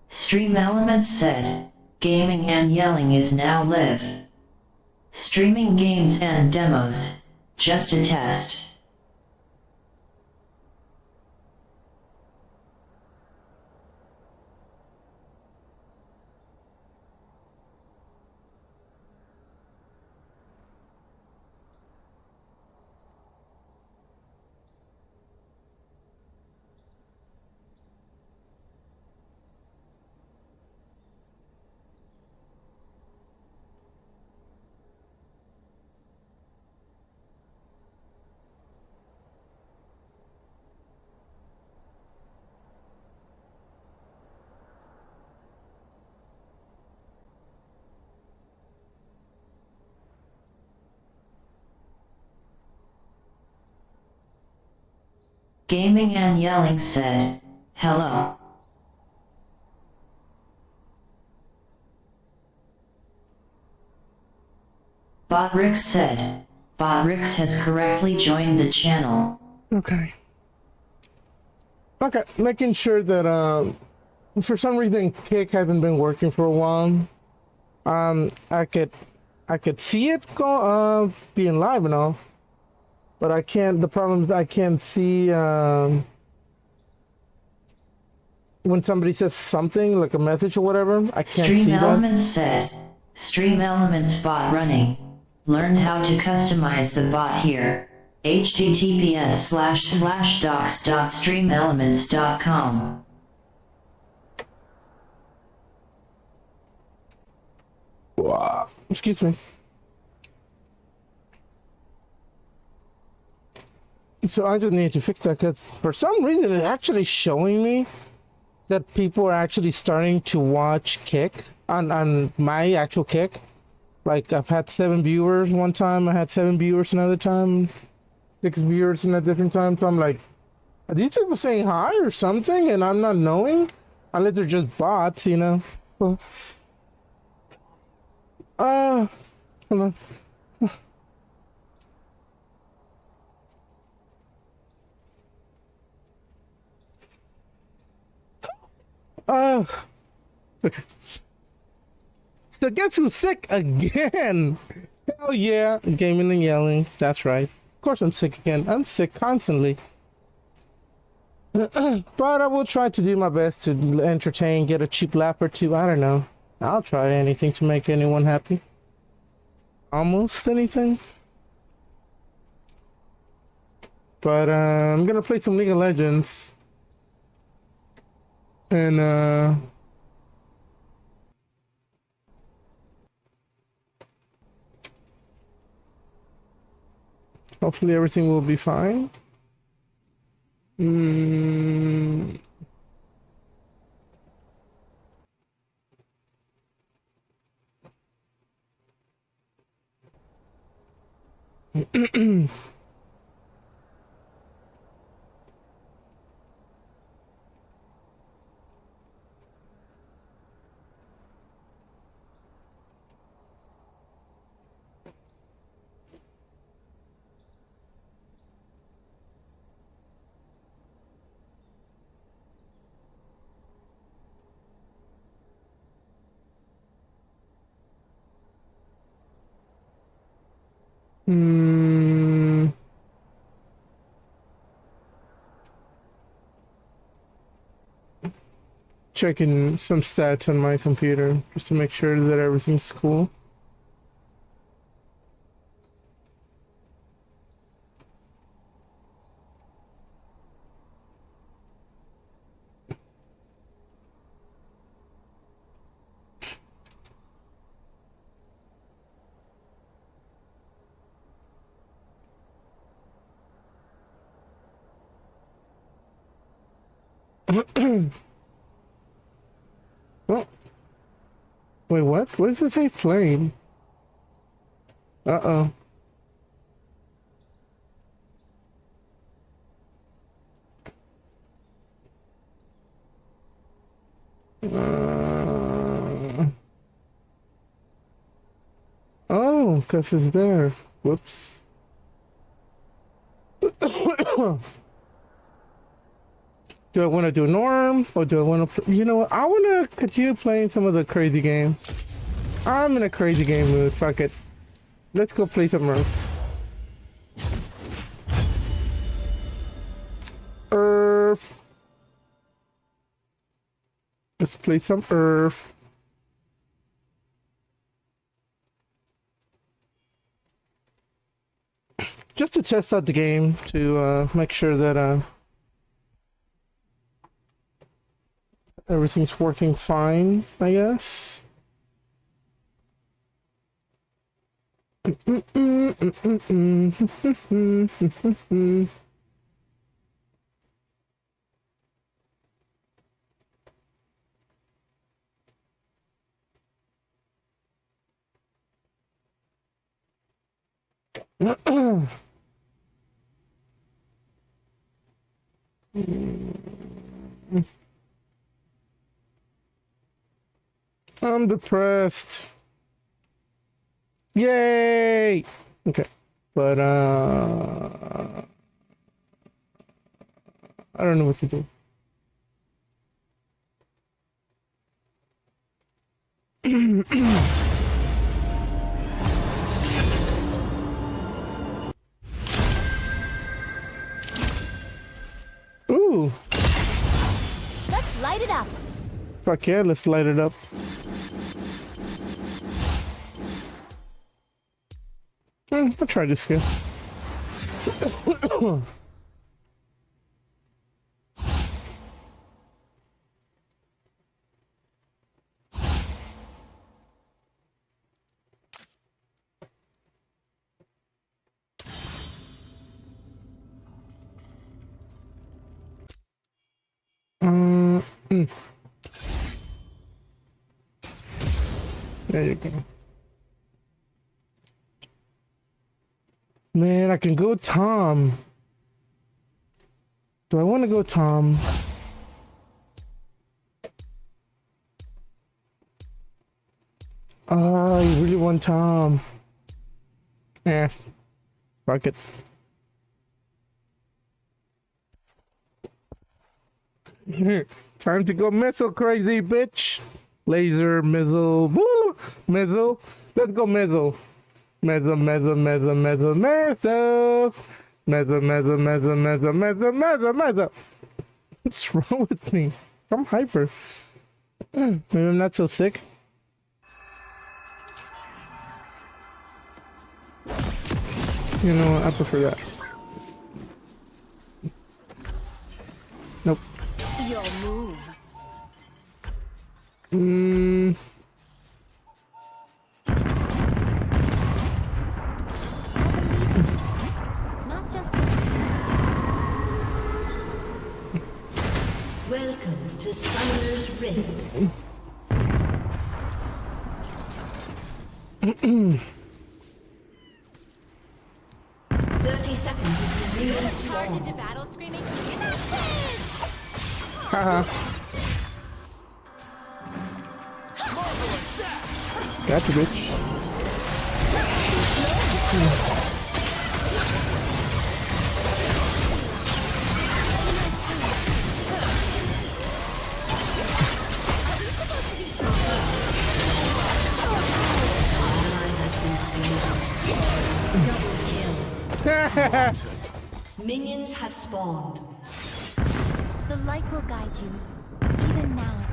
Stream Elements said, gaming and yelling is now live. Streaming games and demos, just a test. Gaming and yelling said, hello. Botrix said, Botrix has correctly joined the channel. Okay. Okay, making sure that, for some reason Kick hasn't been working for a while. I could see it go, being live and all. But I can't, the problem is I can't see, when somebody says something, like a message or whatever, I can't see that. Stream Elements said, Stream Elements bot running. Learn how to customize the bot here. https://docs.streamelements.com. Wow. Excuse me. So I just need to fix that because for some reason it's actually showing me that people are actually starting to watch Kick on my actual Kick. Like I've had 7 viewers one time, I had 7 viewers another time, 6 viewers in a different time. So I'm like, are these people saying hi or something and I'm not knowing? Unless they're just bots, you know? Hold on. Okay. So guess who's sick again? Hell yeah, gaming and yelling. That's right. Of course I'm sick again. I'm sick constantly. But I will try to do my best to entertain, get a cheap laugh or two. I don't know. I'll try anything to make anyone happy. Almost anything. But I'm gonna play some League of Legends. And hopefully everything will be fine. Checking some stats on my computer just to make sure that everything's cool. Oh. Wait, what? What does it say flame? Uh-oh. Oh, because it's there. Whoops. Do I want to do norm or do I want to? You know what? I want to continue playing some of the crazy games. I'm in a crazy game mood. Fuck it. Let's go play some Earth. Earth. Let's play some Earth. Just to test out the game to make sure that everything's working fine, I guess. I'm depressed. Yay! Okay. But I don't know what to do. Ooh. Let's light it up. Fuck yeah, let's light it up. I'll try this again. There you go. Man, I can go Tom. Do I want to go Tom? Oh, you really want Tom? Eh, fuck it. Time to go missile crazy, bitch. Laser, missile, woo, missile. Let's go missile. Missile, missile, missile, missile, missile. Missile, missile, missile, missile, missile, missile, missile. What's wrong with me? I'm hyper. Maybe I'm not so sick. You know what? I prefer that. Nope. Your move. Not just. Welcome to Summoner's Rift. 30 seconds until you Charge spawn. into battle screaming. Innocent! Haha. Gotcha, bitch. Minions have spawned. The light will guide you, even now.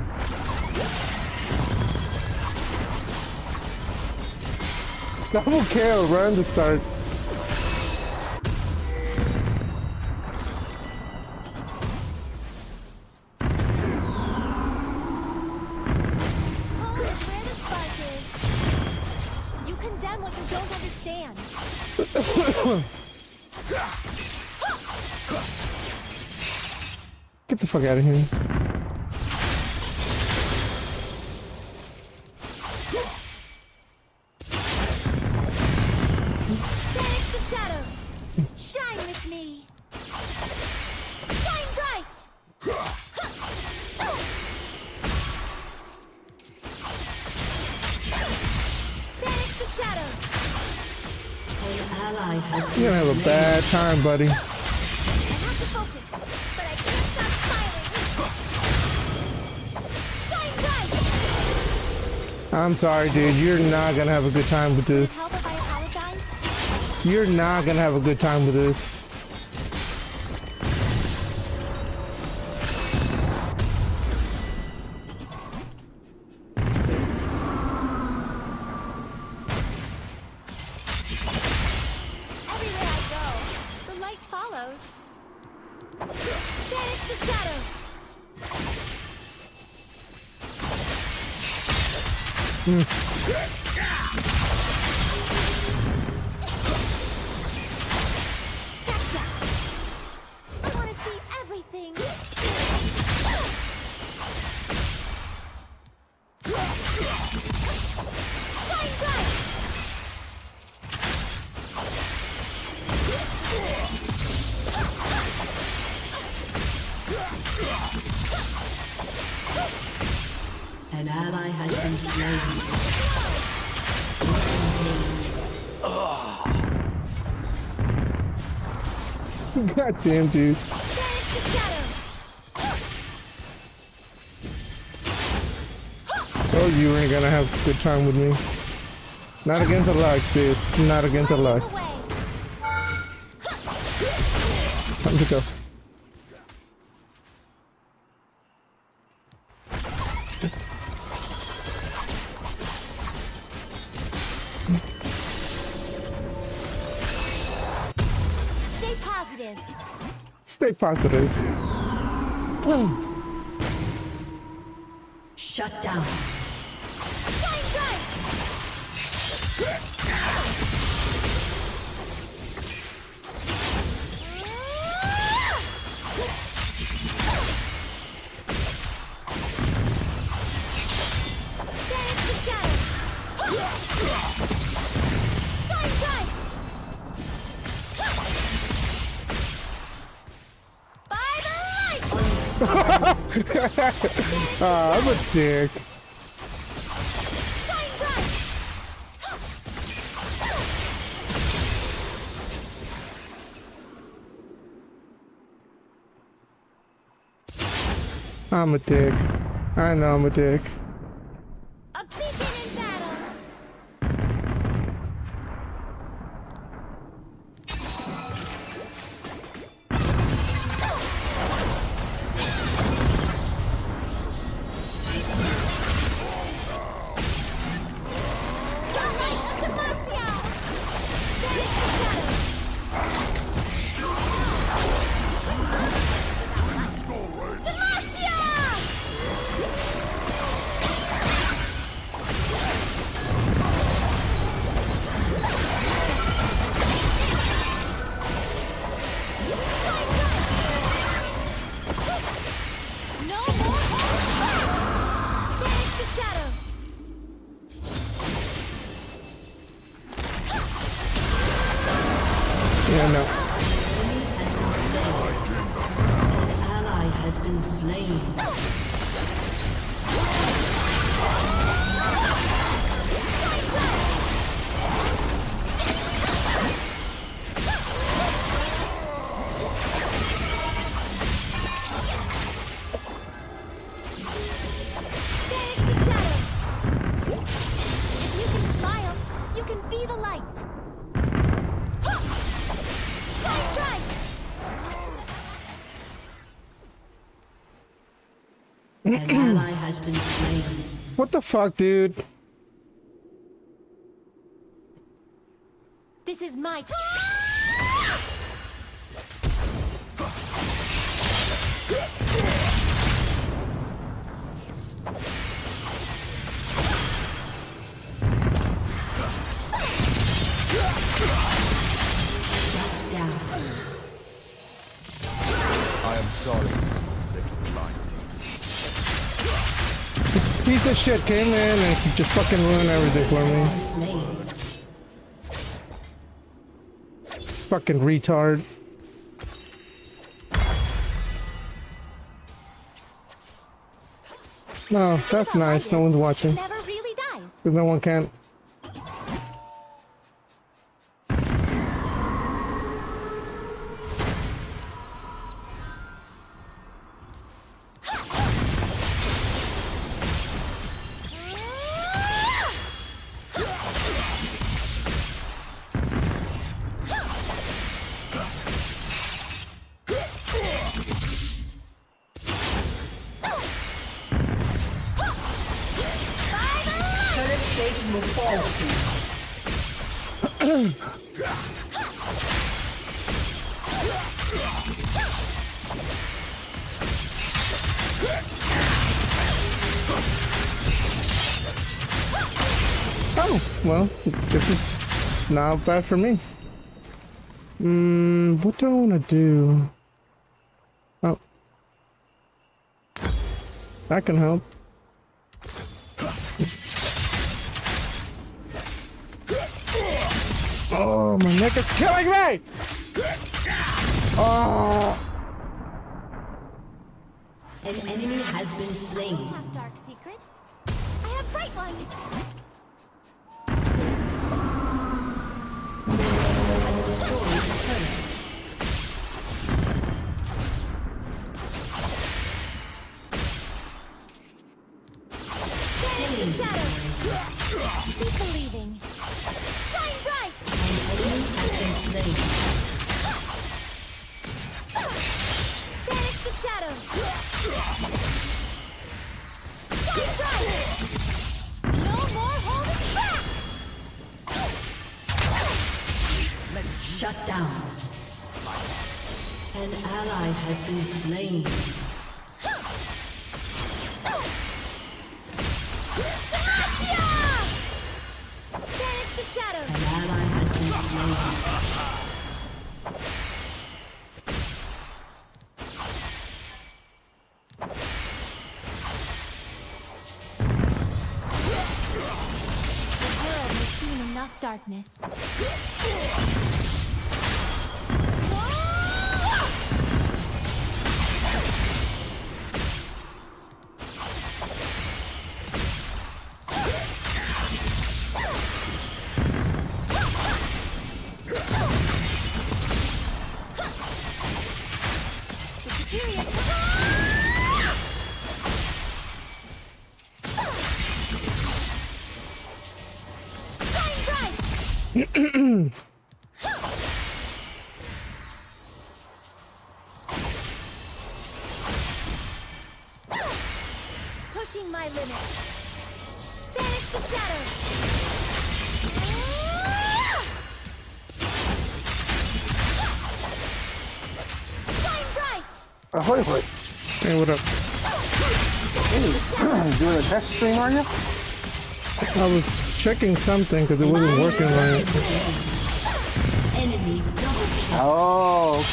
Double kill, run to start. Home is where the spark is. You condemn what you don't understand. Get the fuck out of here. Banish the shadows. Shine with me. Shine bright. Banish the shadows. An ally has You're been gonna have a slain. bad time, buddy. I have to focus, but I can't stop smiling. Shine bright! I'm sorry, dude. You're not gonna have a good time with this. Help if I apologize? You're not gonna have a good time with this. Everywhere I go, the light follows. Banish the shadows! Gotcha! I want to see everything! Shine bright! An ally has been slain. God damn, dude. Banish the shadows! Oh, you ain't gonna have a good time with me. Not against the lights, dude. Not against the lights. Away! Time to go. Stay positive! Stay positive. Shut down. Shine bright! Banish the shadows! Shine bright! By the light! I'm a dick. Shine bright! I'm a dick. I know I'm a dick. A beacon in battle! The light of Demacia! Banish the shadows! Demacia! No more hope! Banish the shadows! Yeah, no. An ally has been slain. Banish the shadows! If you can smile, you can be the light! Shine bright! An ally has been slain. What the fuck, dude? This is my... Down. I am sorry, little light. This piece of shit came in and he just fucking ruined everything for me. Been slain. Fucking retard. No, that's nice. No one's watching. Never really dies. Because no one can. Satan will fall Oh, well, this is not bad for me. What do I want to do? Oh. That can help. Oh, my neck is killing me! Oh! An enemy has been I slain. have dark secrets. I have bright ones. Has destroyed the turret. Banish the shadow. Keep believing. Shine bright. Enemy has been slain. Banish the shadow. Shine bright. No more holding back. Shut down. An ally has been slain. Banish the shadow. An ally has been slain. The world has seen enough darkness. Pushing my limit. Banish the shadow. Shine bright. Ahoy, ahoy. Hey, what up? Hey, doing a test stream, are you? I was checking something because it wasn't working right. Enemy double kill. Oh.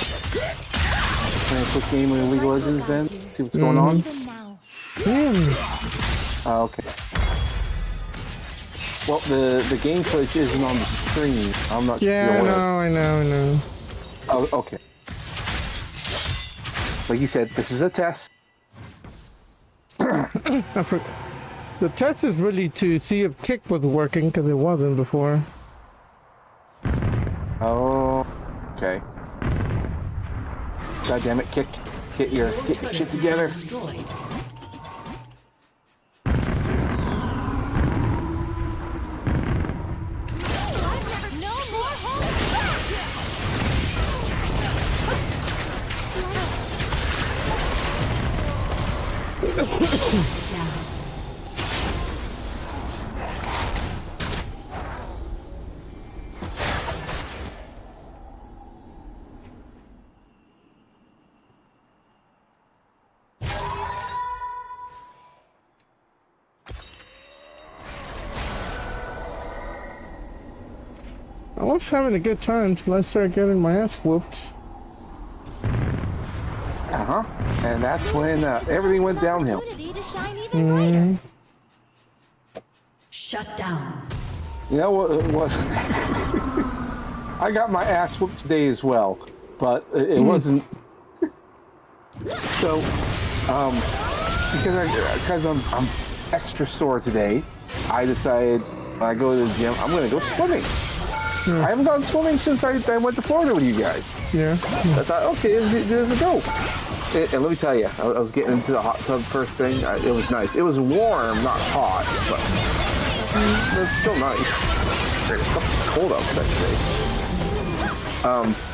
Playing a quick game of League of Legends then? See what's going on? Even now. Damn. Oh, okay. Well, the game footage isn't on the screen. I'm not sure. Yeah, you're aware. I know. Oh, okay. Like you said, this is a test. I forgot. The test is really to see if kick was working because it wasn't before. Oh, okay. God damn it, Kick. Get your shit together. Destroyed. No more holding back. I was having a good time until I started getting my ass whooped. Uh-huh. And that's when everything went downhill. Opportunity to shine even brighter. Shut down. You know what? I got my ass whooped today as well, but it wasn't. So, because I'm extra sore today, I decided when I go to the gym, I'm gonna go swimming. I haven't gone swimming since I went to Florida with you guys. Yeah. I thought, okay, there's a go. And let me tell you, I was getting into the hot tub first thing. It was nice. It was warm, not hot, but it's still nice. It's cold outside today.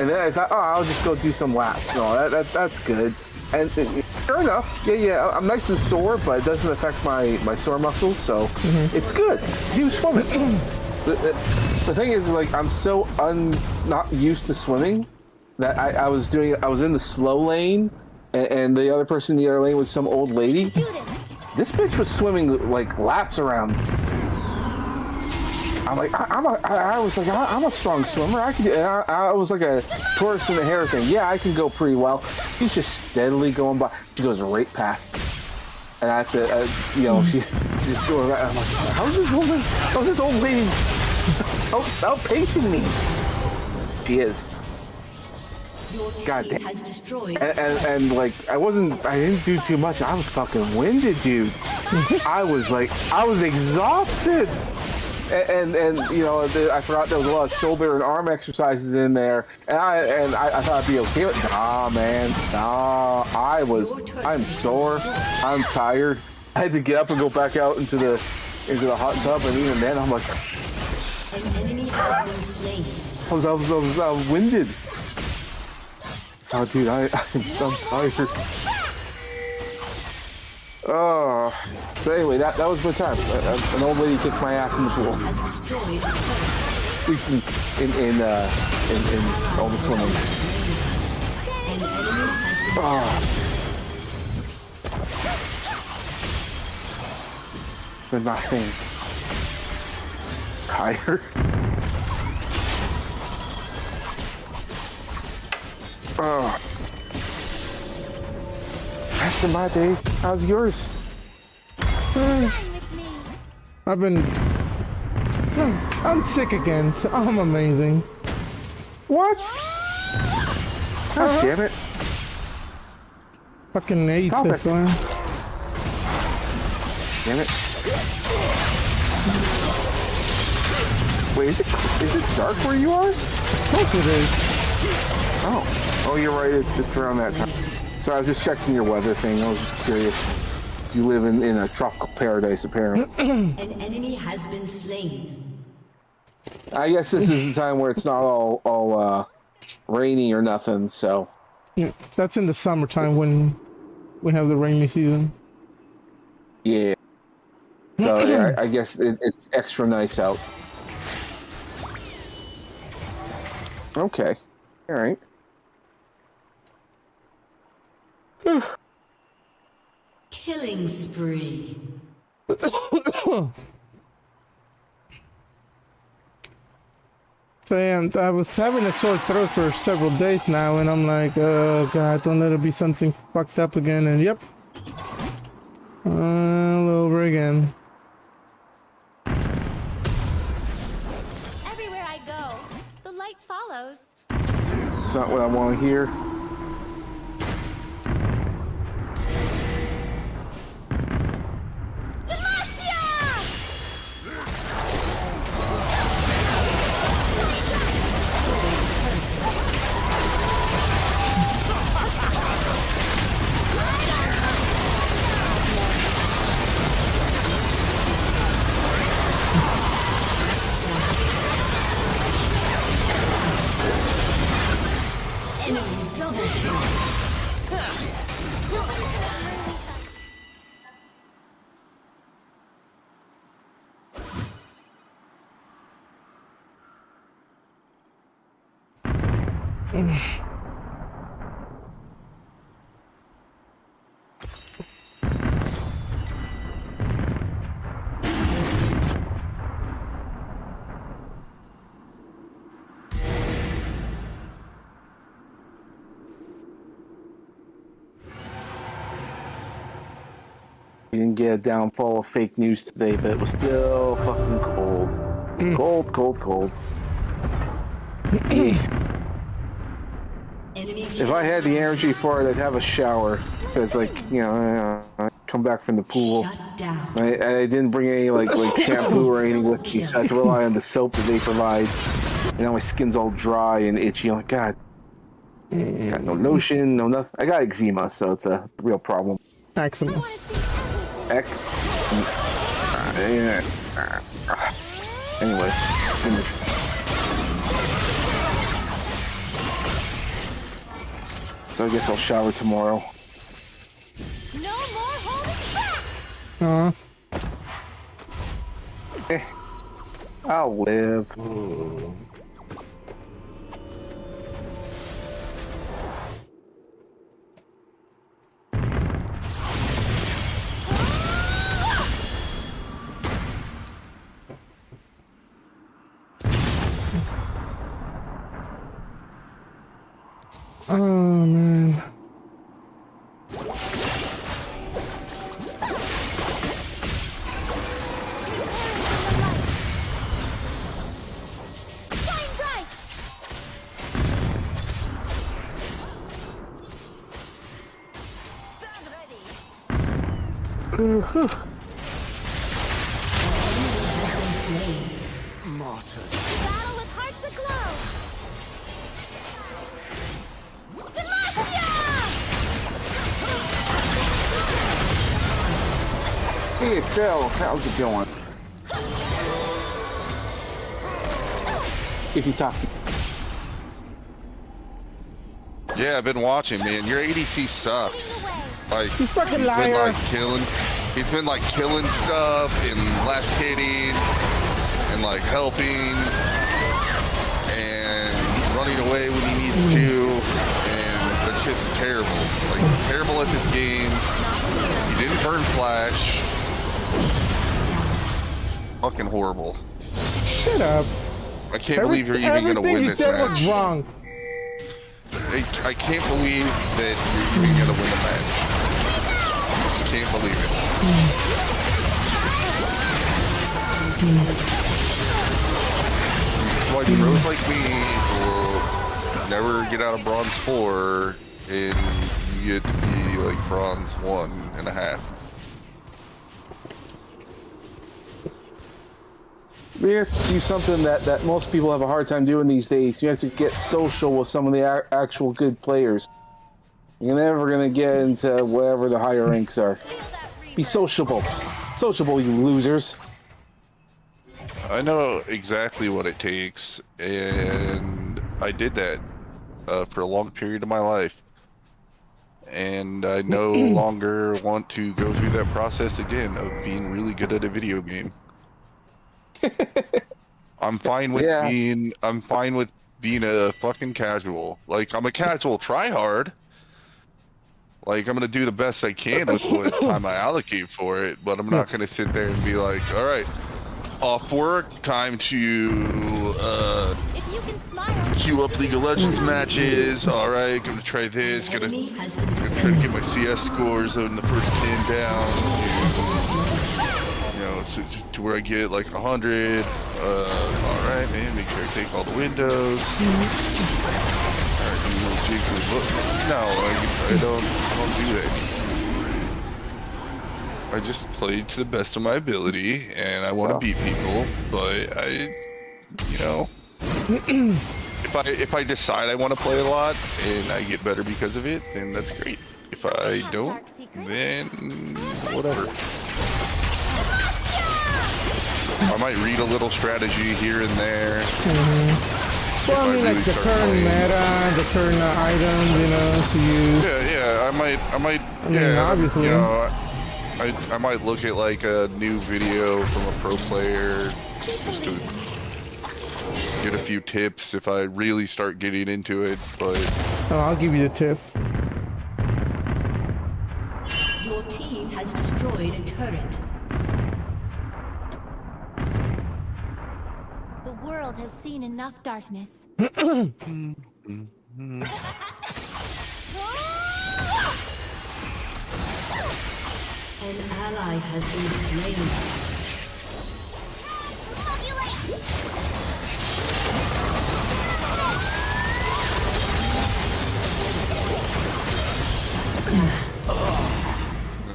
And then I thought, oh, I'll just go do some laps. No, that's good. And sure enough, yeah, I'm nice and sore, but it doesn't affect my sore muscles, so it's good. You swimming. The thing is, like, I'm so not used to swimming that I was in the slow lane, and the other person in the other lane was some old lady. This bitch was swimming like laps around. I'm like, I was like, I'm a strong swimmer. I was like a tortoise in the hare thing. Yeah, I can go pretty well. She's just steadily going by. She goes right past me. And I have to, she's going right. I'm like, how's this old lady outpacing me? She is. God damn. Has destroyed. And like, I didn't do too much. I was fucking winded, dude. I was exhausted. And I forgot there was a lot of shoulder and arm exercises in there, and I thought I'd be okay with it. Nah, man, nah. I'm sore. I'm tired. I had to get up and go back out into the hot tub, and even then, I'm like, An enemy has been slain. I was winded. Oh, dude, I'm tired. Oh, so anyway, that was my time. An old lady kicked my ass in the pool. Has destroyed. At least in all the swimming. An enemy has been Oh. But nothing. Tired. Oh. That's been my day. How's yours? Shine with me. I'm sick again, so I'm amazing. What? God damn it. Fucking AIDS Stop this it. one. Damn it. Wait, is it dark where you are? Of course it is. Oh, you're right. It's around that time. So I was just checking your weather thing. I was just curious. You live in a tropical paradise, apparently. An enemy has been slain. I guess this is the time where it's not all rainy or nothing. So Yeah, that's in the summertime when we have the rainy season. yeah. So yeah, I guess it's extra nice out. Okay. All right. Killing spree. So yeah, I was having a sore throat for several days now, and I'm like, oh god, don't let it be something fucked up again. And yep, all over again. Everywhere I go, the light follows. It's not what I want to hear. Enemy double kill. We didn't get a downfall of fake news today, but it was still fucking cold. Cold. Enemy If I had the energy for it, I'd have a shower. Because, like, I come back from the pool. shut down. I didn't bring any, like shampoo or anything with me, so I had to rely on the soap that they provide. And now my skin's all dry and itchy. I'm like, God. Got no lotion, no nothing. I got eczema, so it's a real problem. Excellent. Want to see Anyway, so I guess I'll shower tomorrow. I'll live. Oh man. Shine bright! Stand ready. Battle with hearts aglow! Demacia! Hey, Excel, how's it going? If you talk. Yeah, I've been watching, man. Your ADC sucks. Like, You fucking he's been liar. like killing. He's been like killing stuff and last hitting and like helping and running away when he needs to, and it's just terrible. Like terrible at this game. He didn't burn flash. Fucking horrible. Shut up. I can't believe you're even gonna Everything win you this said match. was wrong. I can't believe that you're even gonna win the match. Just can't believe it. That's why pros like me will never get out of bronze 4 and you get to be like bronze 1.5. You have to do something that most people have a hard time doing these days. You have to get social with some of the actual good players. You're never gonna get into whatever the higher ranks are. Be sociable. Sociable, you losers. I know exactly what it takes, and I did that for a long period of my life. And I no longer want to go through that process again of being really good at a video game. I'm fine with being a fucking casual. Like, I'm a casual tryhard. Like, I'm gonna do the best I can with what time I allocate for it, but I'm not gonna sit there and be like, all right, off work, time to If you can smile, queue up League of Legends matches. All right, gonna try this. Gonna Enemy has been try to slain. get my CS scores in the first 10 down. You know, to where I get like 100. All right, man. Make sure I take all the windows. All right, do little jigs and no, I don't do that. I just played to the best of my ability, and I want to beat people. But you know, if I decide I want to play a lot and I get better because of it, then that's great. If I don't, then whatever. I might read a little strategy here and there. Well, I mean, like the current meta, the current items, you know, to use. Yeah, I might. I mean, obviously. You know, I might look at like a new video from a pro player just to get a few tips if I really start getting into it. But Oh, I'll give you the tip. Your team has destroyed a turret. the world has seen enough darkness. An ally has been slain.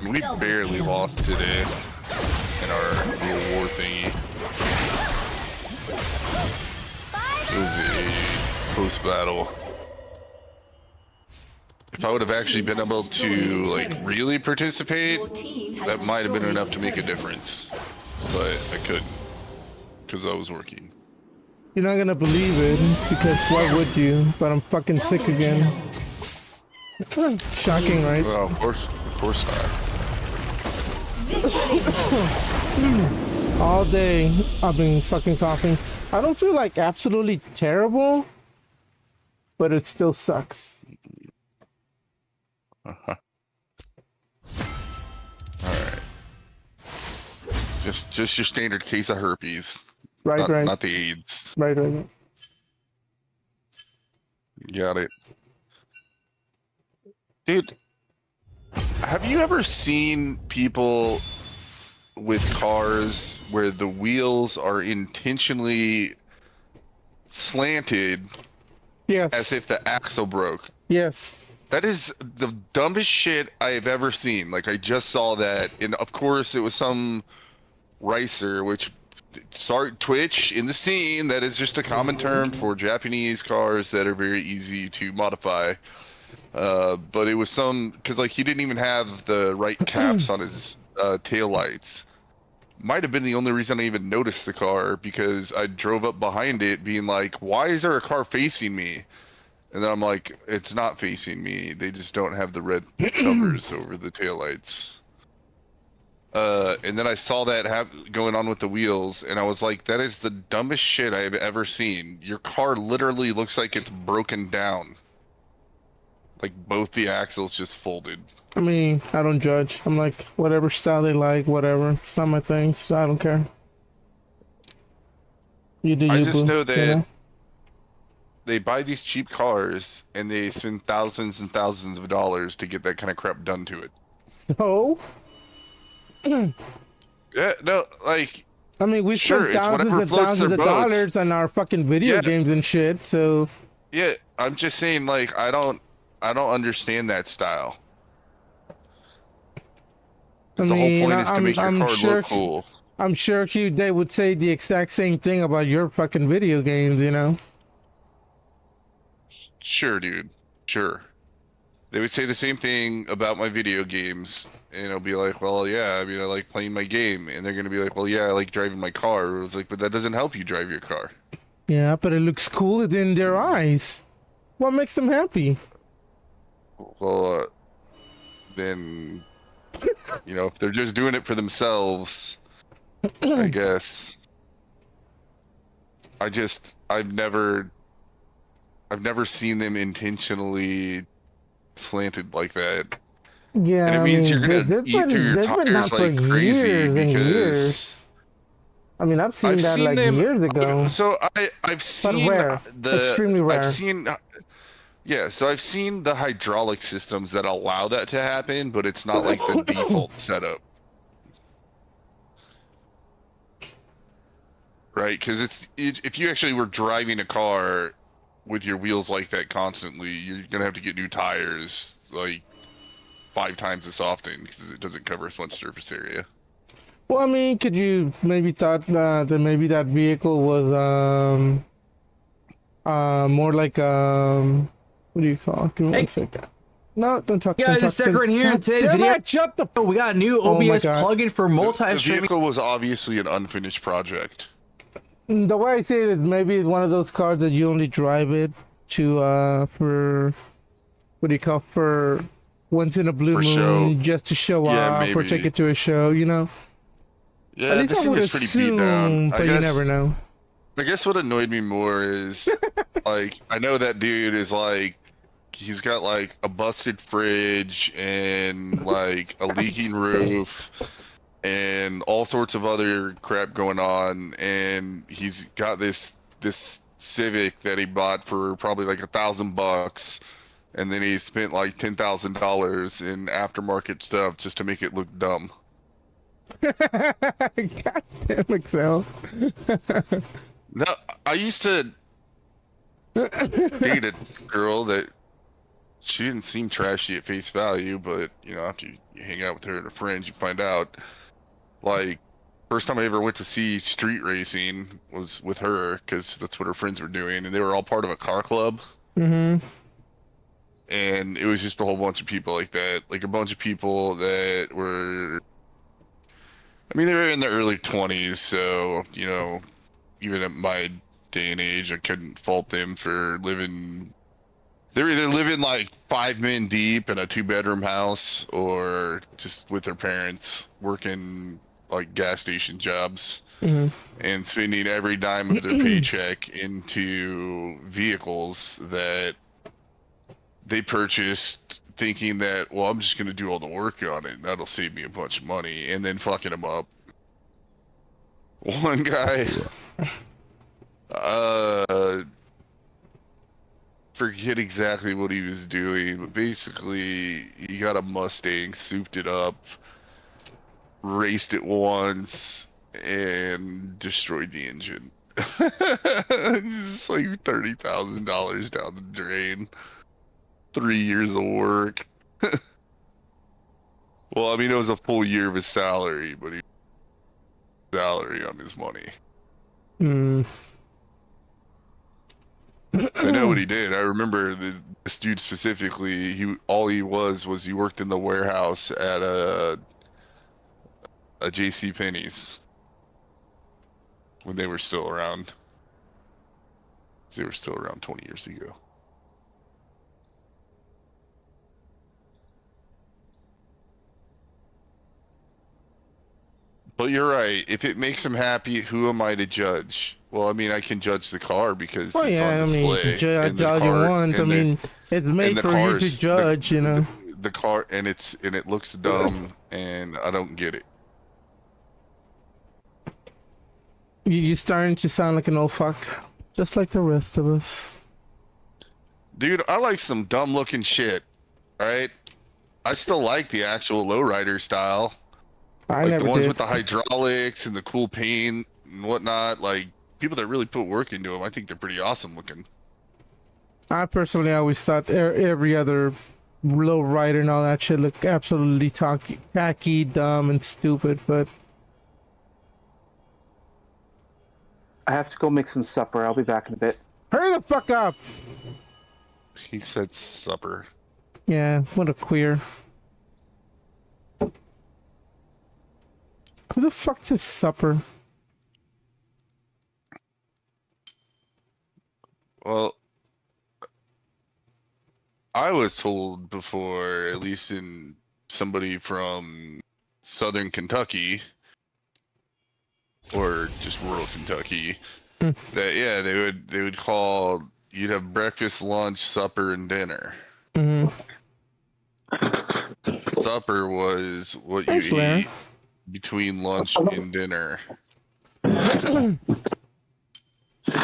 we barely lost today in our little war thingy. It was a close battle. If I would have actually been able to like really participate, Your team has that might have been destroyed enough to a make a turret. difference, but I couldn't because I was working. You're not gonna believe it, because why would you? But I'm fucking sick again. Shocking, right? Well, of course not. All day I've been fucking coughing. I don't feel like absolutely terrible, but it still sucks. Alright. Just your standard case of herpes. Right, not, right. Not the AIDS. Right. Got it. Dude, have you ever seen people with cars where the wheels are intentionally slanted Yes. as if the axle broke? Yes. That is the dumbest shit I've ever seen. Like, I just saw that, and of course it was some racer, which, sorry, Twitch in the scene, that is just a common term for Japanese cars that are very easy to modify. But it was some, because like he didn't even have the right caps on his tail lights. Might have been the only reason I even noticed the car, because I drove up behind it being like, why is there a car facing me? And then I'm like, it's not facing me. They just don't have the red covers over the taillights. And then I saw that going on with the wheels, and I was like, that is the dumbest shit I've ever seen. Your car literally looks like it's broken down. Like both the axles just folded. I mean, I don't judge. I'm like, whatever style they like, whatever. It's not my thing, so I don't care. You do you, I just boo, know that you know? they buy these cheap cars and they spend thousands and thousands of dollars to get that kind of crap done to it. No. Yeah, no, like, I mean, we sure, spend it's thousands whatever and floats thousands their of boats. dollars on our fucking video Yeah. games and shit, so... Yeah, I'm just saying, like, I don't understand that style. 'Cause the whole point is to make your car look cool. I'm sure Hugh, they would say the exact same thing about your fucking video games, you know? Sure, dude. Sure. They would say the same thing about my video games, and it'll be like, well, yeah, I mean, I like playing my game, and they're gonna be like, well, yeah, I like driving my car. It was like, but that doesn't help you drive your car. Yeah, but it looks cool in their eyes. What makes them happy? Well, then, you know, if they're just doing it for themselves, I guess. I've never seen them intentionally slanted like that. Yeah, And it I mean, you're they've gonna eat through your they've been tires out for like crazy years and because years. I mean, I've seen that like them years ago. So I've seen rare. the Extremely rare. I've seen. Yeah, so I've seen the hydraulic systems that allow that to happen, but it's not like the default setup. Right? Because if you actually were driving a car with your wheels like that constantly, you're going to have to get new tires like 5 times as often because it doesn't cover as much surface area. Well, I mean, could you maybe thought that maybe that vehicle was more like what do you call it? Give me one second. No, don't talk. Yeah, don't this talk, is right here in God today's damn video. it, shut the. Oh, we got a new Oh my OBS God. plugin for The multi-streaming. vehicle was obviously an unfinished project. The way I say it, maybe it's one of those cars that you only drive it to for what do you call for once in a blue For moon, show. just to show Yeah, off or maybe. take it to a show, you know. Yeah, At least this I thing would is pretty beat down. assume, but you never know. I guess what annoyed me more is, like, I know that dude is like, he's got like a busted fridge and like a leaking roof and all sorts of other crap going on, and he's got this Civic that he bought for probably like $1,000, and then he spent like $10,000 in aftermarket stuff just to make it look dumb. God damn, Excel. No, I used to date a girl that she didn't seem trashy at face value, but you know, after you hang out with her and her friends, you find out. Like, first time I ever went to see street racing was with her because that's what her friends were doing, and they were all part of a car club. Mm-hmm. And it was just a whole bunch of people like that, like a bunch of people that were. I mean, they were in their early 20s, so you know, even at my day and age, I couldn't fault them for living They're either living like 5 men deep in a 2-bedroom house, or just with their parents working like gas station jobs and spending every dime of their paycheck into vehicles that they purchased, thinking that, well, I'm just going to do all the work on it and that'll save me a bunch of money, and then fucking them up. One guy, forget exactly what he was doing, but basically he got a Mustang, souped it up, raced it once, and destroyed the engine. Just like $30,000 down the drain. 3 years of work. Well, I mean, it was a full year of his salary, but he salary on his money. So I know what he did. I remember this dude specifically. He worked in the warehouse at a J.C. Penney's when they were still around. They were still around 20 years ago. But you're right. If it makes him happy, who am I to judge? Well, I mean, I can judge the car because Well, it's yeah, on I mean, display. judge all you want. I mean, it's made for you to judge, you know. The car, and it looks dumb, and I don't get it. You're starting to sound like an old fuck, just like the rest of us. Dude, I like some dumb looking shit, right? I still like the actual lowrider style. I Like never the ones did. with the hydraulics and the cool paint and whatnot. Like, people that really put work into them, I think they're pretty awesome looking. I personally always thought every other low rider and all that shit looked absolutely tacky, dumb, and stupid, but I have to go make some supper. I'll be back in a bit. hurry the fuck up! He said supper. Yeah, what a queer. Who the fuck says supper? Well, I was told before, at least in somebody from southern Kentucky, or just rural Kentucky, that yeah, they would call, you'd have breakfast, lunch, supper, and dinner. Supper was what you Thanks, Larry. eat between lunch and dinner.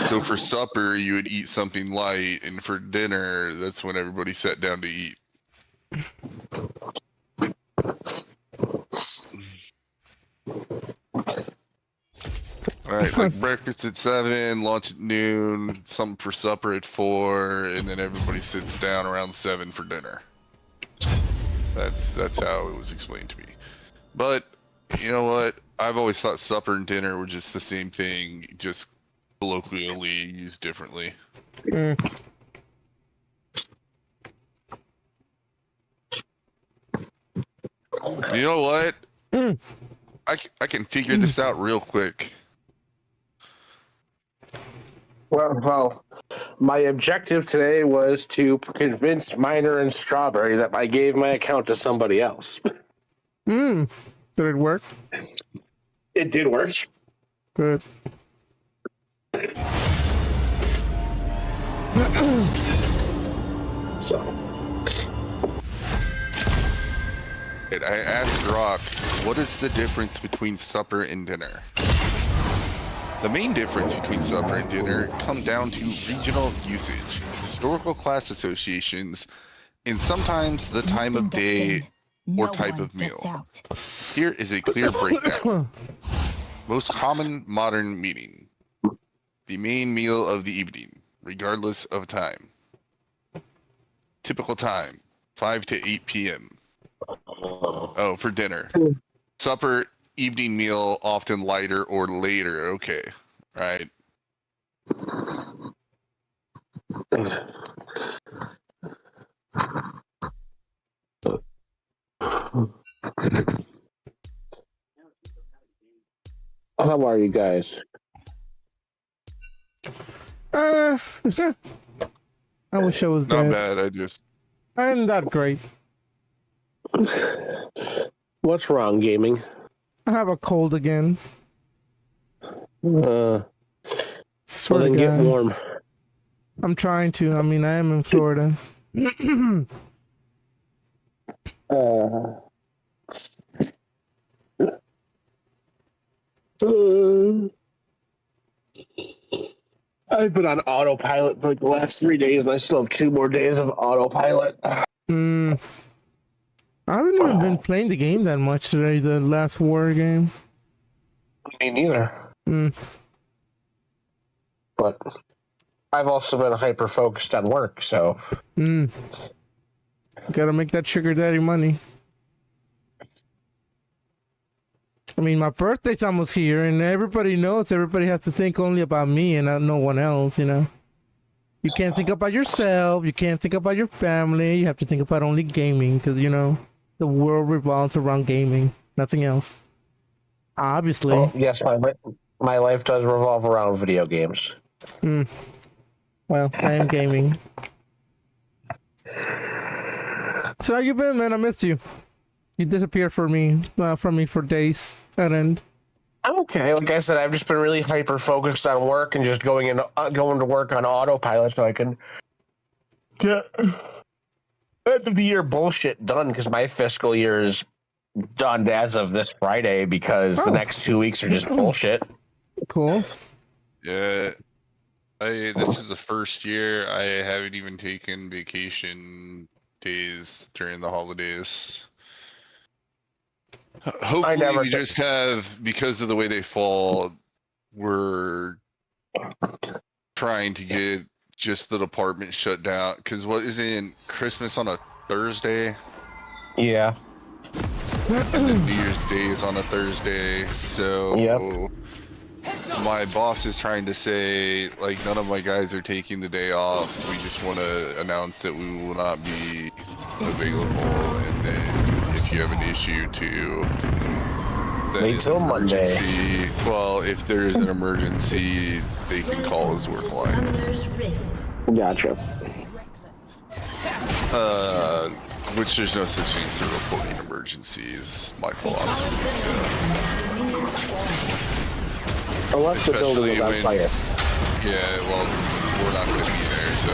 So for supper, you would eat something light, and for dinner, that's when everybody sat down to eat. All right, like breakfast at 7, lunch at noon, something for supper at 4, and then everybody sits down around 7 for dinner. That's how it was explained to me. But you know what? I've always thought supper and dinner were just the same thing, just colloquially used differently. You know what? I can figure this out real quick. Well, my objective today was to convince Miner and Strawberry that I gave my account to somebody else. Did it work? It did work. Good. So, And I asked Rock, what is the difference between supper and dinner? The main difference between supper and dinner come down to regional usage, historical class associations, and sometimes the time of day or type of meal. Here is a clear breakdown. Most common modern meaning. The main meal of the evening, regardless of time. Typical time, 5 to 8 p.m. Oh, for dinner. Supper, evening meal, often lighter or later. Okay, right. how are you guys? I'm I wish I was Not dead. bad. I just I'm not great. What's wrong, gaming? I have a cold again. Well, Swear then to get God. warm. I'm trying to. I mean, I am in Florida. I've been on autopilot for like the last 3 days, and I still have 2 more days of autopilot. I haven't even been playing the game that much today. The last war game. Me neither. Mm. But I've also been hyper focused on work, so Gotta make that sugar daddy money. I mean, my birthday's almost here, and everybody knows everybody has to think only about me and not no one else, you know? You can't think about yourself, you can't think about your family, you have to think about only gaming, because, you know, the world revolves around gaming, nothing else. Obviously. oh, yes, my life does revolve around video games. Well, I am gaming. So how you been, man? I missed you. You disappeared from me for days at end. I'm okay. Like I said, I've just been really hyper focused on work and just going to work on autopilot so I can get end of the year bullshit done, because my fiscal year is done as of this Friday, because the next 2 weeks are just bullshit. Cool. yeah. This is the first year I haven't even taken vacation days during the holidays. Hopefully, never we just have, because of the way they fall, we're trying to get just the department shut down. Because what isn't Christmas on a Thursday? Yeah. And then New Year's Day is on a Thursday. So Yep. my boss is trying to say, like, none of my guys are taking the day off. We just want to announce that we will not be available, and then if you have an issue that Wait is till an Monday. emergency, well, if there's an emergency, they can call his work line. Summoner's Rift. Gotcha. Which there's no such thing as reporting emergencies, my philosophy. So. Unless the building is on Especially fire. Yeah, well, we're not going to be there, so.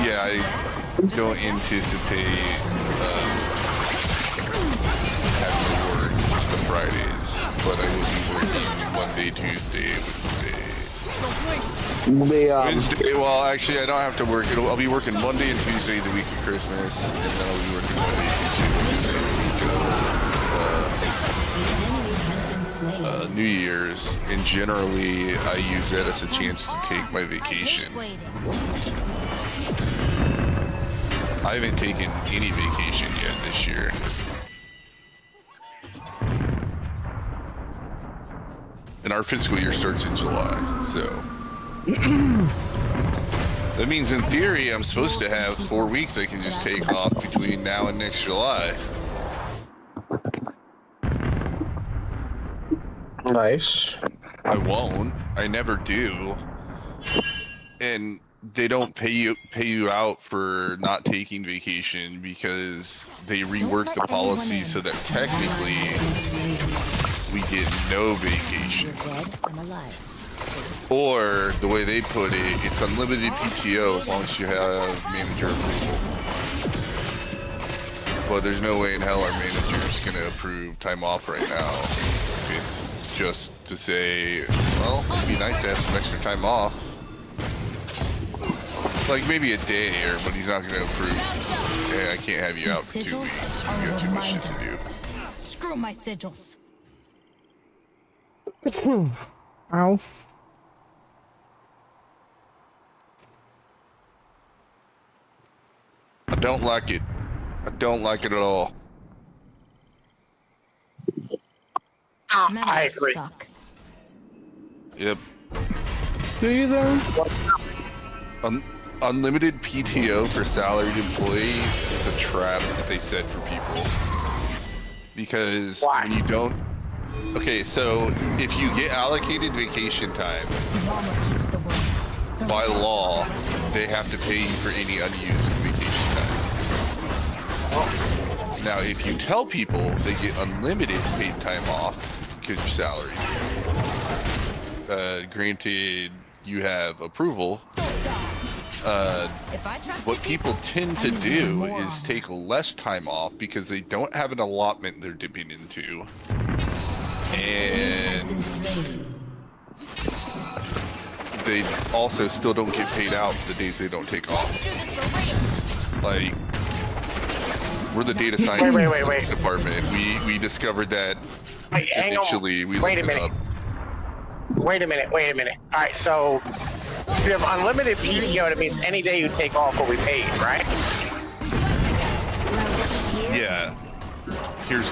Yeah, I don't anticipate having to work the Fridays, but I will be working Monday, Tuesday, Wednesday. Wednesday, well, actually, I don't have to work. I'll be working Monday and Tuesday the week of Christmas, and then I'll be working Monday, Tuesday, Wednesday the week of New Year's, and generally I use that as a chance to take my vacation. I haven't taken any vacation yet this year. And our fiscal year starts in July, so. That means in theory I'm supposed to have 4 weeks I can just take off between now and next July. Nice. I won't. I never do. And they don't pay you out for not taking vacation because they rework the policy so that technically we get no vacation. I'm alive. Or the way they put it, it's unlimited PTO as long as you have manager approval. But there's no way in hell our manager's gonna approve time off right now. It's just to say, well, it'd be nice to have some extra time off. Like maybe a day, but he's not gonna approve. Hey, I can't have you out for 2 weeks. We got too much shit to do. Screw my sigils. Ow. I don't like it. I don't like it at all. I agree. Suck. Yep. Do you though? Unlimited PTO for salaried employees is a trap that they set for people. Because when you don't... Okay, so if you get allocated vacation time, Mama keeps the word. The by law, they have to pay you for any unused vacation time. Now, if you tell people they get unlimited paid time off because you're salaried, granted you have approval, what people tend to do is take less time off because they don't have an allotment they're dipping into. And they also still don't get paid out the days they don't take off. Like, we're the data science Wait. department. We discovered that Wait, hang on. initially. We Wait a looked it minute. up. Wait a minute. All right, so if you have unlimited PTO, that means any day you take off will be paid, right? Yeah. Here's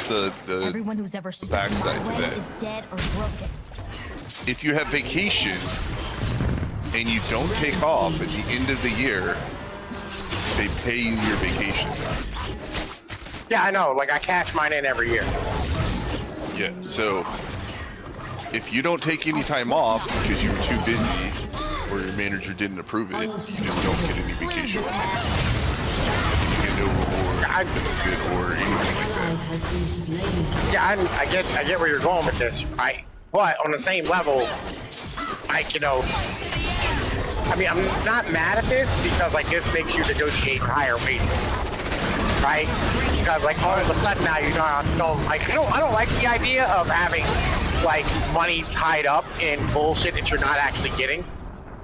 the Everyone who's ever stood in backside my to way that. is dead or broken. If you have vacation and you don't take off at the end of the year, they pay you your vacation time. Yeah, I know. Like, I cash mine in every year. Yeah, so if you don't take any time off because you were too busy or your manager didn't approve it, you just don't get any vacation. You get no reward, benefit, or anything like that. Has been slain. Yeah, I get where you're going with this, right? But on the same level, like, you know, I mean, I'm not mad at this because, like, this makes you negotiate higher wages, right? Because, like, all of a sudden now you don't like, I don't like the idea of having, like, money tied up in bullshit that you're not actually getting,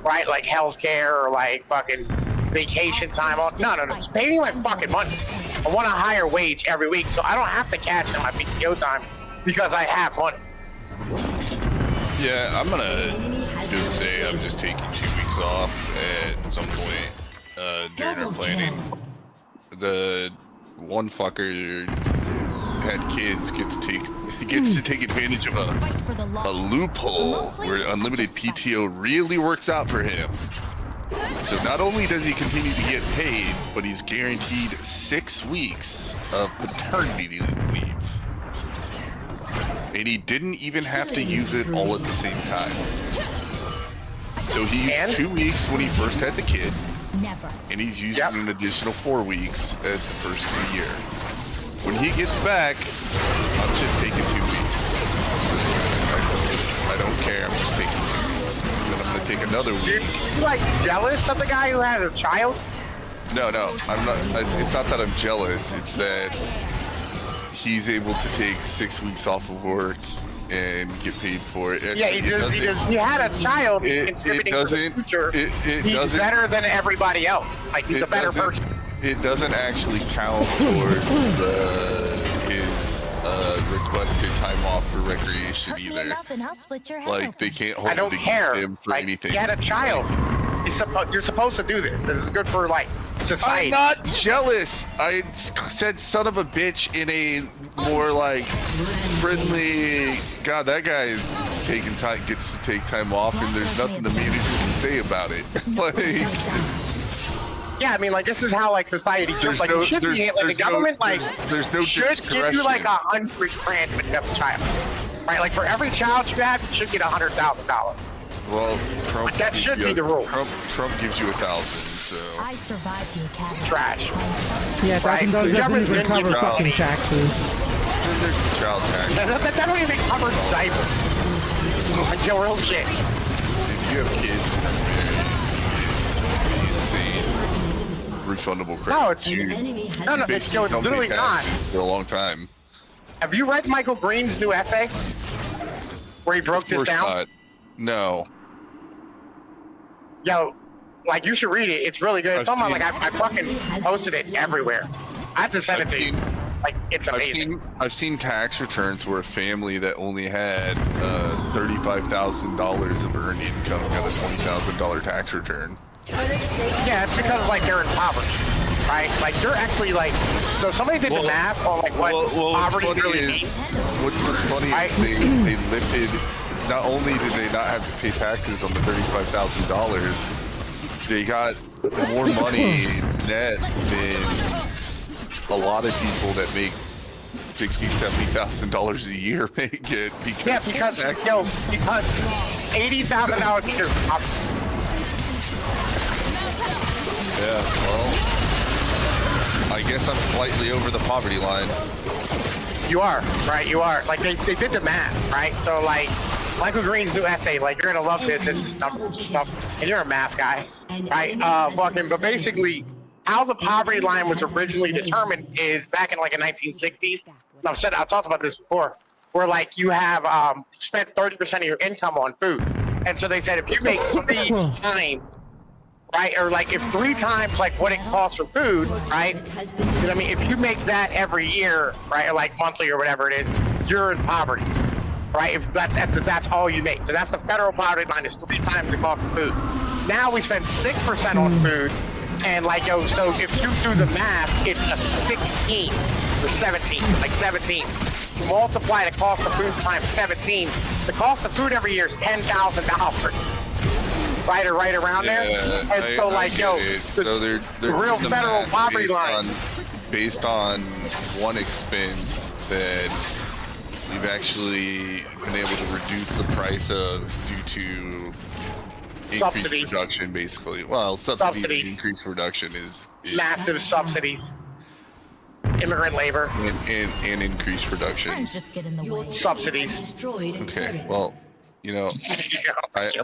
right? Like healthcare or like fucking vacation time off. No, just pay me my fucking money. I want a higher wage every week, so I don't have to cash in my PTO time because I have money. Yeah, I'm gonna just say I'm just taking 2 weeks off at some point during our planning. The one fucker had kids gets to take advantage of Fight for the a lost. loophole where unlimited PTO really works out for him. So not only does he continue to get paid, but he's guaranteed 6 weeks of paternity leave. And he didn't even have to use it all at the same time. So he used 2 weeks when he first had the kid, Never. and he's using an additional 4 weeks at the first of the year. When he gets back, I'm just taking 2 weeks. I don't care, I'm just taking 2 weeks. Then I'm gonna take another week. Dude, you like jealous of the guy who has a child? No, I'm not. It's not that I'm jealous. It's that he's able to take 6 weeks off of work and get paid for it. Yeah, he had a child. He's contributing for the future. He's better than everybody else. Like, he's a better person. It doesn't actually count towards his requested time off for recreation Cut me either. enough and I'll split your head Like, open. they can't I hold don't it care. against him for Like, anything. he had a child. You're supposed to do this. This is good for, like, society. I'm not jealous. I said son of a bitch in a more like friendly. God, that guy is taking time, gets to take time off, and there's nothing the manager can say about it. Like, Yeah, I mean, like, this is how, like, society There's like, no- you should be, there's- like, the there's no- government, like, there's no should give you, like, discretion. $100,000 when you have a child. Right? Like, for every child you have, you should get $100,000. well, Trump. But that gives should you be a- the rule. Trump gives you 1,000. So I survived the academy. Trash. Yeah, Right, $1,000 the doesn't government even didn't cover give fucking out. taxes. then there's the child tax. That don't even cover diapers. Like, yo, real shit. If you have kids, insane refundable credit. No, it's... You Enemy has No, been it's yo, it's don't literally pay not. taxes for a long time. Have you read Michael Green's new essay? Where he broke Of this course down? not. No. Yo, like, you should read it. It's really good. It's I've almost like seen- I fucking posted it everywhere. I have to send it to you. Like, it's amazing. I've seen tax returns where a family that only had $35,000 of earned income got a $20,000 tax return. Yeah, it's because, like, they're in poverty, right? Like, you're actually, like... So somebody did the math on, like, what poverty really means. What's funny is they lifted... Not only did they not have to pay taxes on the $35,000, they got more money net than a lot of people that make $60,000, $70,000 a year make it. Yeah, because $80,000 a year is poverty. Yeah, well, I guess I'm slightly over the poverty line. You are, right? You are. Like, they did the math, right? So, like, Michael Green's new essay, like, you're gonna love this. This is numbers and stuff. And you're a math guy, right? But basically, how the poverty line was originally determined is back in, like, the 1960s. And I've talked about this before, where, like, you have spent 30% of your income on food. And so they said if you make 3 times, right, or like if 3 times like what it costs for food, right? I mean, if you make that every year, right, or like monthly or whatever it is, you're in poverty, right? If that's all you make. So that's the federal poverty line, is 3 times the cost of food. Now we spend 6% on food, and like, yo, so if you do the math, it's a 16 or 17, like 17. You multiply the cost of food times 17. The cost of food every year is $10,000. Right around there. And so, like, yo, so they're the real doing the federal math poverty based line. based on one expense that we've actually been able to reduce the price of due to increased Subsidies. production, basically. Well, subsidies. Subsidies. Increased production is Massive subsidies. Immigrant labor. and increased production. Friends just get in the way. Subsidies. Destroyed a Okay, turret. well, you know,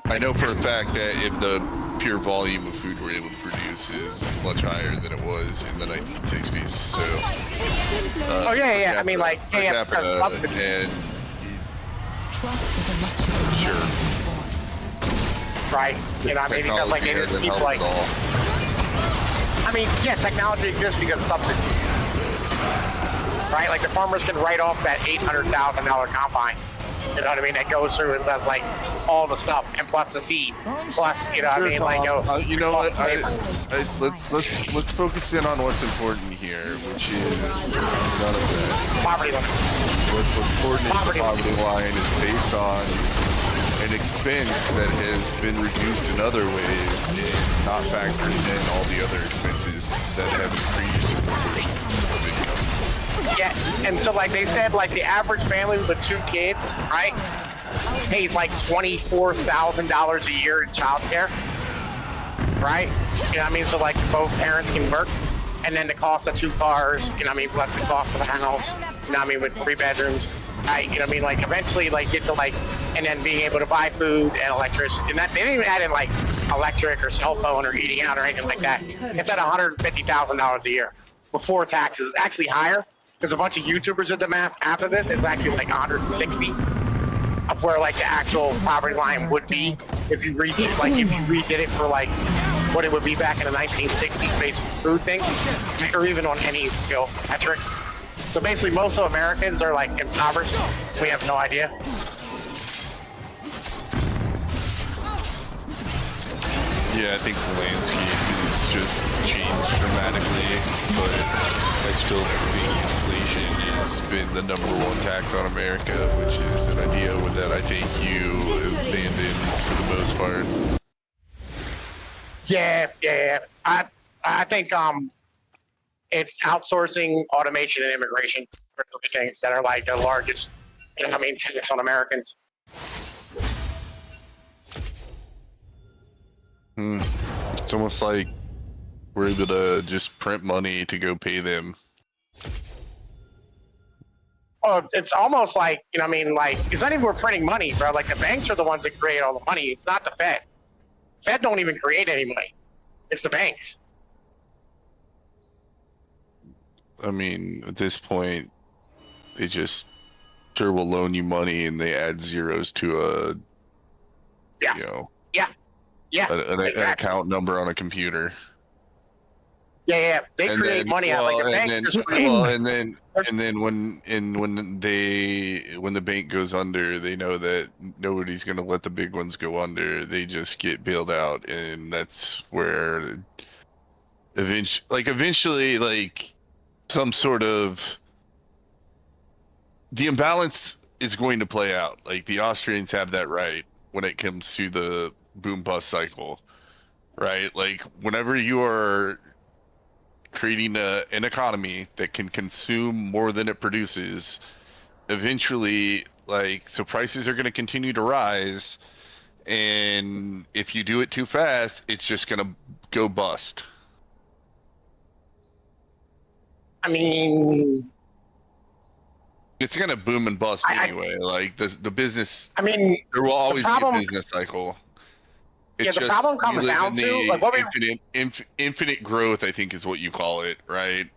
I know for a fact that if the pure volume of food we're able to produce is much higher than it was in the 1960s, so Oh yeah. I mean, like, per yeah, capita, because subsidies. and Trust is a luxury. sure, Right. You know, I mean, because like technology they just hasn't keep helped like. at all. I mean, yeah, technology exists because of subsidies. Right? Like the farmers can write off that $800,000 combine. You know what I mean? That goes through and does like all the stuff, and plus the seed, plus you know what I mean? Like You know what? labor. Let's focus in on what's important here, which is none of that. Poverty line. What's important is the Poverty. poverty line is based on an expense that has been reduced in other ways and not factoring in all the other expenses that have increased in proportion of income. Yeah, and so like they said, like the average family with 2 kids, right, pays like $24,000 a year in childcare, right? You know what I mean? So like both parents can work, and then the cost of 2 cars, you know what I mean, plus the cost of a house, you know what I mean, with 3 bedrooms, right? You know what I mean? Like eventually, like get to like, and then being able to buy food and electricity, and that they didn't even add in like electric or cell phone or eating out or anything like that. It's at $150,000 a year before taxes. It's actually higher. There's a bunch of YouTubers did the math after this. It's actually like 160 of where like the actual poverty line would be if you reach it, like if you redid it for like what it would be back in the 1960s based on food thing, or even on any metric. So basically, most of Americans are like impoverished. We have no idea. Yeah, I think the landscape has just changed dramatically, but I still think inflation has been the #1 tax on America, which is an idea that I think you abandoned for the most part. Yeah. I think it's outsourcing, automation, and immigration for the things that are like the largest, you know what I mean, tax on Americans. It's almost like we're able to just print money to go pay them. Oh, it's almost like, you know what I mean, like, it's not even we're printing money, bro. Like, the banks are the ones that create all the money. It's not the Fed. Fed don't even create any money. It's the banks. I mean, at this point, they just sure will loan you money and they add zeros to a, Yeah. you know, Yeah, an exactly. account number on a computer. Yeah. They And create then- money out like the and banks then- just create. well, and then when the bank goes under, they know that nobody's gonna let the big ones go under. They just get bailed out, and that's where eventually, like some sort of the imbalance is going to play out. Like the Austrians have that right when it comes to the boom bust cycle, right? Like whenever you are creating an economy that can consume more than it produces, eventually, like, so prices are going to continue to rise, and if you do it too fast, it's just going to go bust. I mean, It's gonna boom and bust I- anyway. Like the business, I mean, there will always problem- be a business cycle. Yeah, the problem comes we live down in to, the like, what we- infinite growth. I think is what you call it, right?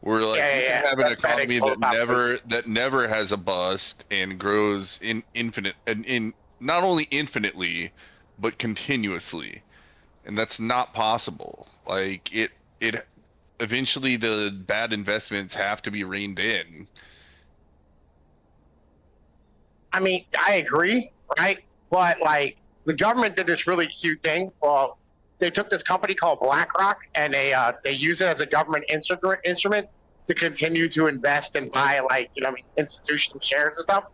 We're like Yeah, we yeah, can have an that's bad economy example that never has a bust and grows in infinite and in not only infinitely, but continuously, and that's not possible. Like it eventually the bad investments have to be reined in. I mean, I agree, right? But like, the government did this really cute thing. Well, they took this company called BlackRock and they use it as a government instrument to continue to invest and buy, like, institutional shares and stuff.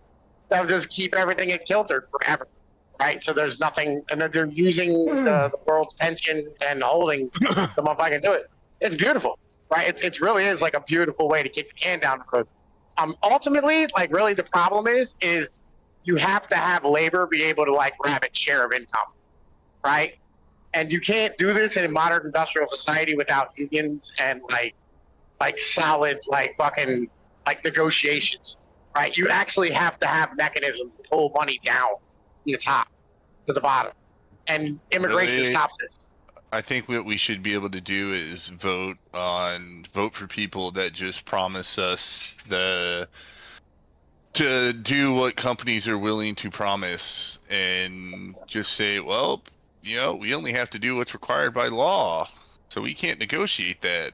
That'll just keep everything at kilter forever, right? So there's nothing, and then they're using the world's pension and holdings to motherfucking do it. It's beautiful, right? It really is like a beautiful way to kick the can down the road. Ultimately, like, really the problem is you have to have labor be able to, like, grab its share of income, right? And you can't do this in a modern industrial society without unions and like solid, like, fucking, like, negotiations, right? You actually have to have mechanisms to pull money down from the top to the bottom, and immigration Really? stops this. I think what we should be able to do is vote for people that just promise us to do what companies are willing to promise, and just say, well, we only have to do what's required by law, so we can't negotiate that.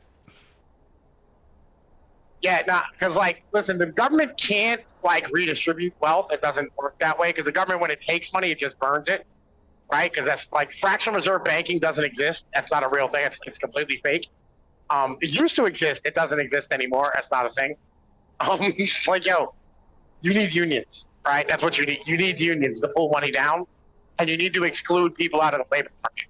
Yeah, because, like, listen, the government can't, like, redistribute wealth. It doesn't work that way, because the government, when it takes money, it just burns it, right? Because that's, like, fractional reserve banking doesn't exist. That's not a real thing. It's completely fake. It used to exist. It doesn't exist anymore. That's not a thing. Like, yo, you need unions, right? That's what you need. You need unions to pull money down, and you need to exclude people out of the labor market.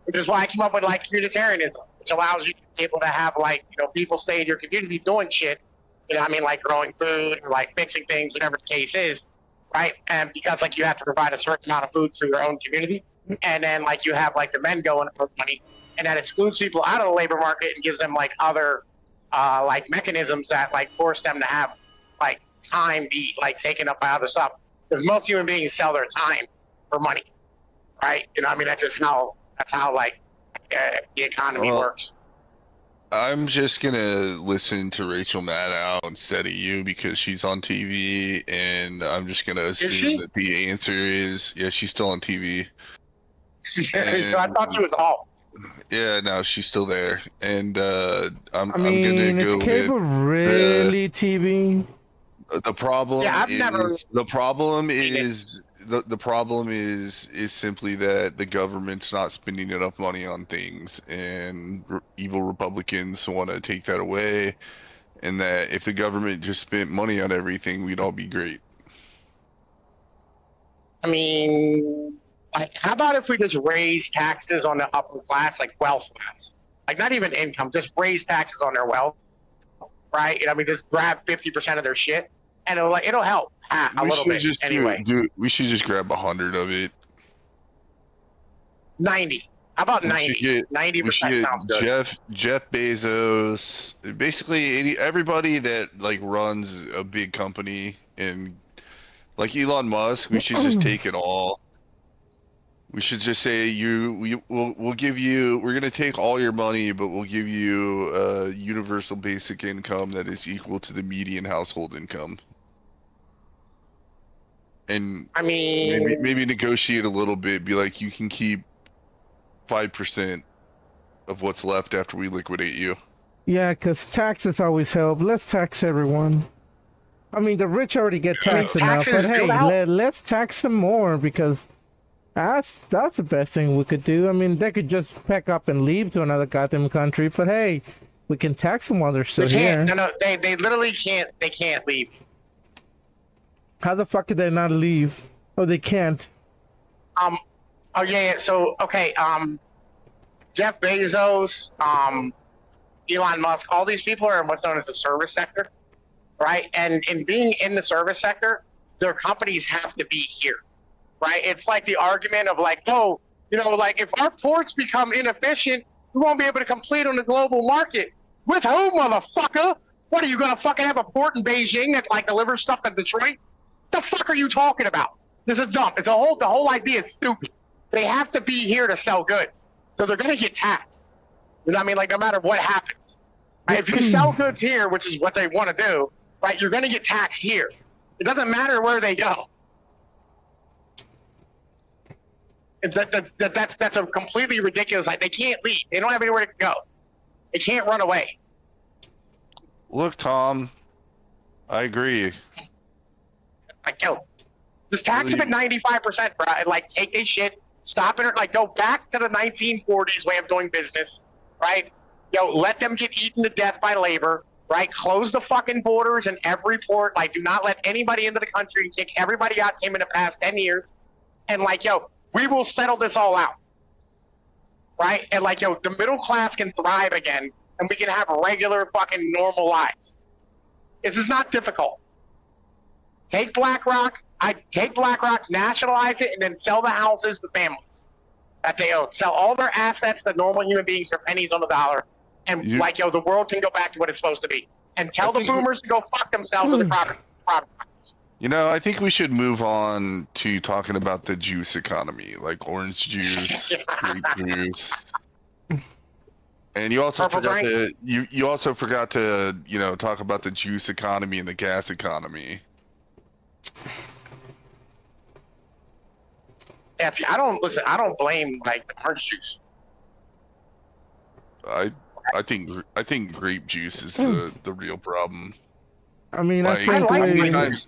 Which is why I came up with, like, communitarianism, which allows you to be able to have, like, people stay in your community doing shit, like growing food or, like, fixing things, whatever the case is, right? And because, like, you have to provide a certain amount of food for your own community, and then, like, you have, like, the men going for money, and that excludes people out of the labor market and gives them, like, other, like, mechanisms that, like, force them to have, like, time be, like, taken up by other stuff. Because most human beings sell their time for money, right? That's just how... That's how, like, the economy works. I'm just gonna listen to Rachel Maddow instead of you because she's on TV, and I'm just gonna assume that the answer is she's still on TV. I thought she was off. Yeah, no, she's still there, and I'm gonna is go cable with really TV? the problem. Yeah, I've never. The problem is. The problem is simply that the government's not spending enough money on things, and evil Republicans want to take that away, and that if the government just spent money on everything, we'd all be great. Like, how about if we just raise taxes on the upper class, like wealth class? Like, not even income, just raise taxes on their wealth, right? Just grab 50% of their shit. And it'll help a little bit anyway. We should just grab 100 of it. 90. How about 90? 90% sounds good. Jeff Bezos, basically everybody that, like, runs a big company, and like Elon Musk, we should just take it all. We should just say we'll give you. We're gonna take all your money, but we'll give you a universal basic income that is equal to the median household income. And maybe negotiate a little bit. Be like, you can keep 5% of what's left after we liquidate you. Yeah, because taxes always help. Let's tax everyone. The rich already get taxed enough, but hey, let's tax them more, because that's the best thing we could do. They could just pack up and leave to another goddamn country, but hey, we can tax them while they're still here. No, they literally can't. They can't leave. How the fuck could they not leave? Oh, they can't. Oh yeah. So okay. Jeff Bezos, Elon Musk, all these people are in what's known as the service sector, right? And in being in the service sector, their companies have to be here, right? It's like the argument of, like, oh, You know, like if our ports become inefficient, we won't be able to compete on the global market. With who, motherfucker? What are you gonna fucking have a port in Beijing that like delivers stuff to Detroit? The fuck are you talking about? This is dumb. The whole idea is stupid. They have to be here to sell goods, so they're gonna get taxed. You know what I mean? Like no matter what happens, right? If you sell goods here, which is what they want to do, right? You're gonna get taxed here. It doesn't matter where they go. That's a completely ridiculous. Like they can't leave. They don't have anywhere to go. They can't run away. Look, Tom, I agree. Like yo, just tax them at 95%, bro, and like take a shit, stop it, like go back to the 1940s way of doing business, right? Yo, let them get eaten to death by labor, right? Close the fucking borders in every port. Like, do not let anybody into the country. Kick everybody out. Came in the past 10 years, and like yo. We will settle this all out, right? And like, yo, the middle class can thrive again, and we can have regular fucking normal lives. This is not difficult. Take BlackRock, nationalize it, and then sell the houses to families that they own. Sell all their assets to normal human beings for pennies on the dollar, and like, yo, the world can go back to what it's supposed to be. And tell the boomers to go fuck themselves with the property. You know, I think we should move on to talking about the juice economy, like orange juice, grape juice. And you also forgot to you also forgot to, you know, talk about the juice economy and the gas economy. Yeah, see, I don't blame like the orange juice. I think grape juice is the real problem. I mean, like, I think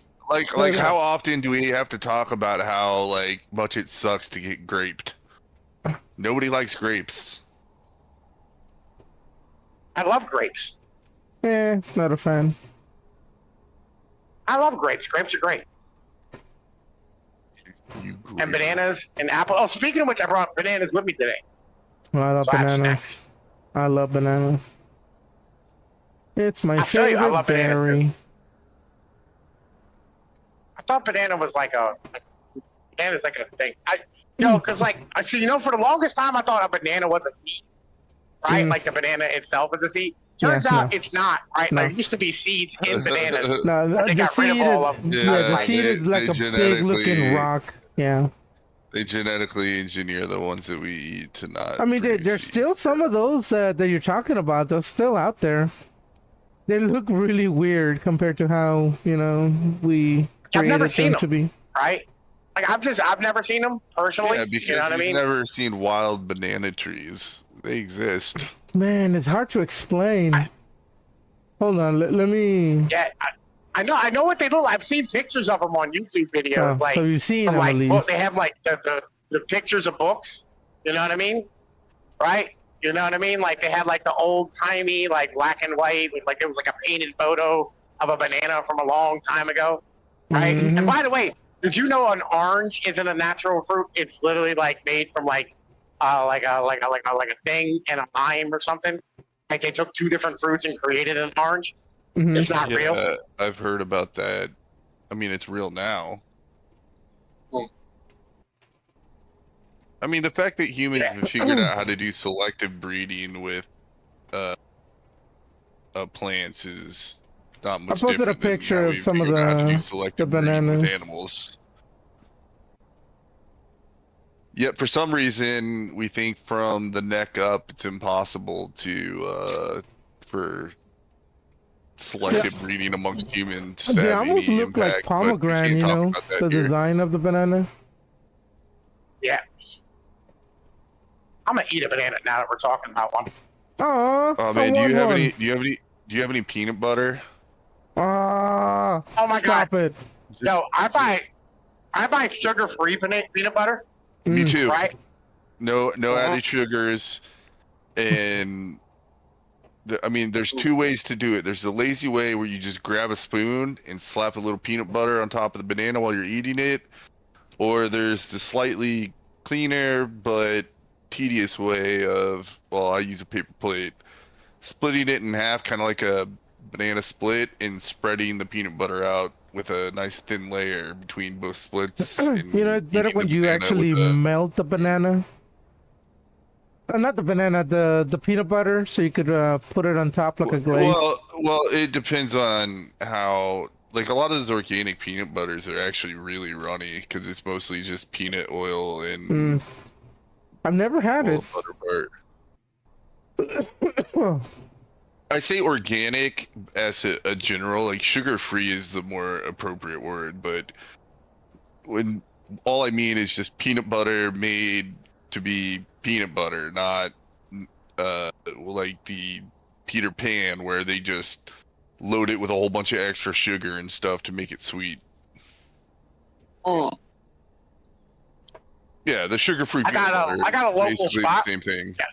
like how often do we have to talk about how like much it sucks to get graped? Nobody likes grapes. I love grapes. Not a fan. I love grapes. Grapes are great. And bananas and apple. Oh, speaking of which, I brought bananas with me today. I love bananas. I love bananas. It's my favorite I love bananas berry. too. I thought banana's like a thing. Because like, so you know, for the longest time I thought a banana was a seed, right? Like the banana itself is a seed. Turns out it's not, right? No. There used to be seeds in bananas. No, they got rid of all of them. The seed is like a big looking rock. Yeah. They genetically engineer the ones that we eat to not. I mean, there's still some of those that you're talking about. They're still out there. They look really weird compared to how, you know, we I've never created seen them them to be. Right? Like I've never seen them personally. Yeah, because you know what I mean? I've never seen wild banana trees. They exist. Man, it's hard to explain. Hold on, let me. Yeah, I know what they look like. I've seen pictures of them on YouTube videos. So you've seen them, like, at least. they have like the pictures of books. You know what I mean? Right? You know what I mean? Like they had like the old timey like black and white, like it was like a painted photo of a banana from a long time ago. Right? Mm-hmm. And by the way, did you know an orange isn't a natural fruit? It's literally like made from like a thing and a lime or something. Like they took two different fruits and created an orange. Mm-hmm. It's not real. I've heard about that. I mean, it's real now. I mean, the fact that humans have figured out how to do selective breeding with plants is not much different. I posted a picture of some of the bananas with animals. Yet for some reason, we think from the neck up, it's impossible to for selective breeding amongst humans. They almost look like pomegranate, you know, the design of the banana. Yeah. I'm gonna eat a banana now that we're talking about one. Oh man, do you have any peanut butter? Oh my stop God. it. No, I buy sugar-free peanut butter. Me too. Right? No added sugars, and I mean, there's two ways to do it. There's the lazy way where you just grab a spoon and slap a little peanut butter on top of the banana while you're eating it, or there's the slightly cleaner but tedious way of, well, I use a paper plate, splitting it in half, kind of like a banana split, and spreading the peanut butter out with a nice thin layer between both splits. You know, it's better when you actually melt the banana Not the banana, the peanut butter, so you could put it on top like a glaze. Well, it depends on how. Like a lot of those organic peanut butters are actually really runny because it's mostly just peanut oil and I've never had it. butter part. I say organic as a general, like sugar-free is the more appropriate word, but when all I mean is just peanut butter made to be peanut butter, not like the Peter Pan where they just load it with a whole bunch of extra sugar and stuff to make it sweet. Mm. Yeah, the sugar-free I peanut butter. got a local basically spot. The same thing. Yeah.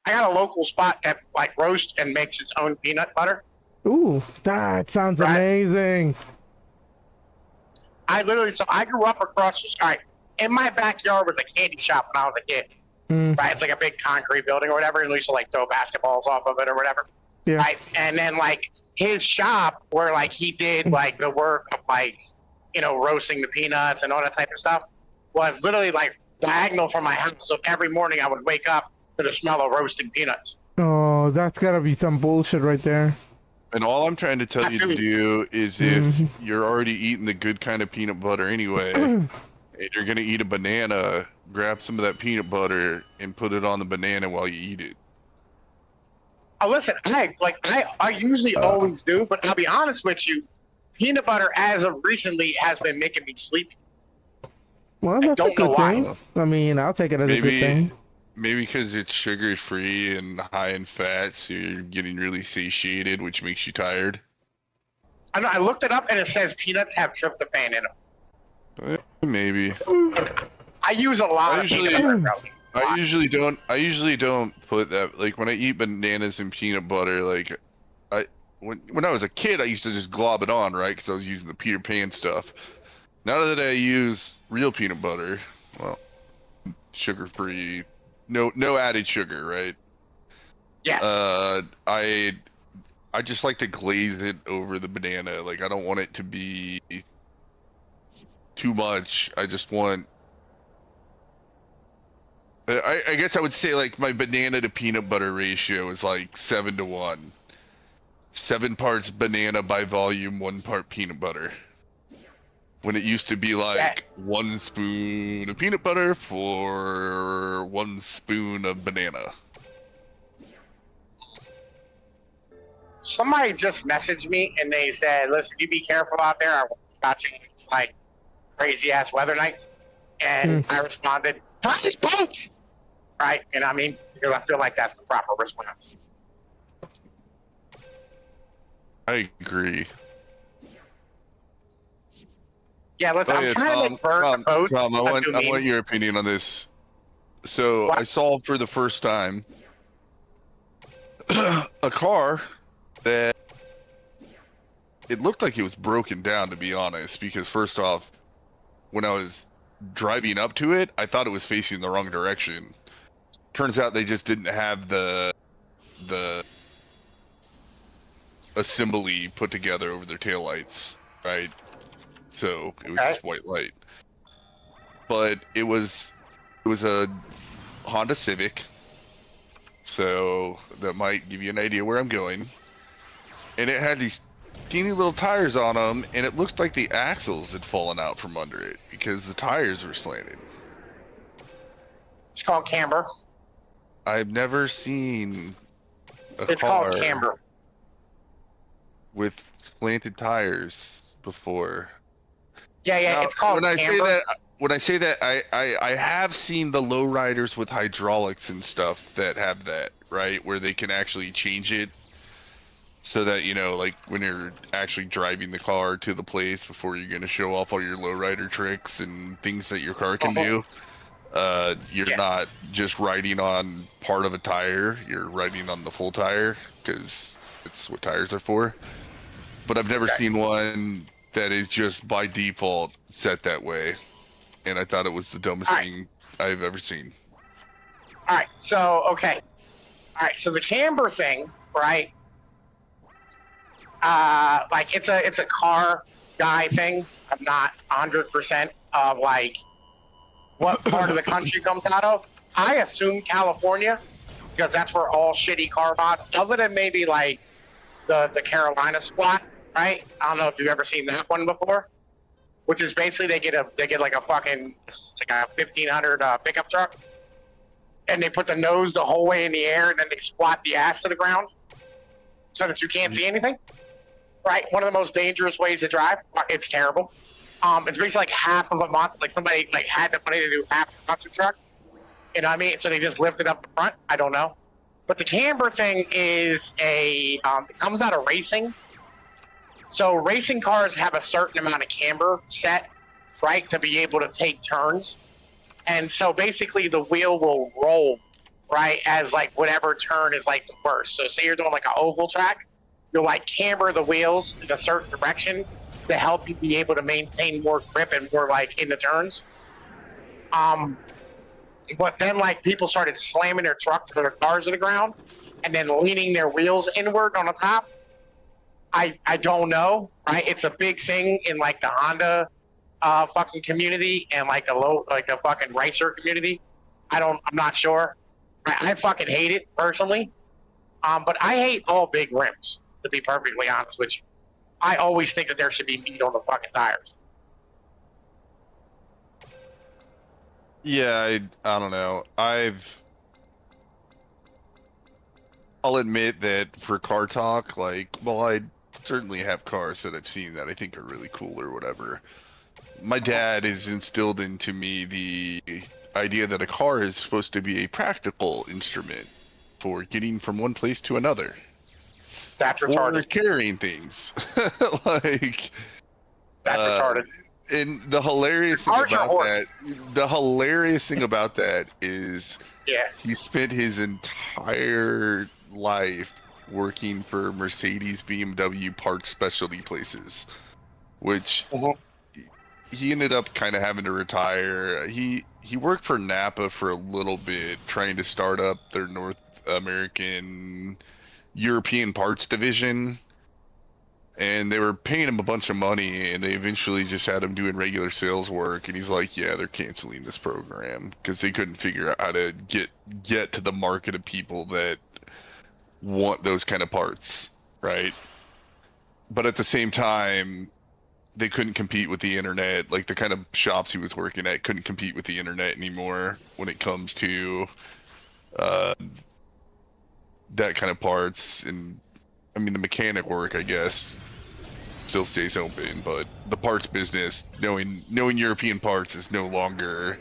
I got a local spot that like roasts and makes its own peanut butter. Ooh, that sounds Right. amazing. I grew up across the sky. In my backyard was a candy shop when I was a kid. Right, it's like a big concrete building or whatever, and we used to like throw basketballs off of it or whatever. Yeah. Right, and then like his shop where like he did like the work of like, you know, roasting the peanuts and all that type of stuff was literally like diagonal from my house. So every morning I would wake up to the smell of roasted peanuts. Oh, that's gotta be some bullshit right there. And all I'm trying to tell you to do is if you're already eating the good kind of peanut butter anyway, and you're gonna eat a banana, grab some of that peanut butter and put it on the banana while you eat it. Oh, listen, I usually always do, but I'll be honest with you, peanut butter as of recently has been making me sleepy. Well, that's a don't know good why. thing. I mean, I'll take it as a good thing. Maybe because it's sugar-free and high in fat, so you're getting really satiated, which makes you tired. I know, I looked it up and it says peanuts have tryptophan in them. Maybe. I use a lot of peanut butter. Bro. I usually don't put that, like when I eat bananas and peanut butter, like when I was a kid I used to just glob it on, right, because I was using the Peter Pan stuff. Now that I use real peanut butter, well, sugar-free, no added sugar, right? Yes. I just like to glaze it over the banana. Like I don't want it to be too much. I just want. I guess I would say like my banana to peanut butter ratio is like 7-1. 7 parts banana by volume, 1 part peanut butter. When it used to be like 1 spoon of peanut butter for 1 spoon of banana. Somebody just messaged me and they said, "Listen, you be careful out there. I'm watching these like crazy ass weather nights." And I responded, "Touch boats!" Right? And I mean, because I feel like that's the proper response. I agree. Yeah, listen, I'm trying to like burn boats. Tom, I want your opinion on this. So I saw for the first time a car that it looked like it was broken down, to be honest, because first off, when I was driving up to it, I thought it was facing the wrong direction. Turns out they just didn't have the assembly put together over their taillights, right? So it was just white light. But it was a Honda Civic, so that might give you an idea where I'm going. And it had these teeny little tires on them, and it looked like the axles had fallen out from under it because the tires were slanted. It's called camber. I've never seen a It's car called camber. with slanted tires before. Yeah, Now, it's called when camber. When I say that, I have seen the lowriders with hydraulics and stuff that have that, right? Where they can actually change it so that, you know, like when you're actually driving the car to the place before you're going to show off all your lowrider tricks and things that your car can do. You're not just riding on part of a tire, you're riding on the full tire because it's what tires are for. But I've never seen one that is just by default set that way. And I thought it was the dumbest thing I've ever seen. All right, so so the camber thing, right? Like it's a car guy thing. I'm not 100% of like what part of the country comes out of, I assume California, because that's where all shitty car mods, other than maybe like the Carolina squat, right? I don't know if you've ever seen that one before, which is basically they get like a fucking like a 1500 pickup truck, and they put the nose the whole way in the air, and then they squat the ass to the ground so that you can't see anything. Right, one of the most dangerous ways to drive. It's terrible. It's basically like half of a monster. Like somebody like had the money to do half a monster truck. You know what I mean? So they just lifted up the front. I don't know. But the camber thing is it comes out of racing. So racing cars have a certain amount of camber set, right, to be able to take turns. And so basically the wheel will roll, right, as like whatever turn is like the worst. So say you're doing like an oval track, you'll like camber the wheels in a certain direction to help you be able to maintain more grip and more like in the turns. But then like people started slamming their truck to their cars to the ground and then leaning their wheels inward on the top. I don't know, right? It's a big thing in like the Honda fucking community and like the fucking racer community. I'm not sure. I fucking hate it personally. But I hate all big rims, to be perfectly honest with you. I always think that there should be meat on the fucking tires. Yeah, I don't know. I'll admit that for car talk, like, well, I certainly have cars that I've seen that I think are really cool or whatever. My dad has instilled into me the idea that a car is supposed to be a practical instrument for getting from one place to another. That's retarded. Or carrying things. Like, that's retarded. And the hilarious thing about that is he spent his entire life working for Mercedes, BMW parts specialty places, which he ended up kind of having to retire. He worked for Napa for a little bit, trying to start up their North American European parts division. And they were paying him a bunch of money, and they eventually just had him doing regular sales work. And he's like, yeah, they're canceling this program because they couldn't figure out how to get to the market of people that want those kind of parts, right? But at the same time, they couldn't compete with the internet. Like, the kind of shops he was working at couldn't compete with the internet anymore when it comes to that kind of parts. And I mean, the mechanic work, I guess, still stays open, but the parts business, knowing European parts was no longer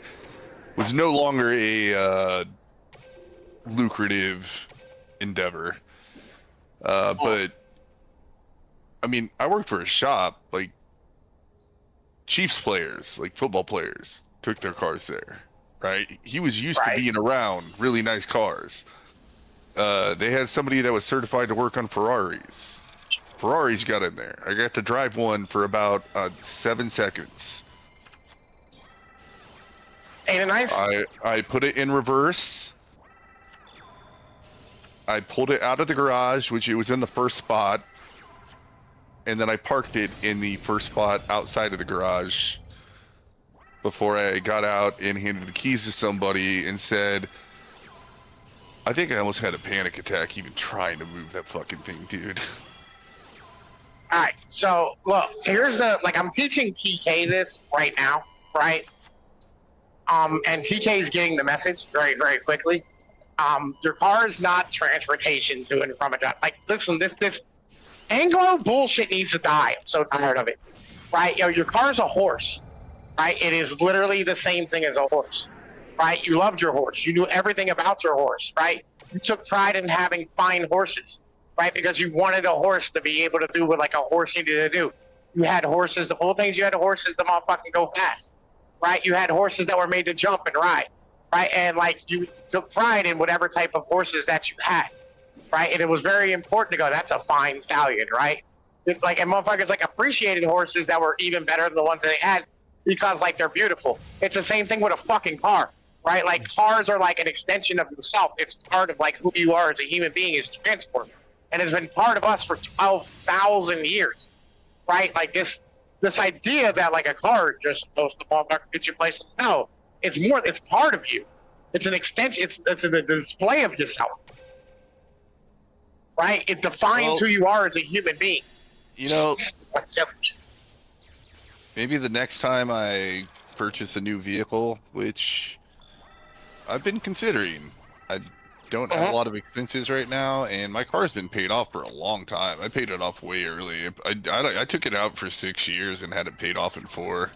a lucrative endeavor. But I mean, I worked for a shop, like Chiefs players, like football players, took their cars there, right? He was used to being around really nice cars. They had somebody that was certified to work on Ferraris. Ferraris got in there. I got to drive one for about 7 seconds. Ain't it nice? I put it in reverse. I pulled it out of the garage, which it was in the first spot. And then I parked it in the first spot outside of the garage before I got out and handed the keys to somebody and said, I think I almost had a panic attack even trying to move that fucking thing, dude. Alright, so look, here's I'm teaching TK this right now, right? And TK is getting the message very, very quickly. Your car is not transportation to and from a job. Like, listen, this Anglo bullshit needs to die. I'm so tired of it. Right? Your car's a horse. Right? It is literally the same thing as a horse. Right? You loved your horse. You knew everything about your horse, right? You took pride in having fine horses, right? Because you wanted a horse to be able to do what like a horse needed to do. You had horses, the whole things you had horses that motherfucking go fast, right? You had horses that were made to jump and ride, right? And like you took pride in whatever type of horses that you had, right? And it was very important to go, that's a fine stallion, right? And motherfuckers like appreciated horses that were even better than the ones that they had because like they're beautiful. It's the same thing with a fucking car. Right, like cars are like an extension of yourself. It's part of like who you are as a human being is transport, and has been part of us for 12,000 years. Right, like this idea that like a car is just supposed to motherfucker get you places. No, it's more. It's part of you. It's an extension. It's a display of yourself, right? It defines who you are as a human being. You know, maybe the next time I purchase a new vehicle, which I've been considering, I don't have a lot of expenses right now, and my car's been paid off for a long time. I paid it off way early. I took it out for 6 years and had it paid off in 4.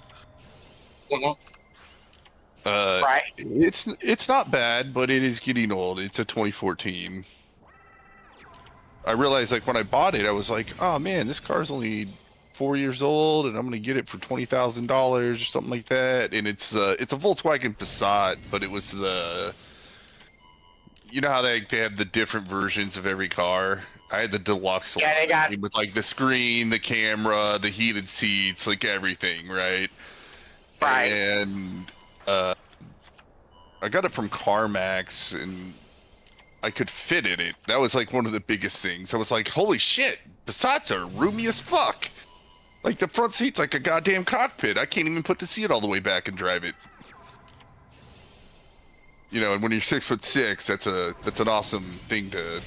Right. It's not bad, but it is getting old. It's a 2014. I realized, like, when I bought it, I was like, oh man, this car's only 4 years old, and I'm gonna get it for $20,000 or something like that. And it's a Volkswagen Passat, but it was you know how they have the different versions of every car. I had the deluxe Yeah, they got with like the screen, the camera, the heated seats, like everything, right? Right. And I got it from CarMax, and I could fit in it. That was like one of the biggest things. I was like, holy shit, Passats are roomy as fuck. Like the front seat's like a goddamn cockpit. I can't even put the seat all the way back and drive it. You know, and when you're 6'6", that's an awesome thing to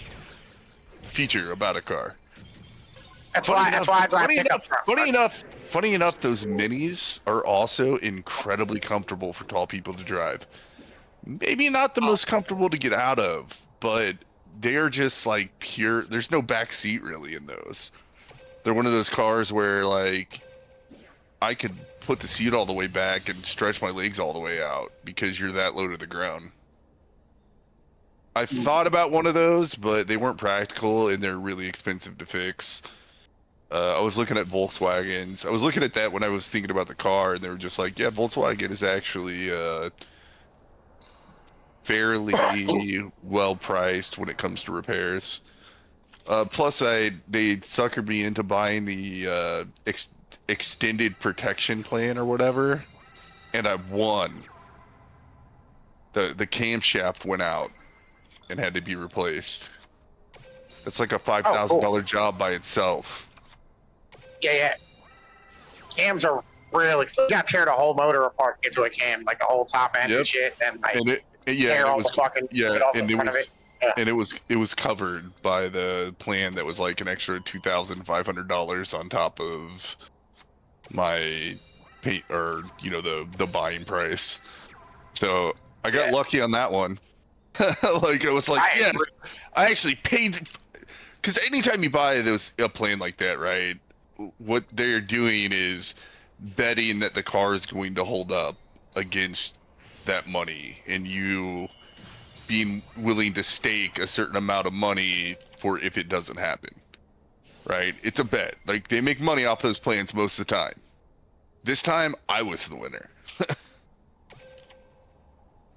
feature about a car. That's why I drive pickup truck. Funny enough, those minis are also incredibly comfortable for tall people to drive. Maybe not the most comfortable to get out of, but they are just like pure. There's no back seat really in those. They're one of those cars where like I could put the seat all the way back and stretch my legs all the way out because you're that low to the ground. I thought about one of those, but they weren't practical and they're really expensive to fix. I was looking at Volkswagens. I was looking at that when I was thinking about the car, and they were just like, yeah, Volkswagen is actually fairly well priced when it comes to repairs. Plus, they suckered me into buying the extended protection plan or whatever, and I won. The camshaft went out and had to be replaced. That's like a $5,000 job by itself. Yeah. Cams are really. You got to tear the whole motor apart into a cam, like the whole top end and shit, and like tear all the fucking shit off the front of it. Yeah. And it was covered by the plan that was like an extra $2,500 on top of my pay, or the buying price. So I got lucky on that one. Like I was like, yes, I actually paid, because anytime you buy a plane like that, right? What they're doing is betting that the car is going to hold up against that money, and you being willing to stake a certain amount of money for if it doesn't happen, right? It's a bet. Like they make money off those plans most of the time. This time I was the winner.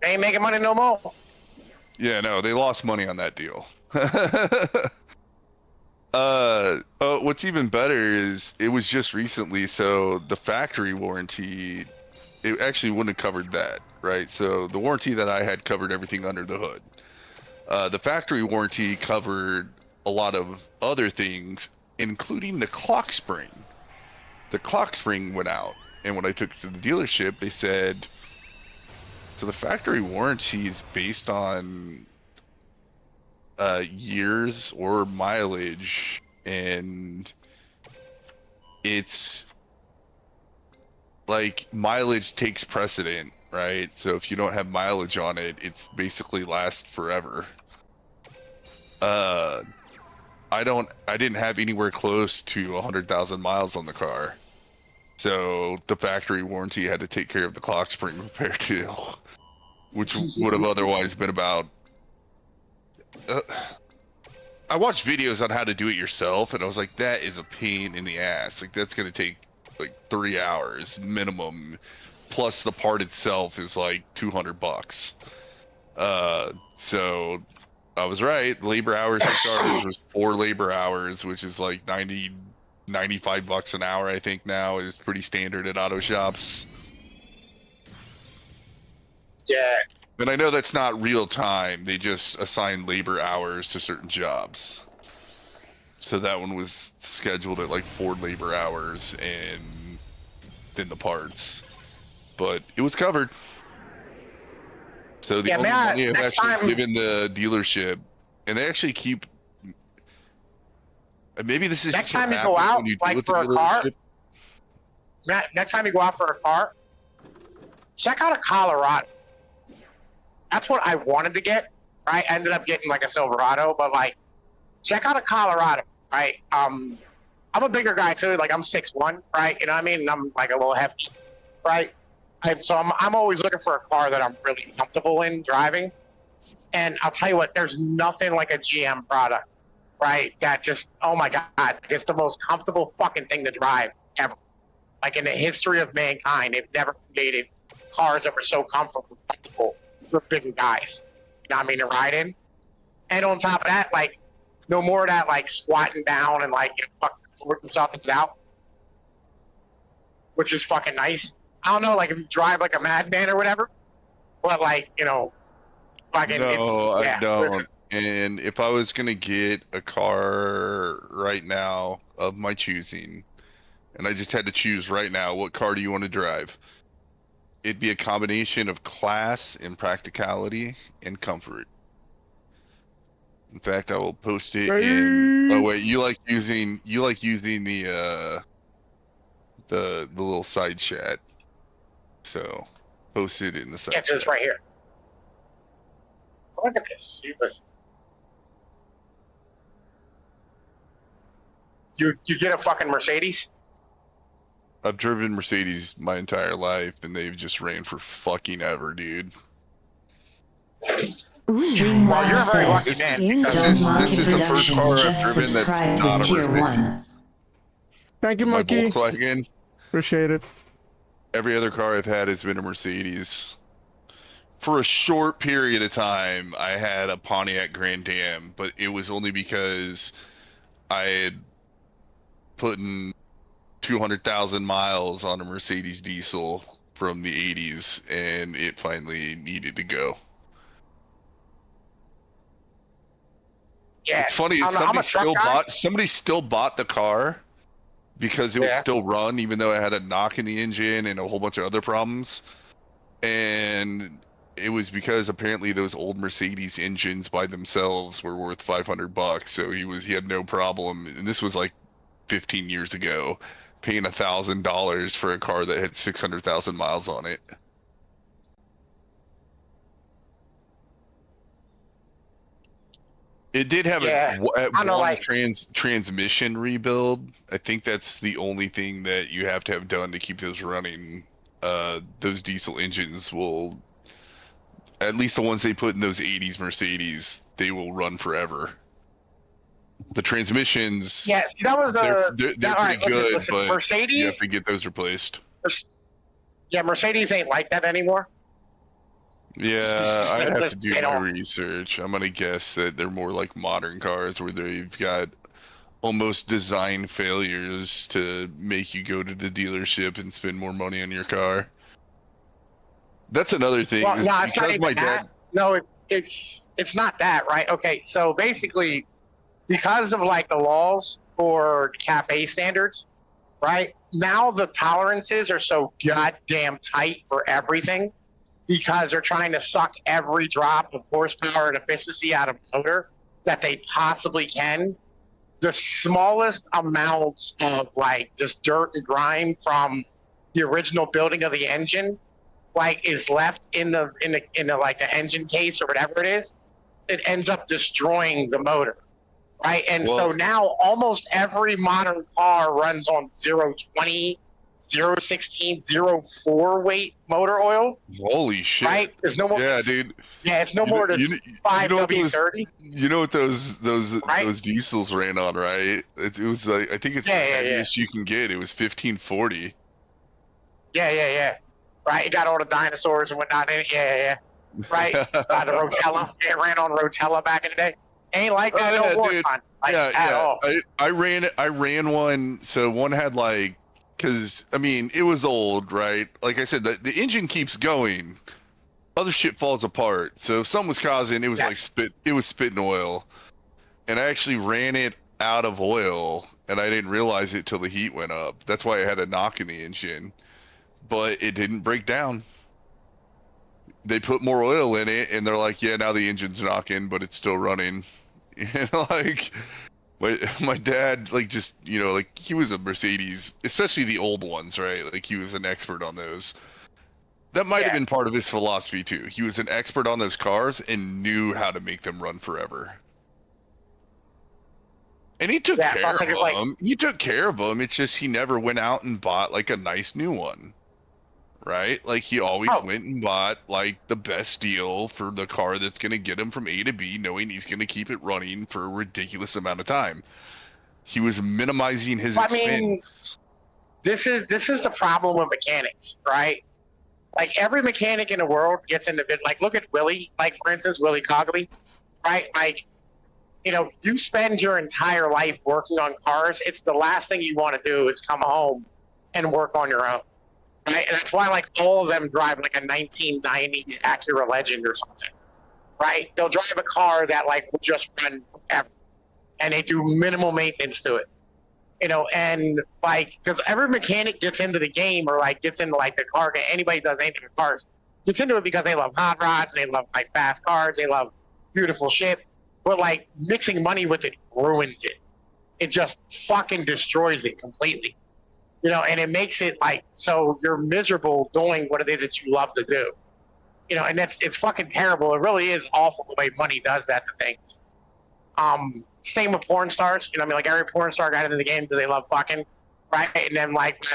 They ain't making money no more. Yeah, no, they lost money on that deal. What's even better is it was just recently, so the factory warranty, it actually wouldn't have covered that, right? So the warranty that I had covered everything under the hood. The factory warranty covered a lot of other things, including the clock spring. The clock spring went out, and when I took it to the dealership, they said, so the factory warranty is based on years or mileage, and it's like mileage takes precedent, right? So if you don't have mileage on it, it's basically lasts forever. I didn't have anywhere close to 100,000 miles on the car, so the factory warranty had to take care of the clock spring repair too, which would have otherwise been about I watched videos on how to do it yourself, and I was like, that is a pain in the ass. Like that's gonna take like 3 hours minimum, plus the part itself is like $200. So I was right. Labor hours for starters was 4 labor hours, which is like $95 an hour. I think now is pretty standard at auto shops. Yeah. And I know that's not real time. They just assign labor hours to certain jobs. So that one was scheduled at like 4 labor hours and then the parts. But it was covered. So the Yeah, only man, money I've next actually time- given the dealership, and they actually keep. Maybe this is Next just what time you go happens out, when you deal like with the for a car, dealership. Matt, next time you go out for a car, check out a Colorado. That's what I wanted to get, right? I ended up getting like a Silverado, but like, check out a Colorado, right? I'm a bigger guy too. Like I'm 6'1", right? You know what I mean? And I'm like a little hefty, right? And so I'm always looking for a car that I'm really comfortable in driving. And I'll tell you what, there's nothing like a GM product, right? That just, oh my God, it's the most comfortable fucking thing to drive ever. Like in the history of mankind, they've never created cars that were so comfortable for big guys. You know what I mean, to ride in. And on top of that, like, no more of that, like, squatting down and, like, you know, fucking work yourself to get out. Which is fucking nice. I don't know, like, if you drive like a madman or whatever. But, like, you know, fucking, No, it's, yeah, I don't. listen. And if I was gonna get a car right now of my choosing, and I just had to choose right now, what car do you want to drive? It'd be a combination of class and practicality and comfort. In fact, I will post it in. Oh wait, you like using the little side chat. So post it in the side Yeah, chat. it's right here. Look at this. See this. You get a fucking Mercedes? I've driven Mercedes my entire life, and they've just ran for fucking ever, dude. Streamlabs Well, you're a very lucky This, man. Don't this Monkey is the first Productions car I've just driven that's subscribed not to a Tier Mercedes. 1. Thank you, My Monkey. Volkswagen. Appreciate it. Every other car I've had has been a Mercedes. For a short period of time, I had a Pontiac Grand Am, but it was only because I had put in 200,000 miles on a Mercedes diesel from the 80s, and it finally needed to go. Yeah. It's funny. I'm a truck guy. Somebody still bought the car because it would Yeah. still run, even though it had a knock in the engine and a whole bunch of other problems. And it was because apparently those old Mercedes engines by themselves were worth $500. So he had no problem. And this was like 15 years ago, paying $1,000 for a car that had 600,000 miles on it. It did have Yeah, I know, one like- transmission rebuild. I think that's the only thing that you have to have done to keep those running. Those diesel engines will, at least the ones they put in those 80s Mercedes, they will run forever. The transmissions, Yeah, see, that was they're all pretty right, good, listen, but you have Mercedes. to get those replaced. Yeah, Mercedes ain't like that anymore. Yeah, I It's have to just- do they my don't- research. I'm gonna guess that they're more like modern cars where they've got almost design failures to make you go to the dealership and spend more money on your car. That's another thing. Well, is no, it's not because even my that. dad, No, it's not that, right? Okay, so basically, because of like the laws for CAFE standards, right? Now the tolerances are so goddamn tight for everything because they're trying to suck every drop of horsepower and efficiency out of the motor that they possibly can. The smallest amounts of like just dirt and grime from the original building of the engine like is left in the like the engine case or whatever it is, it ends up destroying the motor, right? And so Well- now almost every modern car runs on 0.20, 0.16, 0.4 weight motor oil, holy shit! right? There's no more. Yeah, dude. Yeah, it's no You more know- than you 5W30. know what those Right? those diesels ran on, right? It was like, I think it's Yeah, the yeah, yeah. heaviest you can get. It was 1540. Yeah. Right, you got all the dinosaurs and whatnot in it. Yeah. Right, the Rotella. It ran on Rotella back in the day. Ain't like that Oh, yeah, no more, dude. son. Like, Yeah, at all. I ran one. So one had like, because I mean it was old, right? Like I said, the engine keeps going. Other shit falls apart. So if something was causing, it was like Yes. it was spitting oil, and I actually ran it out of oil, and I didn't realize it till the heat went up. That's why I had a knock in the engine, but it didn't break down. they put more oil in it, and they're like, yeah, now the engine's knocking, but it's still running. Like my dad, like, just, like, he was a Mercedes, especially the old ones, right? Like, he was an expert on those. That might have been part of his philosophy too. He was an expert on those cars and knew how to make them run forever. And he took care of them. He took care of them. It's just he never went out and bought like a nice new one, right? Like, he always went and bought like the best deal for the car that's going to get him from A to B, knowing he's going to keep it running for a ridiculous amount of time. He was minimizing his expense. I mean, this is the problem with mechanics, right? Like, every mechanic in the world gets into it. Like, look at Willie, like, for instance, Willie Cogley, right? Like, you spend your entire life working on cars. It's the last thing you want to do is come home and work on your own, right? And that's why, like, all of them drive, like, a 1990s Acura Legend or something, right? They'll drive a car that, like, will just run forever, and they do minimal maintenance to it. And like, because every mechanic gets into the game, or like gets into like the car game, anybody does anything with cars, gets into it because they love hot rods, they love like fast cars, they love beautiful shit. But like, mixing money with it ruins it. It just fucking destroys it completely. And it makes it like, so you're miserable doing what it is that you love to do. And it's fucking terrible. It really is awful the way money does that to things. Same with porn stars. Like, every porn star got into the game because they love fucking, right? And then like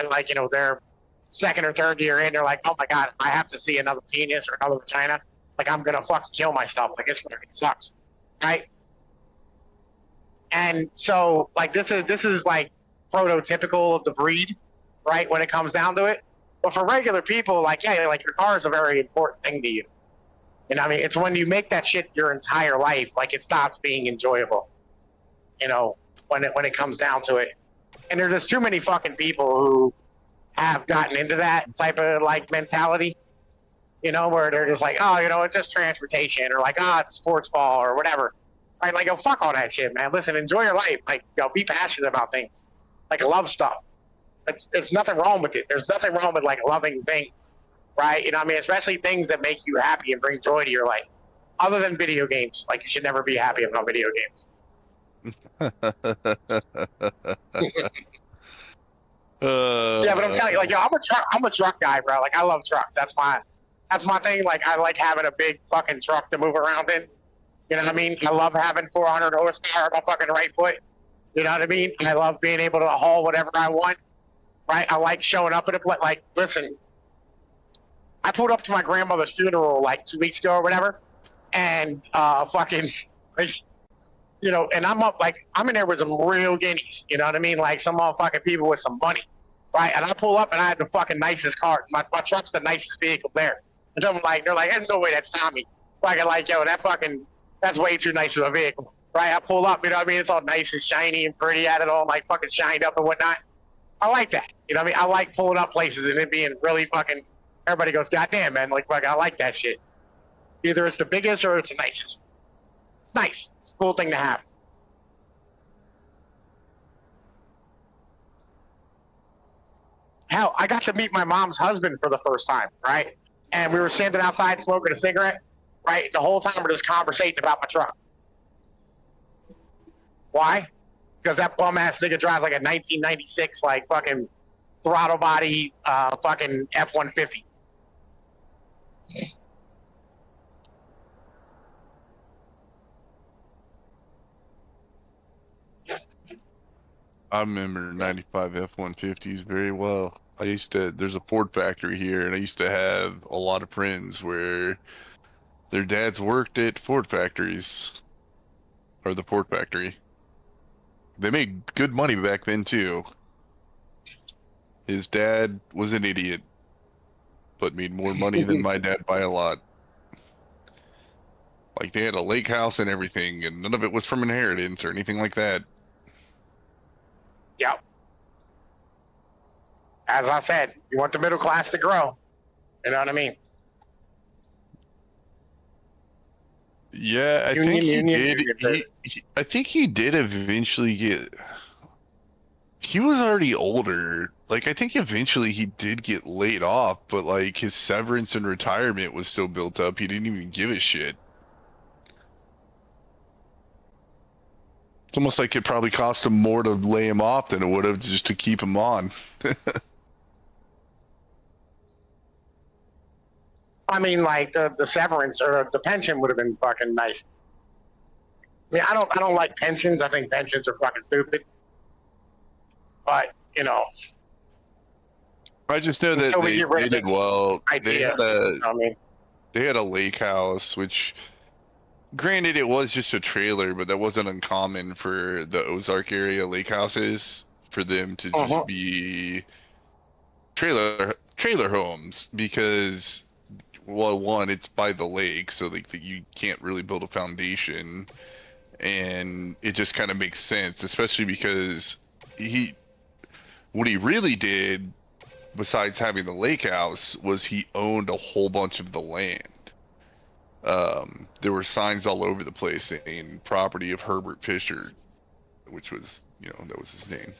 their second or third year in, they're like, oh my god, I have to see another penis or another vagina. Like, I'm gonna fucking kill myself. Like, this fucking sucks, right? And so like, this is like prototypical of the breed, right? When it comes down to it. But for regular people, like, yeah, like, your car is a very important thing to you. It's when you make that shit your entire life, like, it stops being enjoyable. When it comes down to it. And there's just too many fucking people who have gotten into that type of like mentality, where they're just like, oh, it's just transportation, or like, oh, it's sports ball or whatever. Right? Like, fuck all that shit, man. Listen, enjoy your life. Like, be passionate about things. Like, love stuff. There's nothing wrong with it. There's nothing wrong with like loving things, right? Especially things that make you happy and bring joy to your life. Other than video games. Like, you should never be happy about video games. Yeah, but I'm telling you, like, I'm a truck guy, bro. Like, I love trucks. That's my thing. Like, I like having a big fucking truck to move around in. You know what I mean? I love having 400 horsepower on my fucking right foot. You know what I mean? I love being able to haul whatever I want. Right? I like showing up at a place. Like, listen, I pulled up to my grandmother's funeral like 2 weeks ago or whatever, and fucking. And I'm in there with some real guineas, you know what I mean? Like, some motherfucking people with some money, right? And I pull up and I had the fucking nicest car. My truck's the nicest vehicle there. And they're like, there's no way that's Tommy. Like, yo, that's way too nice of a vehicle, right? I pull up, you know what I mean? It's all nice and shiny and pretty, had it all like fucking shined up and whatnot. I like that, you know what I mean? I like pulling up places and it being really fucking, everybody goes, goddamn, man, like, I like that shit. Either it's the biggest or it's the nicest. It's nice. It's a cool thing to have. Hell, I got to meet my mom's husband for the first time, right? And we were standing outside smoking a cigarette, right? The whole time we're just conversating about my truck. Why? Because that bum-ass nigga drives like a 1996, like, fucking throttle body, fucking F-150. I remember 95 F-150s very well. There's a Ford factory here, and I used to have a lot of friends where their dads worked at Ford factories, or the Ford factory. They made good money back then, too. His dad was an idiot, but made more money than my dad by a lot. Like, they had a lake house and everything, and none of it was from inheritance or anything like that. Yep. As I said, you want the middle class to grow. You know what I mean? Yeah, I think he did. I think he did eventually get. he was already older. Like, I think eventually he did get laid off, but like his severance and retirement was so built up, he didn't even give a shit. It's almost like it probably cost him more to lay him off than it would have just to keep him on. I mean, like the severance or the pension would have been fucking nice. I mean, I don't like pensions. I think pensions are fucking stupid. But you know, I just know that Until we they get rid of did this well. idea. I mean, They had a lake house, which, granted, it was just a trailer, but that wasn't uncommon for the Ozark area lake houses for them to just be trailer homes because, well, one, it's by the lake, so like you can't really build a foundation, and it just kind of makes sense, especially because what he really did, besides having the lake house, was he owned a whole bunch of the land. There were signs all over the place saying property of Herbert Fisher, which was, that was his name.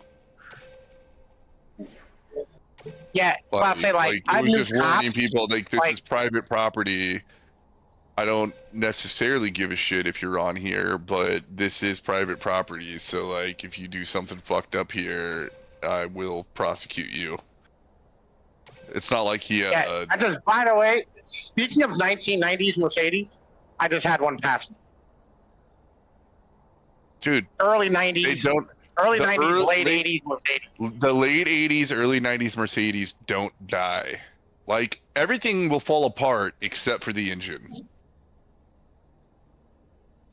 yeah. But, I'll say like it I was knew just warning cops. people like this is private property. I don't necessarily give a shit if you're on here, but this is private property. So like, if you do something fucked up here, I will prosecute you. It's not like he. Yeah, I just, by the way, speaking of 1990s Mercedes, I just had one pass me. Dude, Early they 90s, don't. early the 90s, late 80s Mercedes. The late 80s, early 90s Mercedes don't die. Like, everything will fall apart except for the engine.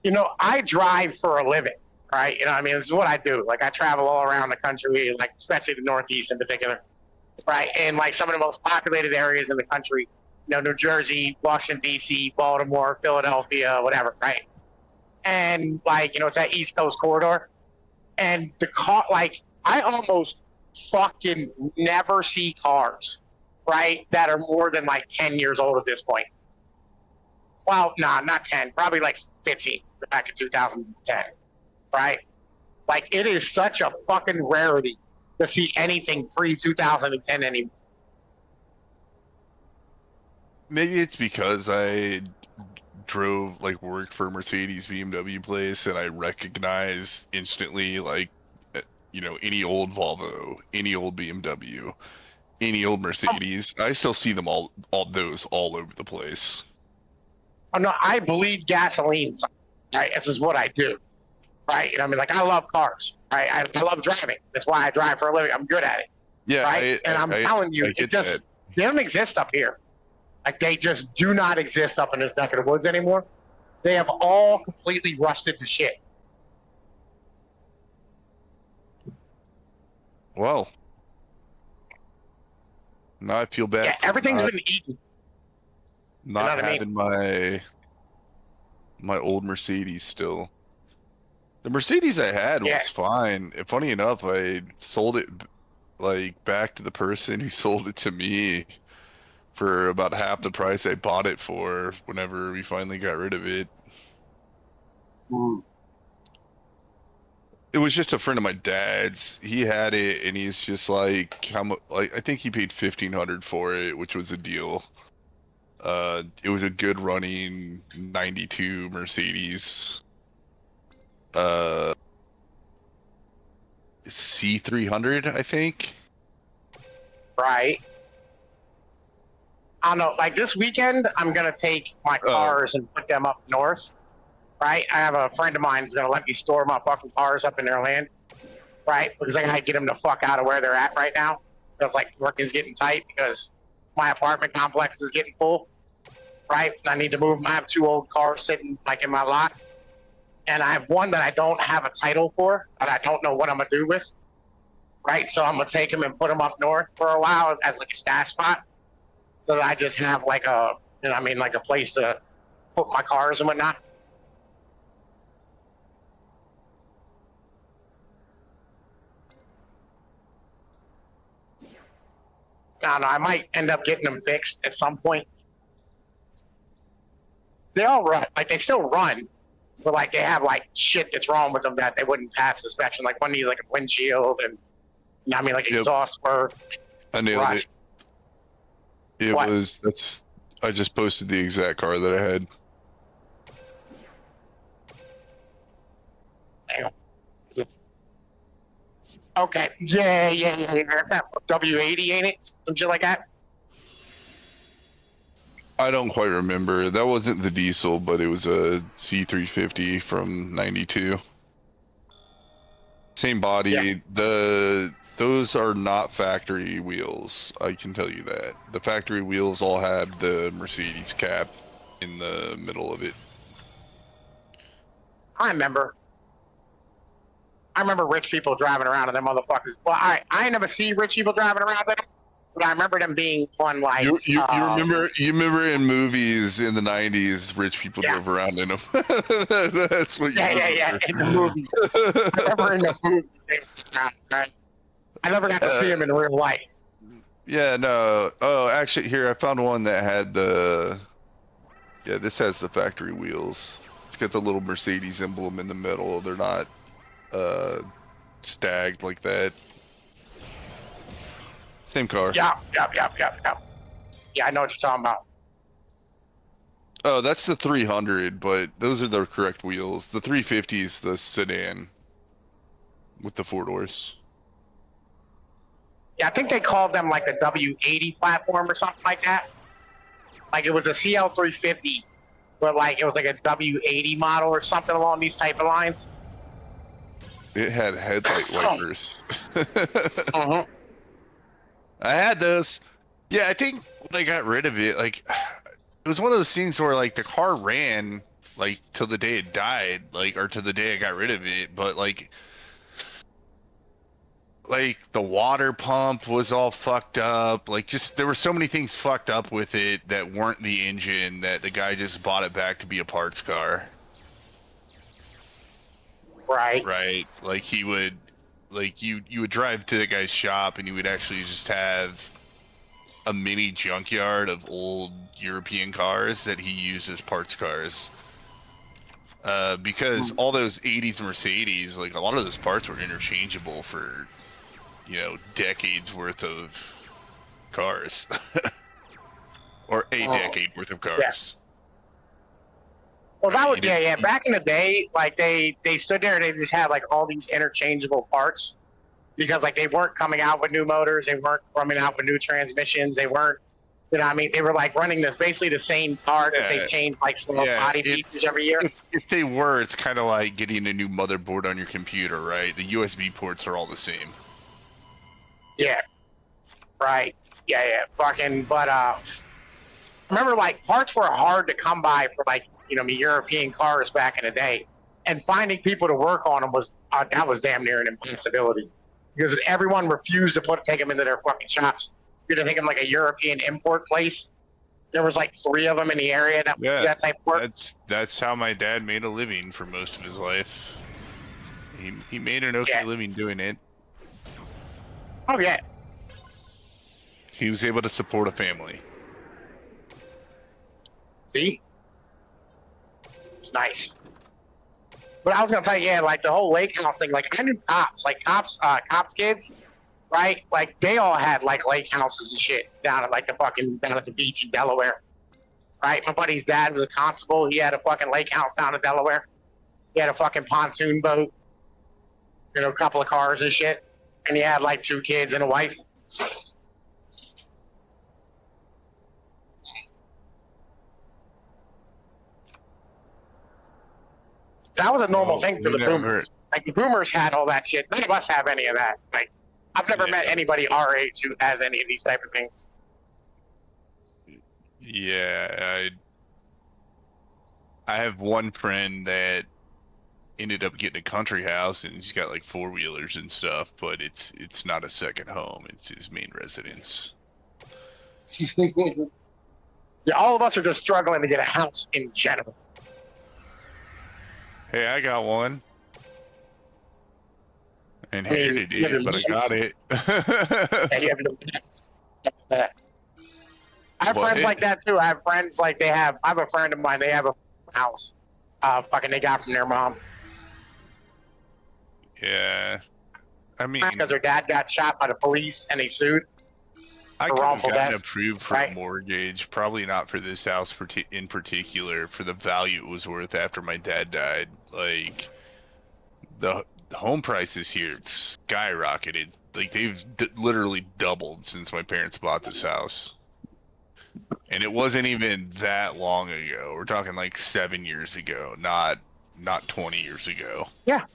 You know, I drive for a living, right? You know, I mean, this is what I do. Like, I travel all around the country, like especially the Northeast in particular, right? And like some of the most populated areas in the country, New Jersey, Washington D.C., Baltimore, Philadelphia, whatever, right? And like, it's that East Coast corridor, and the car, like, I almost fucking never see cars, right, that are more than like 10 years old at this point. Well, nah, not 10, probably like 15 back in 2010, right? Like, it is such a fucking rarity to see anything pre-2010 anymore. Maybe it's because I drove, like, worked for a Mercedes BMW place, and I recognize instantly, like, any old Volvo, any old BMW, any old Mercedes. I still see them all those all over the place. Oh, no, I bleed gasoline, right? This is what I do, right? I mean, like, I love cars, right? I love driving. That's why I drive for a living. I'm good at it, Yeah, right? I'm telling you, I it just, they don't exist up here. Like, they just do not exist up in this neck of the woods anymore. They have all completely rusted to shit. Well, now I feel bad. Yeah, everything's been eaten. Not what I having my old Mercedes still. The Mercedes I had was fine. Funny enough, I sold it like back to the person who sold it to me for about half the price I bought it for whenever we finally got rid of it. It was just a friend of my dad's. He had it, and he's just like, how much? Like, I think he paid $1,500 for it, which was a deal. It was a good running '92 Mercedes. C300, I think. Right. I don't know. Like, this weekend, I'm gonna take my cars and put them up north. Right. I have a friend of mine who's gonna let me store my fucking cars up in their land. Right. Because I gotta get them the fuck out of where they're at right now. Because like work is getting tight because my apartment complex is getting full. Right. And I need to move them. I have 2 old cars sitting like in my lot. And I have one that I don't have a title for, that I don't know what I'm gonna do with. Right. So I'm gonna take them and put them up north for a while as like a stash spot. So that I just have like a, like a place to put my cars and whatnot. I don't know, I might end up getting them fixed at some point. They all run, like they still run, but like they have like shit that's wrong with them that they wouldn't pass inspection. Like one needs like a windshield and I mean, like Yep. exhaust were I nailed rust. it. It What? was that's. I just posted the exact car that I had. Damn. Okay. Yeah. That's that W80, ain't it? Some shit like that. I don't quite remember. That wasn't the diesel, but it was a C350 from '92. Same body. Yeah. Those are not factory wheels. I can tell you that. The factory wheels all had the Mercedes cap in the middle of it. I remember rich people driving around in them motherfuckers. Well, I never see rich people driving around in them, but I remember them being on like. You remember in movies in the '90s, rich people Yeah. drove around in them. That's what you Yeah. remember. In the movies, I remember in the movies. They were around, right? I never got to see them in real life. Yeah, no. Oh, actually, here I found one that had the. Yeah, this has the factory wheels. It's got the little Mercedes emblem in the middle. They're not stacked like that. Same car. Yep. Yeah, I know what you're talking about. Oh, that's the 300, but those are the correct wheels. The 350 is the sedan with the 4 doors. Yeah, I think they called them like the W80 platform or something like that. Like it was a CL350, but like it was like a W80 model or something along these type of lines. It had headlight wipers. Uh-huh. I had those. Yeah, I think when I got rid of it, like it was one of those things where like the car ran like till the day it died, like or to the day I got rid of it, but like the water pump was all fucked up. Like just there were so many things fucked up with it that weren't the engine that the guy just bought it back to be a parts car. Right. Like he would like you would drive to the guy's shop and you would actually just have a mini junkyard of old European cars that he used as parts cars. Because all those 80s Mercedes, like a lot of those parts were interchangeable for, you know, decades worth of cars. Or a decade worth of cars. Well, that would yeah. Back in the day, like they stood there and they just had like all these interchangeable parts because like they weren't coming out with new motors, they weren't coming out with new transmissions, they weren't, you know, what I mean, they were like running this basically the same car that they changed like small body features every year. If they were, it's kind of like getting a new motherboard on your computer, right? The USB ports are all the same. Yeah. Right. Yeah. Fucking, but remember like parts were hard to come by for like, you know, European cars back in the day, and finding people to work on them was that was damn near an impossibility because everyone refused to take them into their fucking shops. You're thinking like a European import place. There was like 3 of them in the area that would do that type of work. That's how my dad made a living for most of his life. He made an okay living doing it. Oh yeah. He was able to support a family. See? It's nice. But I was gonna tell you, yeah, like the whole lake house thing, like I knew cops kids, right? Like they all had like lake houses and shit down at the beach in Delaware. Right? My buddy's dad was a constable, he had a fucking lake house down in Delaware. He had a fucking pontoon boat, you know, a couple of cars and shit. And he had like 2 kids and a wife. That was a normal thing for the boomers. Like the boomers had all that shit. None of us have any of that. Like I've never met anybody our age who has any of these type of things. Yeah, I have one friend that ended up getting a country house and he's got like 4-wheelers and stuff, but it's not a second home. It's his main residence. Yeah, all of us are just struggling to get a house in general. Hey, I got one. Inherited it, but I got it. Yeah, you have I have friends like that too. I have friends like I have a friend of mine, they have a house. They got from their mom. Yeah. I mean, because her dad got shot by the police and they sued. I for could have wrongful gotten death, approved for right? a mortgage, probably not for this house in particular, for the value it was worth after my dad died. Like, the home prices here skyrocketed. Like, they've literally doubled since my parents bought this house. And it wasn't even that long ago. We're talking like 7 years ago, not 20 years ago. Yeah.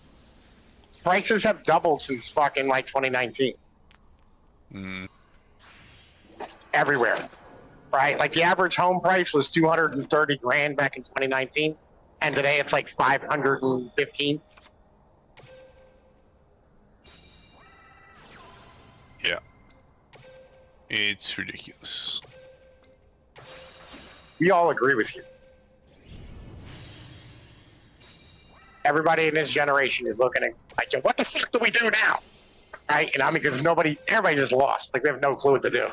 Prices have doubled since fucking like 2019. Mm. Everywhere. Right? Like the average home price was 230 grand back in 2019. And today it's like 515. Yeah. It's ridiculous. We all agree with you. Everybody in this generation is looking at like, yo, what the fuck do we do now? Right? And I mean, because everybody just lost. Like, we have no clue what to do.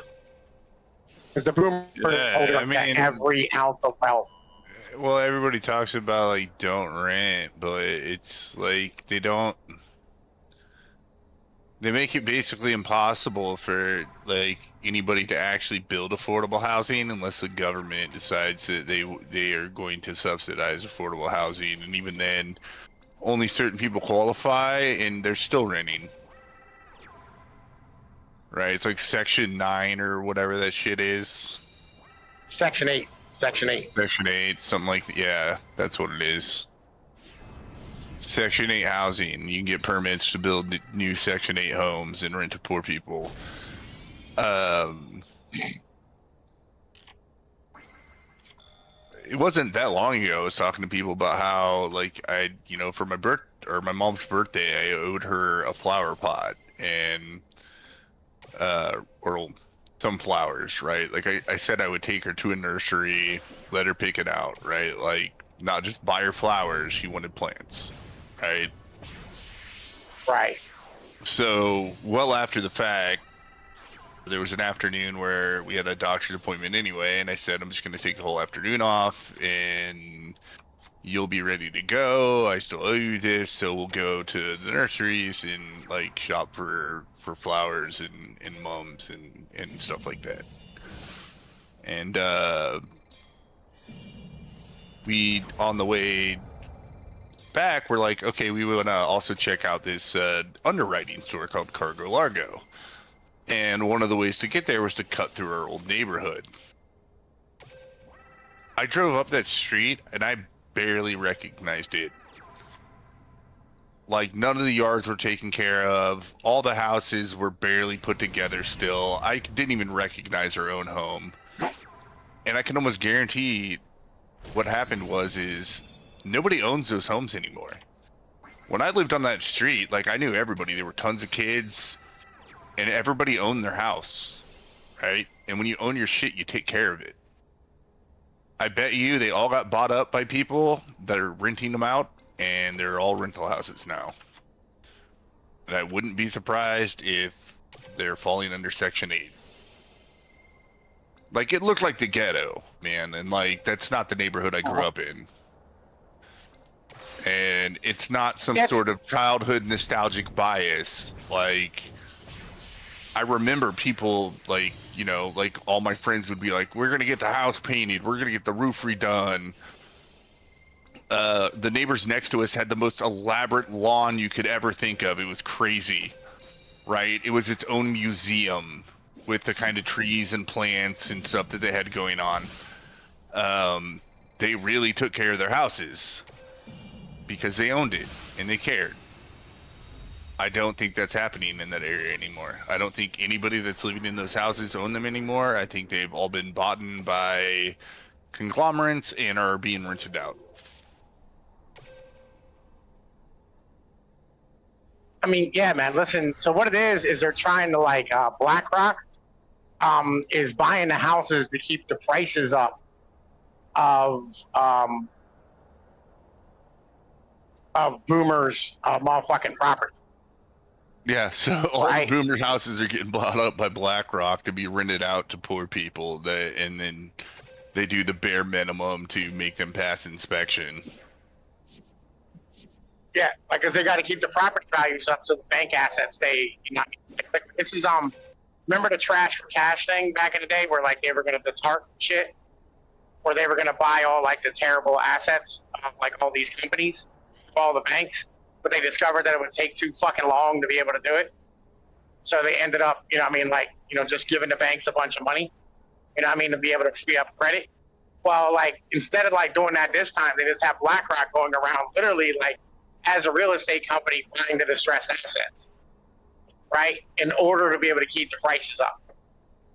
Because the boomers hold up to every ounce of wealth. Well, everybody talks about like don't rent, but it's like they make it basically impossible for like anybody to actually build affordable housing unless the government decides that they are going to subsidize affordable housing, and even then only certain people qualify and they're still renting. Right? It's like Section 9 or whatever that shit is. Section 8. Section 8. Section 8, something like that. Yeah, that's what it is. Section 8 housing. You can get permits to build new Section 8 homes and rent to poor people. It wasn't that long ago I was talking to people about how, like, for my mom's birthday, I owed her a flower pot and or some flowers, right? Like I said I would take her to a nursery, let her pick it out, right? Like, not just buy her flowers, she wanted plants, right? Right. So, well after the fact, there was an afternoon where we had a doctor's appointment anyway, and I said, I'm just going to take the whole afternoon off, and you'll be ready to go. I still owe you this, so we'll go to the nurseries and, like, shop for flowers and mums and stuff like that. And, we, on the way back, we're like, okay, we want to also check out this underwriting store called Cargo Largo. And one of the ways to get there was to cut through our old neighborhood. I drove up that street and I barely recognized it. Like, none of the yards were taken care of. All the houses were barely put together still. I didn't even recognize our own home. And I can almost guarantee what happened is nobody owns those homes anymore. When I lived on that street, like, I knew everybody. There were tons of kids, and everybody owned their house, right? And when you own your shit, you take care of it. I bet you they all got bought up by people that are renting them out, and they're all rental houses now. And I wouldn't be surprised if they're falling under Section 8. Like, it looked like the ghetto, man, and, like, that's not the neighborhood I grew up in. And it's not some sort of childhood nostalgic bias. Like, I remember people, like, like, all my friends would be like, we're going to get the house painted, we're going to get the roof redone. The neighbors next to us had the most elaborate lawn you could ever think of. It was crazy, right? It was its own museum with the kind of trees and plants and stuff that they had going on. They really took care of their houses because they owned it and they cared. I don't think that's happening in that area anymore. I don't think anybody that's living in those houses own them anymore. I think they've all been bought by conglomerates and are being rented out. I mean, yeah, man, listen, so what it is they're trying to, like, BlackRock is buying the houses to keep the prices up of boomers' motherfucking property. Yeah, so all the boomer houses are getting bought up by BlackRock to be rented out to poor people, and then they do the bare minimum to make them pass inspection. Yeah, like, cause they got to keep the property values up so the bank assets stay. You know, like, this is remember the trash for cash thing back in the day, where like they were gonna the TARP shit, where they were gonna buy all like the terrible assets of like all these companies, all the banks, but they discovered that it would take too fucking long to be able to do it. So they ended up, you know, what I mean, like, you know, just giving the banks a bunch of money, you know, what I mean, to be able to free up credit. Well, like, instead of like doing that this time, they just have BlackRock going around literally like as a real estate company buying the distressed assets, right? In order to be able to keep the prices up,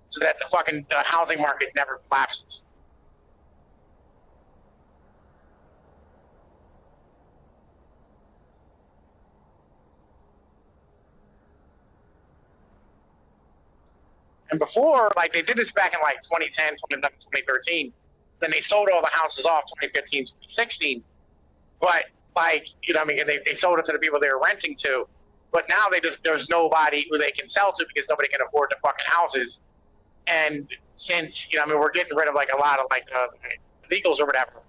so that the housing market never collapses. And before, like, they did this back in like 2010, 2011, 2013. Then they sold all the houses off 2015, 2016. But like, you know, what I mean, and they sold it to the people they were renting to. But now there's nobody who they can sell to because nobody can afford the fucking houses. And since, you know, I mean, we're getting rid of like a lot of like illegals or whatever,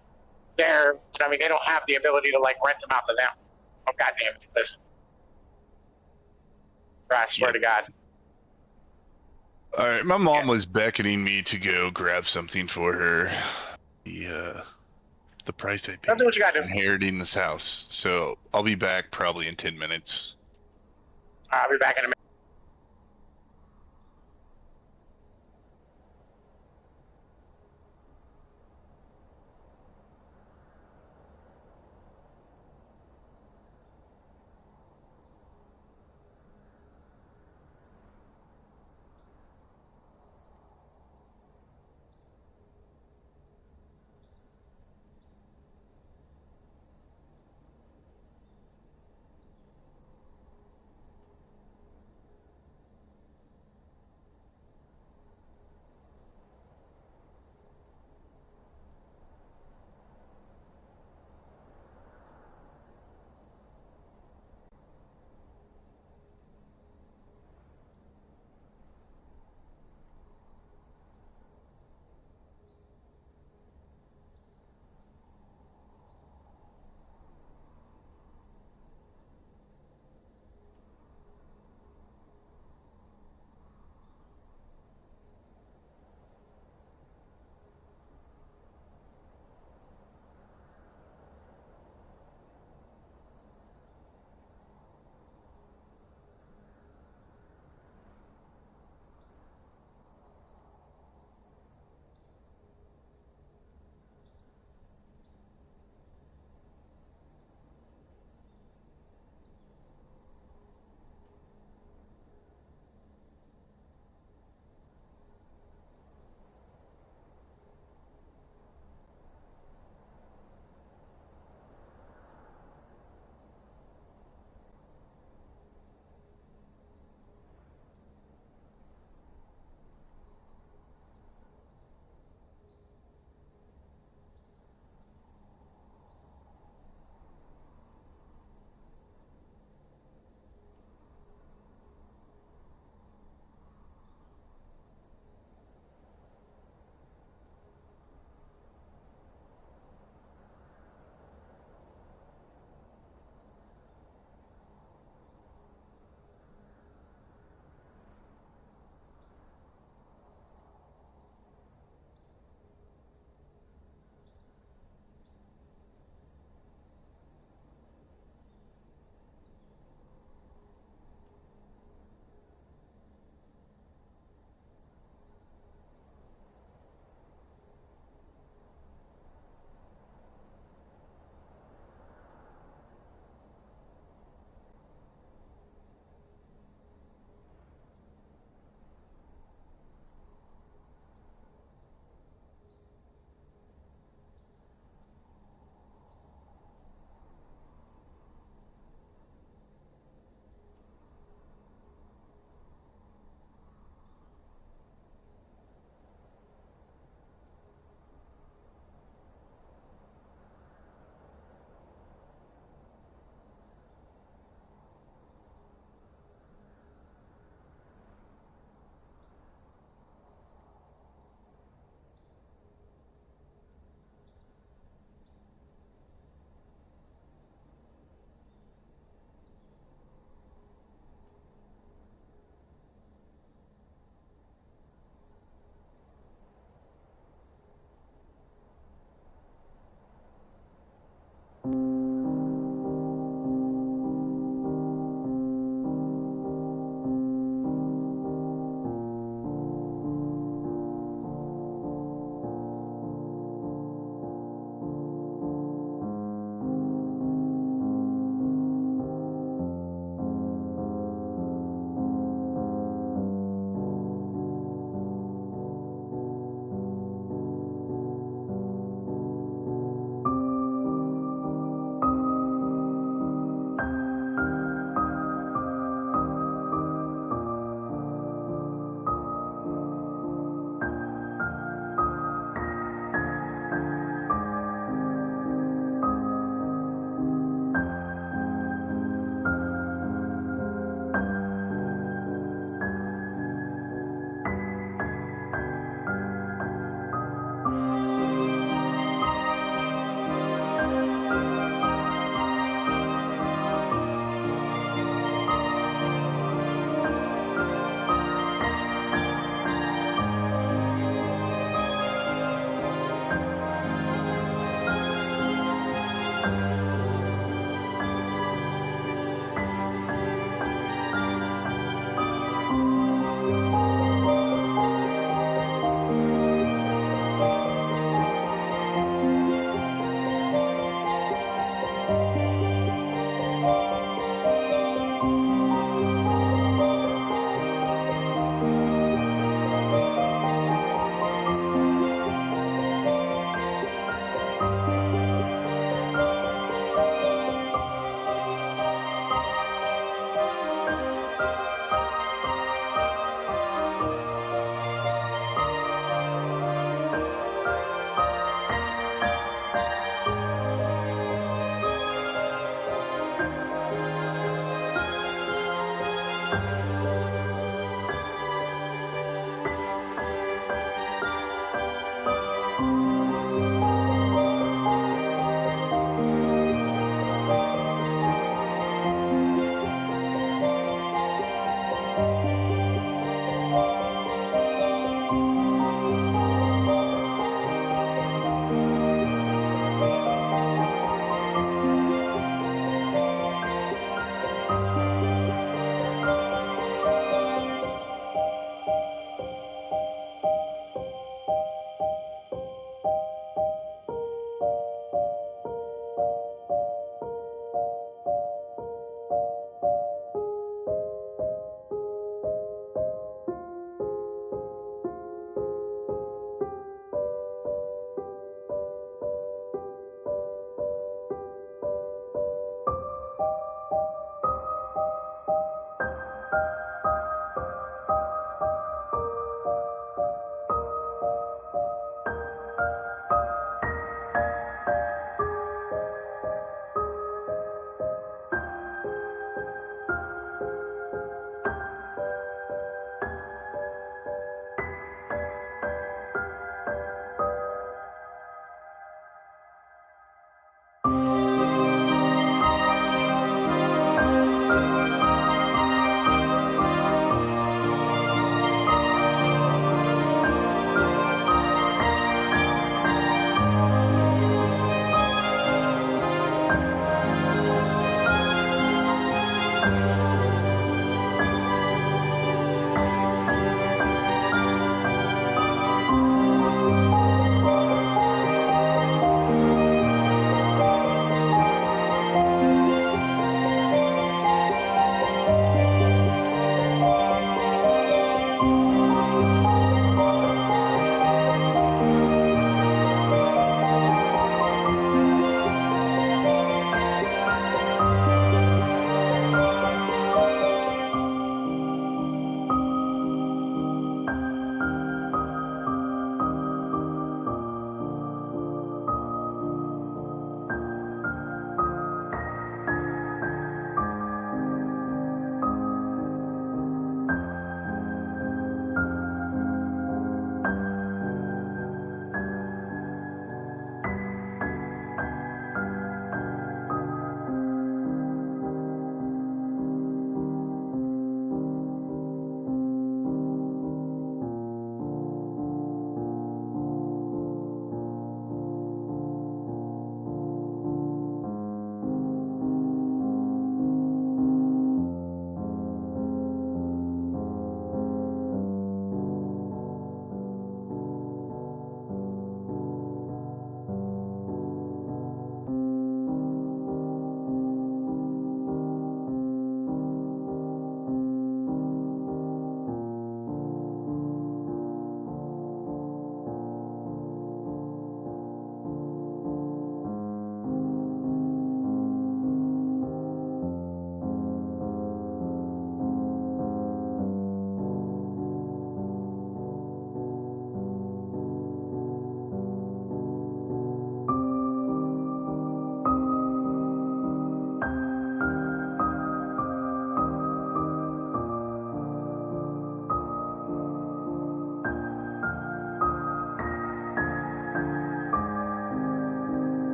I mean, they don't have the ability to like rent them out to them. Oh, goddamn it! Listen, I swear to God. All right, my mom was beckoning me to go grab something for her. The price I paid Do what you gotta do. inheriting this house. So I'll be back probably in 10 minutes. I'll be back in a minute.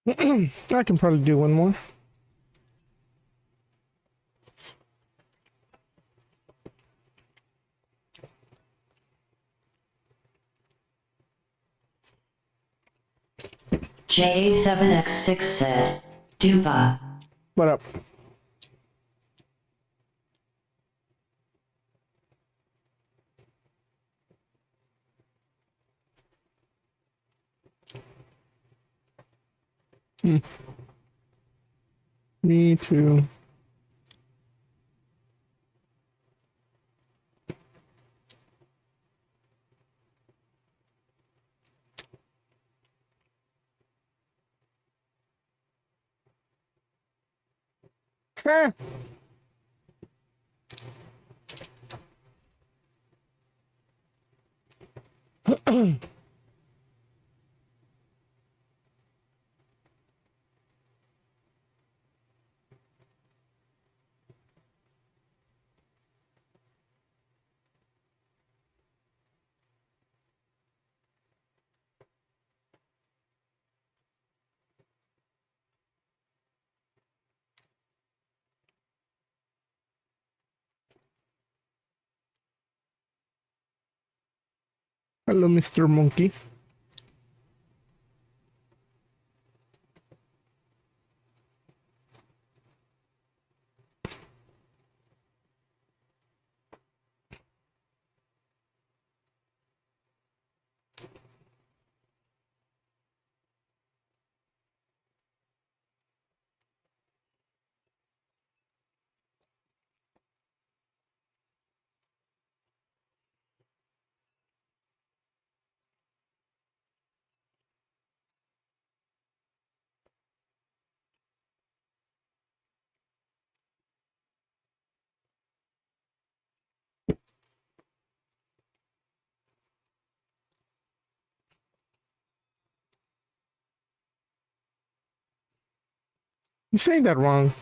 I can probably do one more. JA7X6 said, Dupa. What up? Me too. Huh. Hello, Mr. Monkey. You're saying that wrong.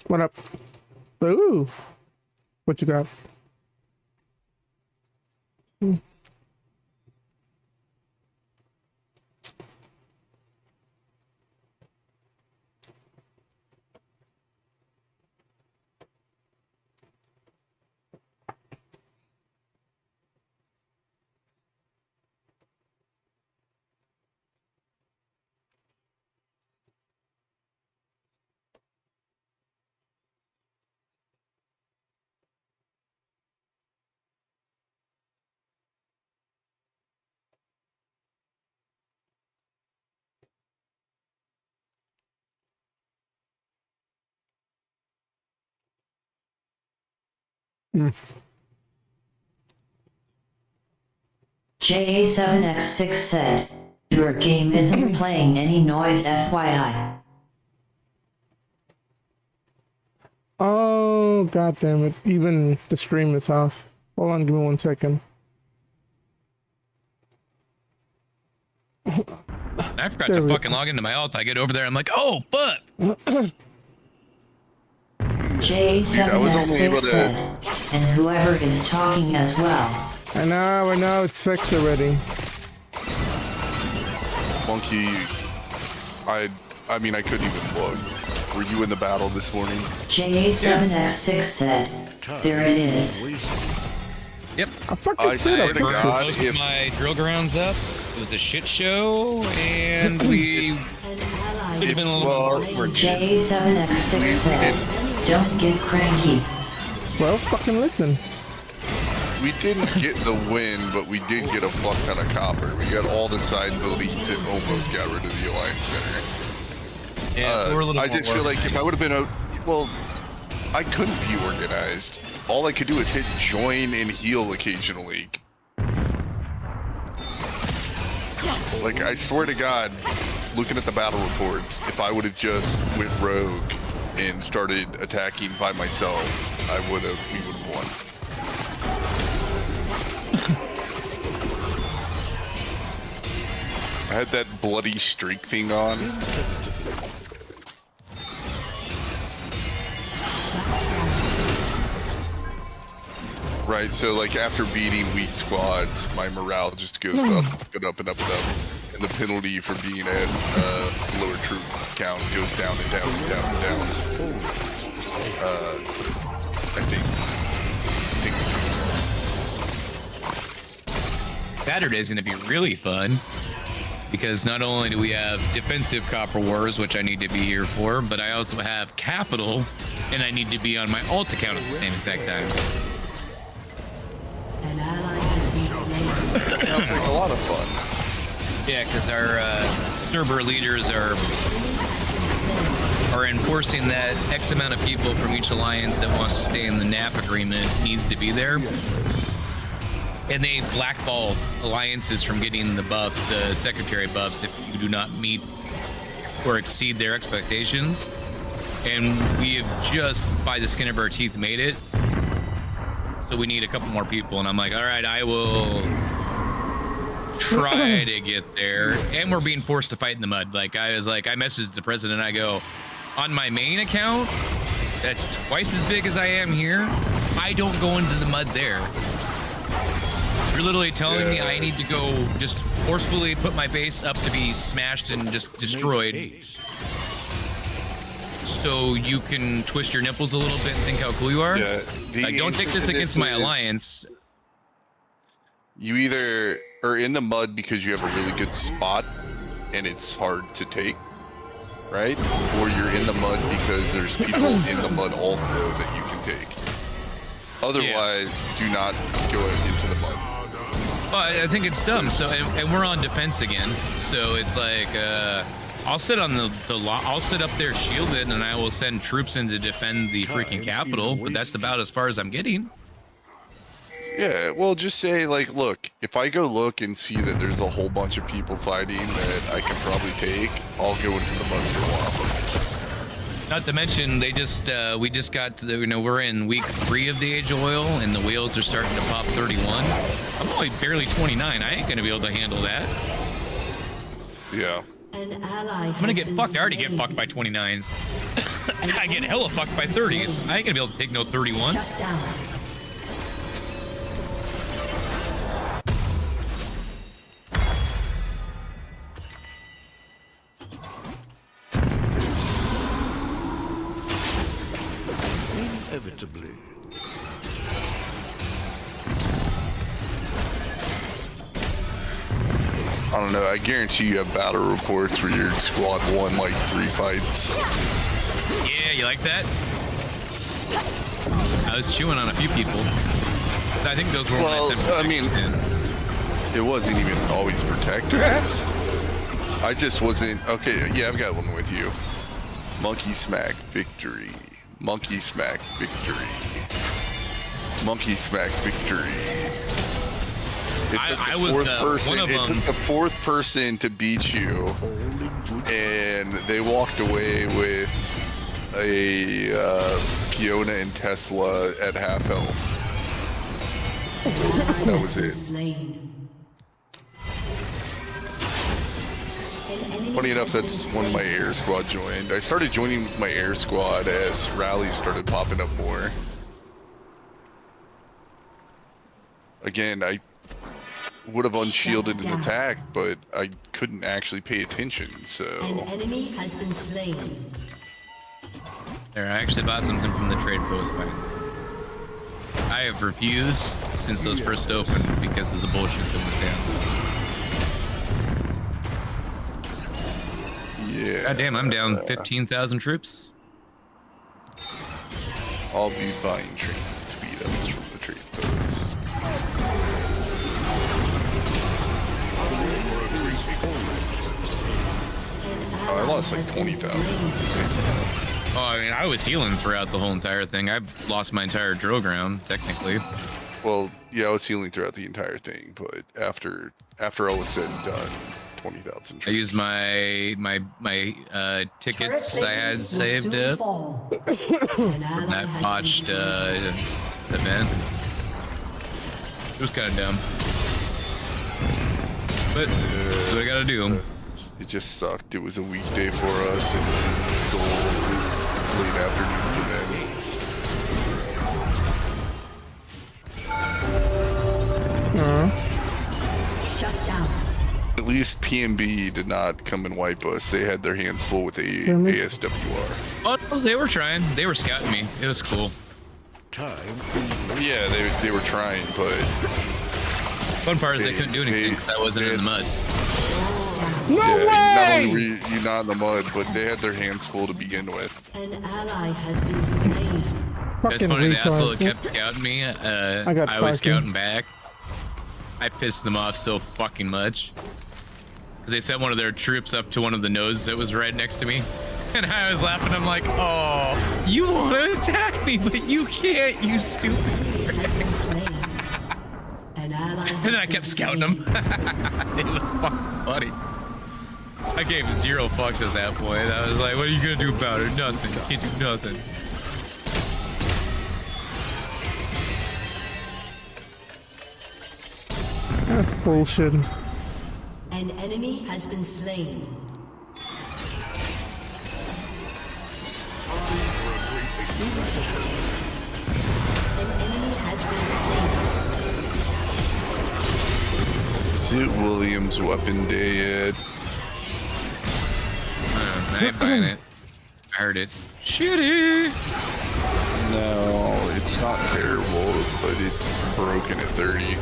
What up? Ooh. What you got? JA7X6 said, your game isn't playing any noise FYI. Oh, god damn it. Even the stream is off. Hold on, give me 1 second. I forgot to fucking log into my alt. I get over there, I'm like, oh, fuck! JA7X6 said, and whoever is talking as well. I know, it's fixed already. Monkey, I mean, I couldn't even look. Were you in the battle this morning? JA7X6 said, there it is. Yep. I fucking said I fixed it. Most of my drill grounds up. It was a shit show, and we could have been a little bit more. JA7X6 said, don't get cranky. Well, fucking listen. We didn't get the win, but we did get a fuck ton of copper. We got all the side buildings and almost got rid of the Alliance Center. Yeah, we're a little I more just feel like if I would have been well, I couldn't be organized. All I could do is hit join and heal occasionally. Like, I swear to God, looking at the battle reports, if I would have just went rogue and started attacking by myself, we would have won. I had that bloody streak thing on. Right, so like after beating weak squads, my morale just goes up and up and up and up. And the penalty for being at lower troop count goes down and down and down and down. I think Saturday's gonna be really fun because not only do we have defensive Copper Wars, which I need to be here for, but I also have Capital, and I need to be on my alt account at the same exact time. An ally has been slain. sounds like a lot of fun. Yeah, because our server leaders are enforcing that X amount of people from each alliance that wants to stay in the NAP agreement needs to be there. And they blackball alliances from getting the buff, the secretary buffs, if you do not meet or exceed their expectations. And we have just, by the skin of our teeth, made it. So we need a couple more people. And I'm like, all right, I will try to get there. And we're being forced to fight in the mud. Like, I messaged the president, I go, on my main account, that's twice as big as I am here, I don't go into the mud there. You're literally telling me I need to go just forcefully put my base up to be smashed and just destroyed, so you can twist your nipples a little bit and think how cool you are? Yeah, like, don't take this against my alliance. You either are in the mud because you have a really good spot and it's hard to take, right? Or you're in the mud because there's people in the mud also that you can take. Otherwise, do not go into the mud. Well, I think it's dumb. So, and we're on defense again. So it's like, I'll sit on I'll sit up there shielded, and I will send troops in to defend the freaking capital. But that's about as far as I'm getting. Yeah, well, just say like, look, if I go look and see that there's a whole bunch of people fighting that I can probably take, I'll go into the mud for a while. Not to mention, we just got to the, we're in week 3 of the Age of Oil, and the wheels are starting to pop 31. I'm only barely 29. I ain't gonna be able to handle that. Yeah. An ally I'm gonna get fucked. I already get fucked by 29s. I get hella fucked by 30s. I ain't gonna be able to take no 31s. Shut down. Inevitably. I don't know, I guarantee you have battle reports where your squad won like 3 fights. Yeah, you like that? I was chewing on a few people. I think those were Well, I mean, it wasn't even always protectors. I just wasn't, okay, yeah, I've got one with you. Monkey Smack Victory. Monkey Smack Victory. Monkey Smack Victory. I was one of them. It took the 4th person to beat you, and they walked away with a Fiona and Tesla at half health. That was it. Funny enough, that's when my air squad joined. I started joining with my air squad as rallies started popping up more. Again, I would have unshielded an attack, but I couldn't actually pay attention, so... An enemy has been slain. There, I actually bought something from the trade post fight. I have refused since those first opened because of the bullshit that was down. Yeah. God damn, I'm down 15,000 troops. I'll be buying training speed ups from the trade post. Oh, I lost like 20,000. Oh, I mean, I was healing throughout the whole entire thing. I lost my entire drill ground, technically. Well, yeah, I was healing throughout the entire thing, but after all was said and done, 20,000. I used my tickets I had saved up from that botched event. It was kind of dumb, but that's what I gotta do. It just sucked. It was a weekday for us, and Seoul was late afternoon for them. Shut down. At least PMB did not come and wipe us. They had their hands full with ASWR. Oh, no, they were trying. They were scouting me. It was cool. Yeah, they were trying, but Fun part is they couldn't do anything because I wasn't in the mud. No way! Not only were you not in the mud, but they had their hands full to begin with. An ally has been slain. It's Fucking funny, the asshole retard. that kept scouting me, got I was parking. scouting back. I pissed them off so fucking much. Because they sent one of their troops up to one of the nodes that was right next to me. And I was laughing, I'm like, oh, you want to attack me, but you can't, you stupid. Has been slain. An ally has And then I kept scouting them. It was fucking funny. I gave 0 fucks at that point. I was like, what are you gonna do about it? Nothing. You can't do nothing. That's bullshit. An enemy has been slain. An enemy has been slain. Is it Williams Weapon Day yet? I ain't buying it. I heard it's shitty. No, it's not terrible, but it's broken at 30.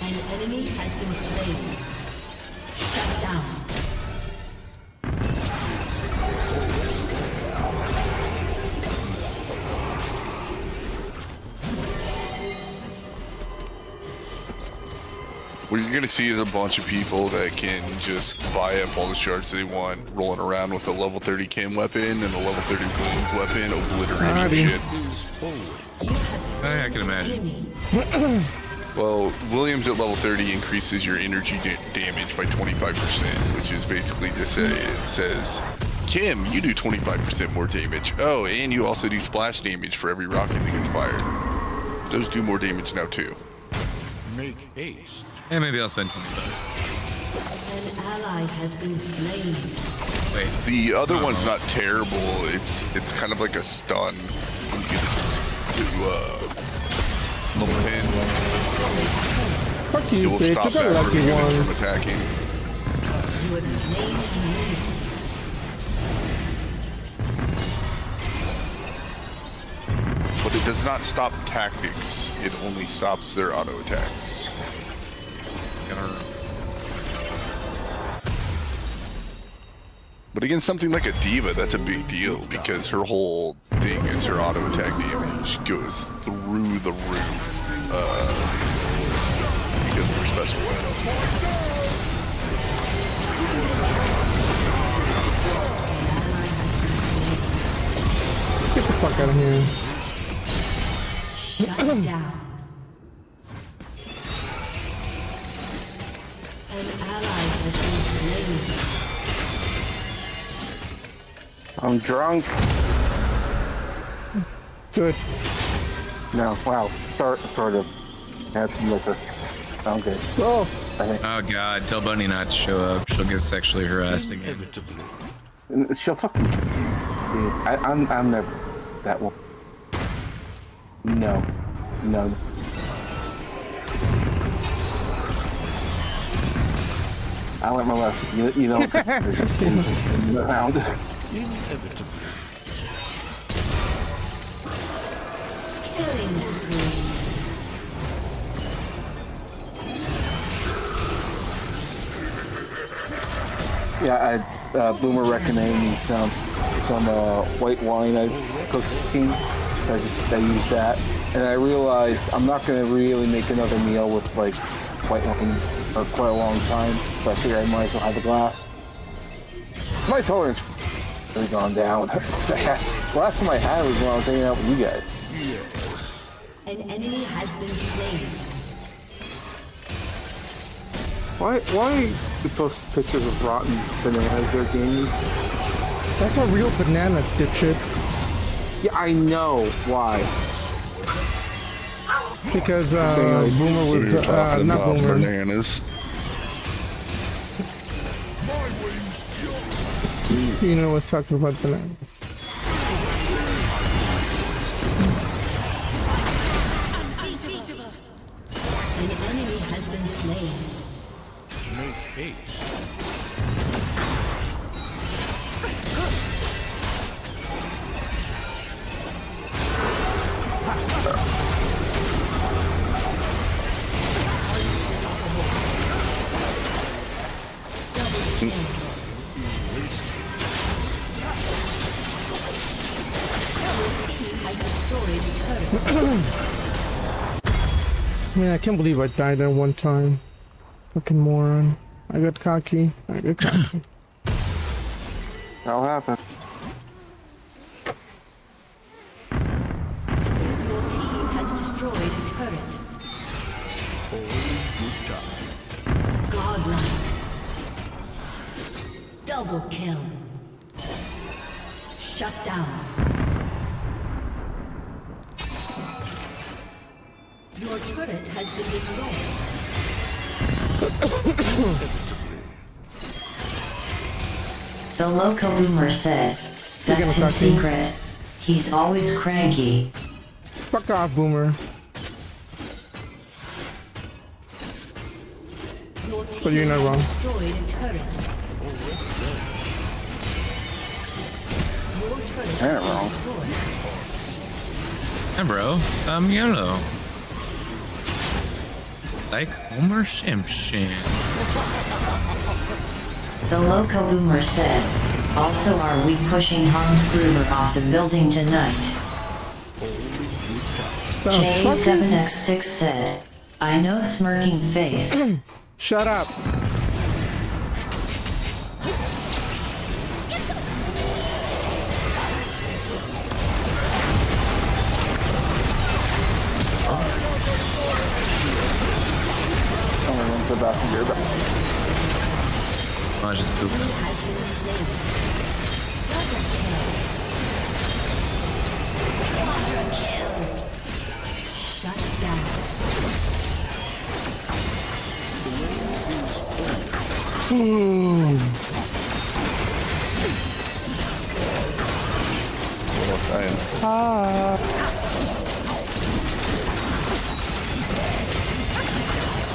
An enemy has been slain. Shut down. What you're gonna see is a bunch of people that can just buy up all the shards they want, rolling around with a level 30 chem weapon and a level 30 wounds weapon, obliterating shit. You have slain I can imagine. enemy. Well, Williams at level 30 increases your energy damage by 25%, which is basically to say, it says, Kim, you do 25% more damage. Oh, and you also do splash damage for every rocket that gets fired. Those do more damage now too. Make haste. Yeah, maybe I'll spend 20 bucks. An ally has been slain. Wait. The other one's not terrible. It's kind of like a stun when you get to level 10. Fuck you, It will bitch. stop I got a that lucky units one. from attacking. You have slain an enemy. But it does not stop tactics. It only stops their auto attacks. But against something like a diva, that's a big deal because her whole thing is her auto attack damage goes through the roof because of her special weapon. Get the fuck out of here. Shut down. An ally has been slain. I'm drunk. Good. No, wow. Sort of. Had some liquor. I'm good. Oh, I think. Oh god, tell Bunny not to show up. She'll get sexually harassed again. She'll fucking. Dude, I'm never that one. No. I learned my lesson. You don't. Around. Killing spree. Yeah, Boomer recommended me some white wine I cooking. So I used that, and I realized I'm not gonna really make another meal with like white wine for quite a long time. So I figured I might as well have a glass. My tolerance really gone down. Last time I had was when I was hanging out with you guys. An enemy has been slain. Why you post pictures of rotten bananas there, gaming? That's a real banana, dipshit. Yeah, I know. Why? Because saying, like, Boomer was You're talking not about Boomer. bananas. You know what's talking about bananas. An enemy has been slain. Make haste. Has destroyed a turret. Man, I can't believe I died at one time. Fucking moron. I got cocky. That'll happen. Your team has destroyed a turret. Godlike. Double kill. Shut down. Your turret has been destroyed. The local rumor said, Speaking that's of his cooking. secret. He's always cranky. Fuck off, Boomer. Your team But you're not has wrong. destroyed a turret. Your turret You're has been wrong. destroyed. Hey, bro. I'm yellow. Like Homer Simpson. The local rumor said, also are we pushing Hans Gruber off the building tonight? The fuck is- J7X6 said, I know smirking face. Shut up. Someone went to the bathroom. You're back. I was just pooping. Has been slain. Double kill. Shut down.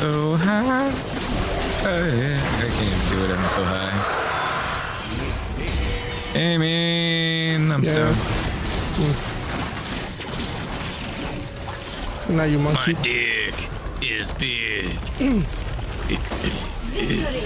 So high. I can't even do it. I'm so high. Hey, man. I'm Yes. stoned. Now you My monkey. dick is big. Victory.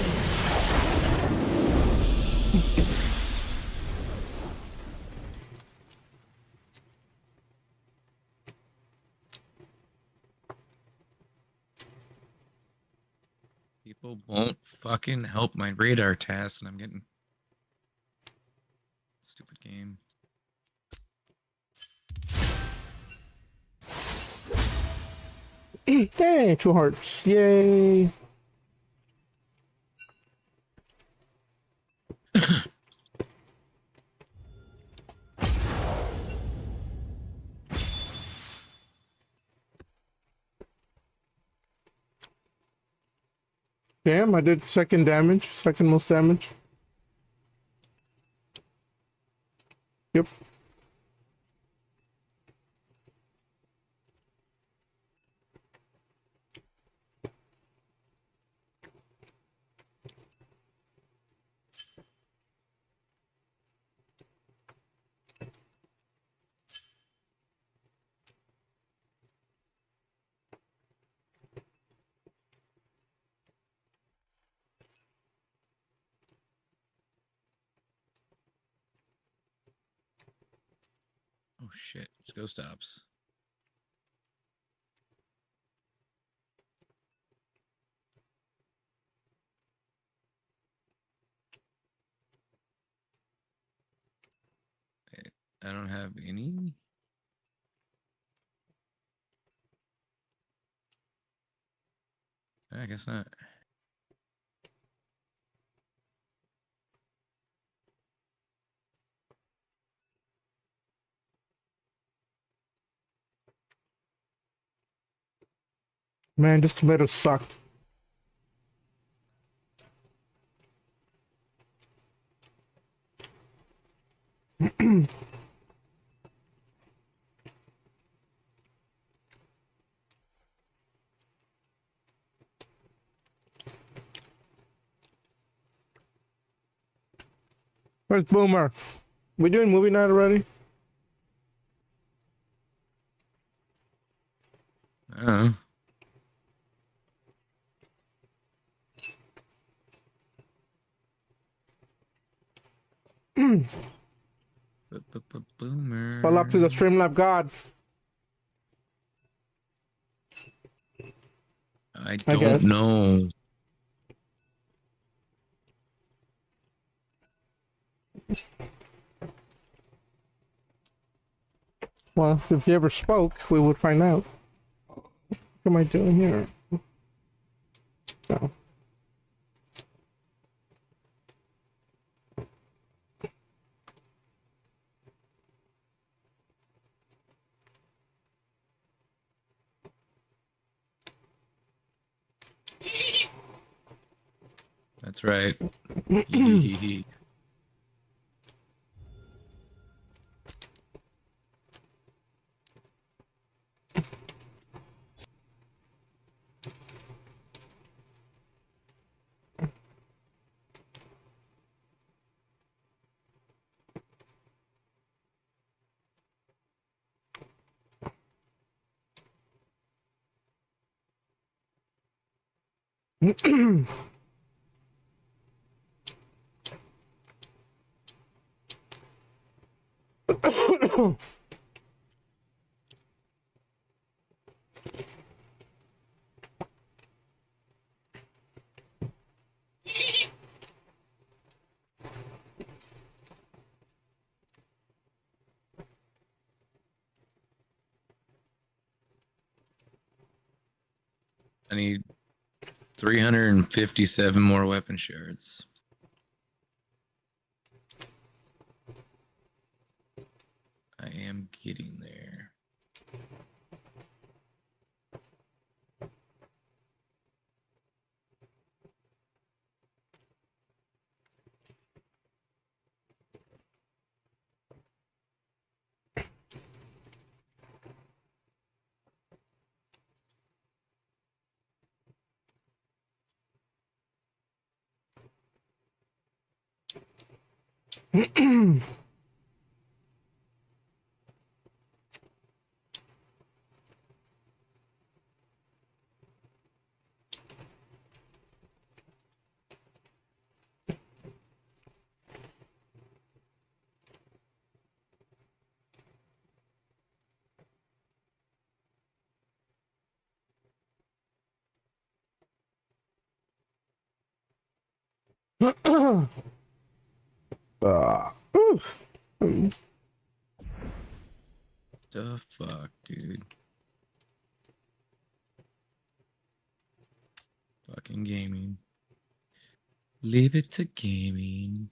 People won't fucking help my radar test, and I'm getting stupid game. Hey, 2 hearts. Yay. Damn, I did second most damage. Yep. Oh shit, it's Ghost Ops. I don't have any. I guess not. Man, this tomato sucked. Where's Boomer? We doing movie night already? I don't know. Boomer. Pull up to the Streamlab God. I guess. don't know. Well, if you ever spoke, we would find out. What am I doing here? So. That's right. I need 357 more weapon shards. I am getting there. Oof. The fuck, dude. Fucking gaming. Leave it to gaming.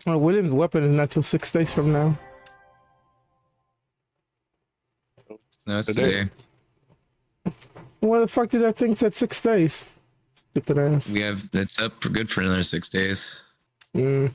William's weapon is not till 6 days from now. No, it's Today. today. Why the fuck did that thing said 6 days? Stupid ass. We have it's up for good for another 6 days. Mm.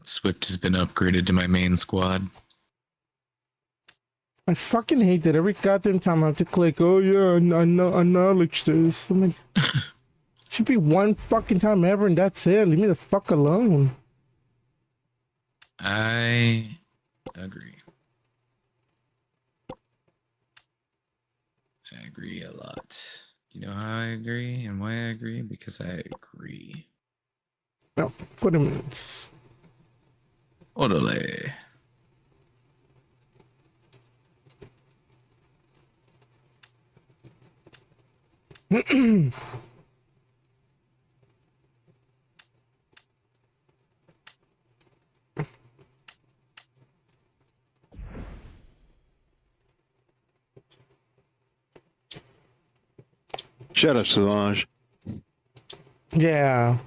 Swift has been upgraded to my main squad. I fucking hate that every goddamn time I have to click, oh yeah, I acknowledge this. I'm like, should be one fucking time ever and that's it. Leave me the fuck alone. I agree. I agree a lot. You know how I agree and why I agree? Because I agree. No, 40 minutes. Orale. Shut up, Solange. Yeah.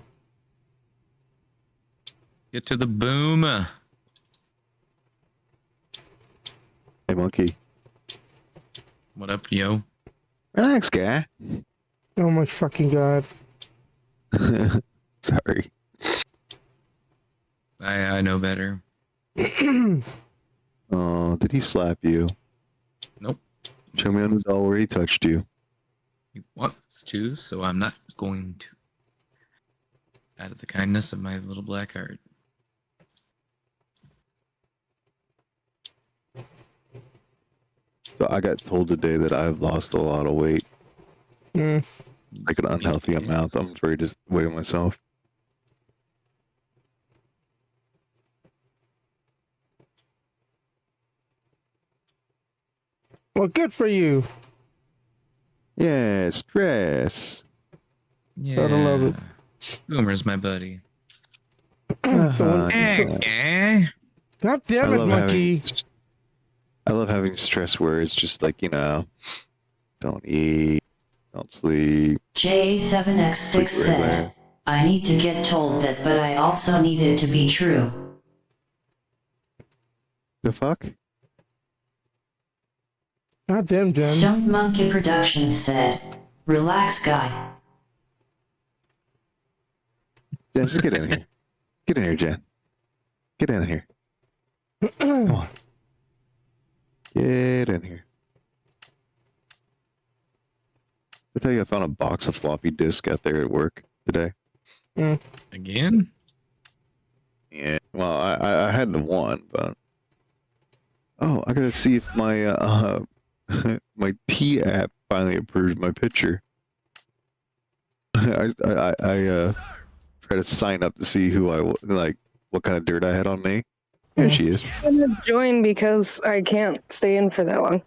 Get to the boom. Hey, monkey. What up, yo? Relax, guy. Oh my fucking god. Sorry. I know better. Oh, did he slap you? Nope. Show me on his doll where he touched you. He wants to, so I'm not going to. Out of the kindness of my little black heart. So I got told today that I've lost a lot of weight. Mm. Like an unhealthy amount. I'm afraid to weigh myself. Well, good for you. Yeah, stress. Yeah. Gotta love it. Boomer's my buddy. So Eh. God damn it, monkey. I love having stress where it's just like, don't eat, don't sleep. J7X6 said, I need to get told that, but I also need it to be true. The fuck? God damn, Jen. Stoned Monkey Productions said, relax, guy. Jen, just get in here. Get in here, Jen. Get in here. Come on. Get in here. I tell you, I found a box of floppy disk out there at work today. Again? Yeah. Well, I had the one, but oh, I gotta see if my my T app finally approved my picture. I try to sign up to see who like, what kind of dirt I had on me. There she is. I'm gonna join because I can't stay in for that long.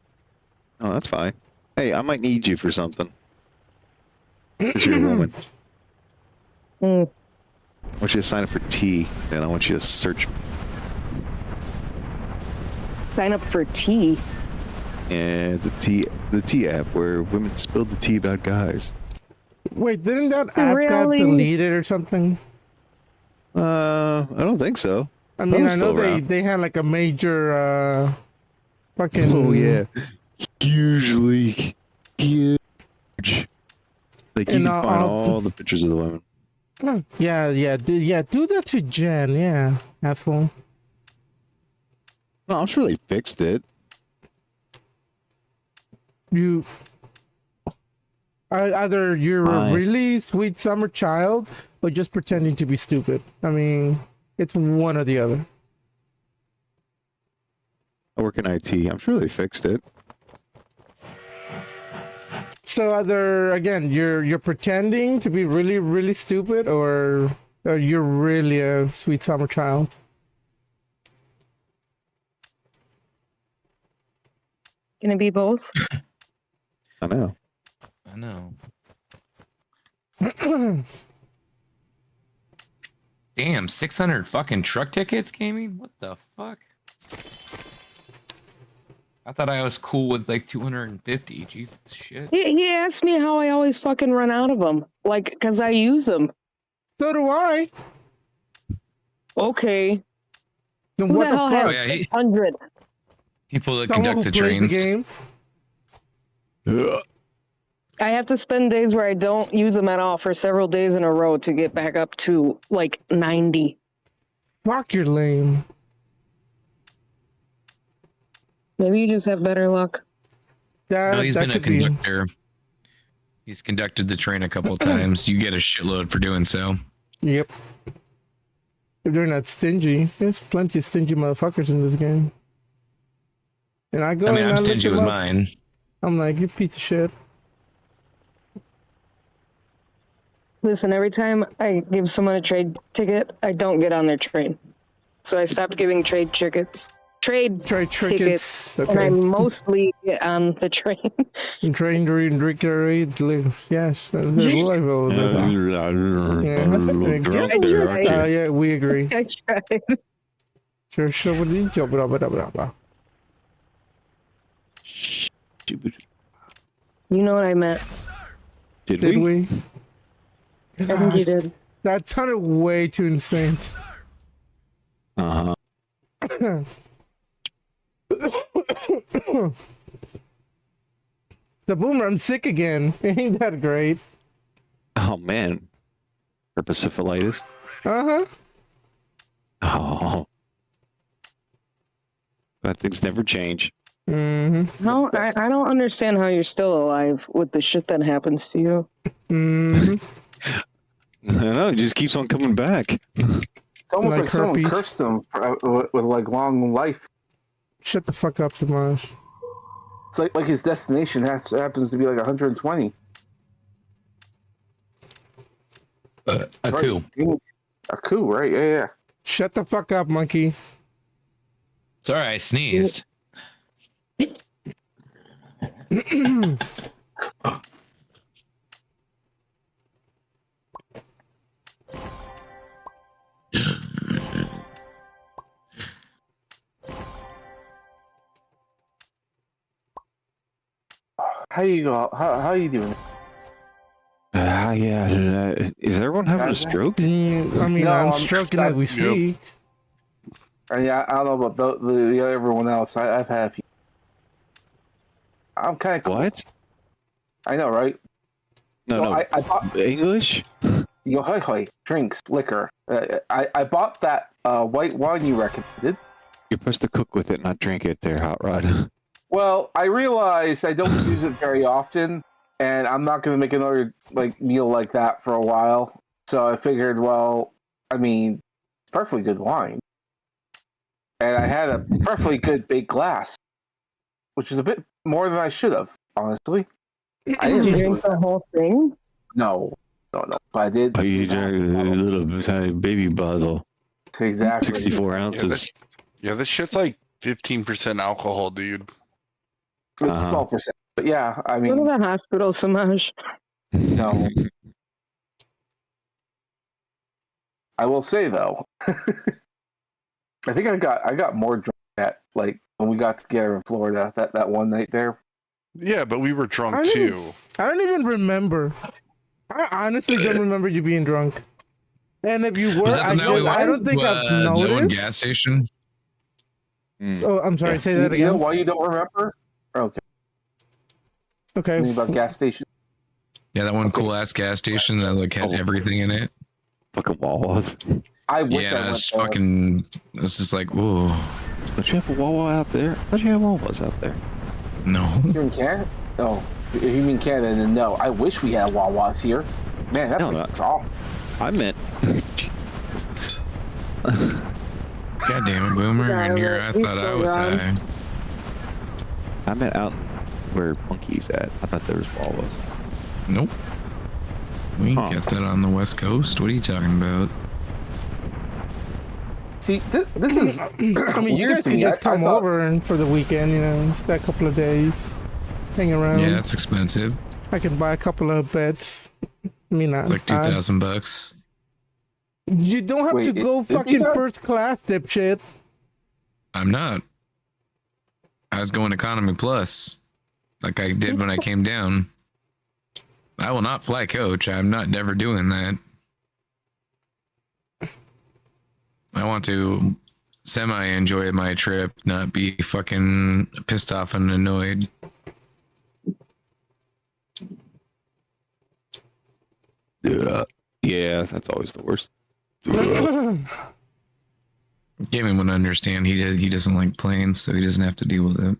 Oh, that's fine. Hey, I might need you for something. Because you're a woman. I want you to sign up for T, and I want you to search. Sign up for tea. Yeah, it's the tea app where women spill the tea about guys. Wait, didn't that app got Really? deleted or something? I don't think so. I mean, Those I know still around. they had like a major fucking. Oh yeah, hugely huge. Like you And, can find all the pictures of the women. Yeah, do that to Jen, yeah, asshole. No, I'm sure they fixed it. You either you're a really sweet summer child or just pretending to be stupid. I mean, it's one or the other. I work in IT. I'm sure they fixed it. So either again, you're pretending to be really, really stupid, or you're really a sweet summer child. Can it be both? I know. I know. Damn, 600 fucking truck tickets, gaming? What the fuck? I thought I was cool with like 250. Jesus shit. He asked me how I always fucking run out of them. Like, because I use them. So do I. Okay. Then Who what the the hell fuck? has Oh, yeah, 600? People that Someone conduct who the played trains. game. I have to spend days where I don't use them at all for several days in a row to get back up to like 90. Fuck, you're lame. Maybe you just have better luck. That, No, he's that been a could be. conductor. He's conducted the train a couple times. You get a shitload for doing so. Yep. If they're not stingy, there's plenty of stingy motherfuckers in this game. And I go I mean, and I'm I look stingy them with up. mine. I'm like, you piece of shit. Listen, every time I give someone a trade ticket, I don't get on their train. So I stopped giving trade tickets. Trade tickets. And I Okay. mostly get on the train. Train to drink yes. Yeah, we agree. I tried. Sure, so what did you blah, blah, blah, blah. You know what I meant. Did we? I think you did. That sounded way too insane. Uh-huh. The boomer, I'm sick again. Ain't that great? Oh man. Herpetosyphilitis. Uh-huh. Oh. That things never change. Mm-hmm. No, I don't understand how you're still alive with the shit that happens to you. Mm-hmm. I know, it just keeps on coming back. It's almost like someone herpes. cursed him with like long life. Shut the fuck up, Samaj. It's like his destination happens to be like 120. A Right. coup. A coup, right? Yeah. Shut the fuck up, monkey. Sorry, I sneezed. How you go? How you doing? Yeah. Is everyone having a stroke? I mean, No, I'm stroking as we speak. Yeah, I don't know about the everyone else. I've had a few. I'm kind of What? I know, right? No. I bought English? Yohoi drinks, liquor. I bought that white wine you recommended. You're supposed to cook with it, not drink it there, Hot Rod. Well, I realized I don't use it very often, and I'm not going to make another meal like that for a while. So I figured, well, I mean, perfectly good wine, and I had a perfectly good big glass, which is a bit more than I should have, honestly. I Did didn't you think it drink was the whole thing? no, but I did. Oh, you drank a little tiny baby bottle. Exactly. 64 ounces. Yeah, this shit's like 15% alcohol, dude. It's Uh-huh. 12%. But yeah, I Go mean, to the hospital, Samaj. no. I will say though, I think I got more drunk at like when we got together in Florida that one night there. Yeah, but we were drunk I didn't- too. I don't even remember. I honestly don't remember you being drunk. And if you were, Was that the night we I don't think I've that one noticed. gas station? So I'm sorry. Say that You know again. why you don't remember? Okay. Okay. Anything about gas station? Yeah, that one cool ass gas station that like had everything in it. Fucking Wawa's. I wish I Yeah, went it's there. fucking. It's just like, whoa. Don't you have a Wawa out there? I thought you had Wawa's out there. No. Here in Canada? Oh, if you mean Canada, then no. I wish we had Wawa's here. Man, that No, place is awesome. I meant. God damn it, Boomer. And here I thought I was high. I meant out where Monkey's at. I thought there was Wawa's. Nope. We ain't Huh. got that on the West Coast. What are you talking about? See, this is. I mean, you weird guys to could me. just I come thought- over and for the weekend, you know, stay a couple of days, hang around. Yeah, that's expensive. I can buy a couple of beds. I mean, It's like $2,000. You don't have Wait, to go it'd be fucking that- first class, dipshit. I'm not. I was going economy plus, like I did when I came down. I will not fly coach. I'm not never doing that. I want to semi enjoy my trip, not be fucking pissed off and annoyed. Yeah, that's always the worst. Gaming would understand. He doesn't like planes, so he doesn't have to deal with it.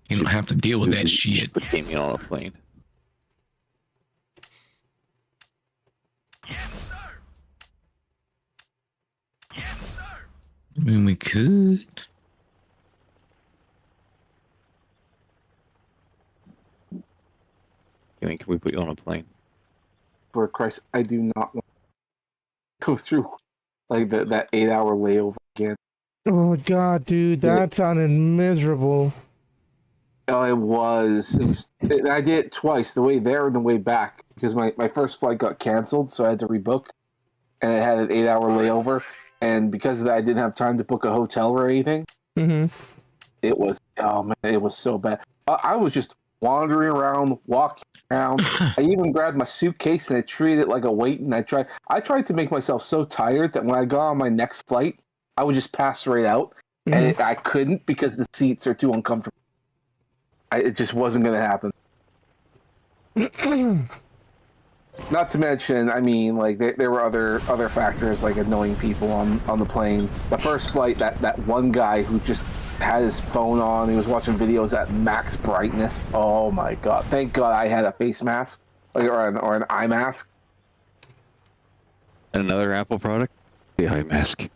You don't have to deal with that shit. Put Damien on a plane. I mean, we could. I mean, can we put you on a plane? For Christ, I do not want to go through like that 8-hour layover again. Oh god, dude, that sounded miserable. Oh, it was. I did it twice, the way there and the way back, because my first flight got canceled, so I had to rebook, and it had an 8-hour layover, and because of that, I didn't have time to book a hotel or anything. Mm-hmm. It was, oh man, it was so bad. I was just wandering around, walking around. I even grabbed my suitcase and I treated it like a weight, and I tried to make myself so tired that when I got on my next flight, I would just pass right out, and I couldn't because the seats are too uncomfortable. It just wasn't going to happen. Not to mention, I mean, like there were other factors like annoying people on the plane. The first flight, that one guy who just had his phone on, he was watching videos at max brightness. Oh my god! Thank God I had a face mask or an eye mask. And another Apple product? The eye mask.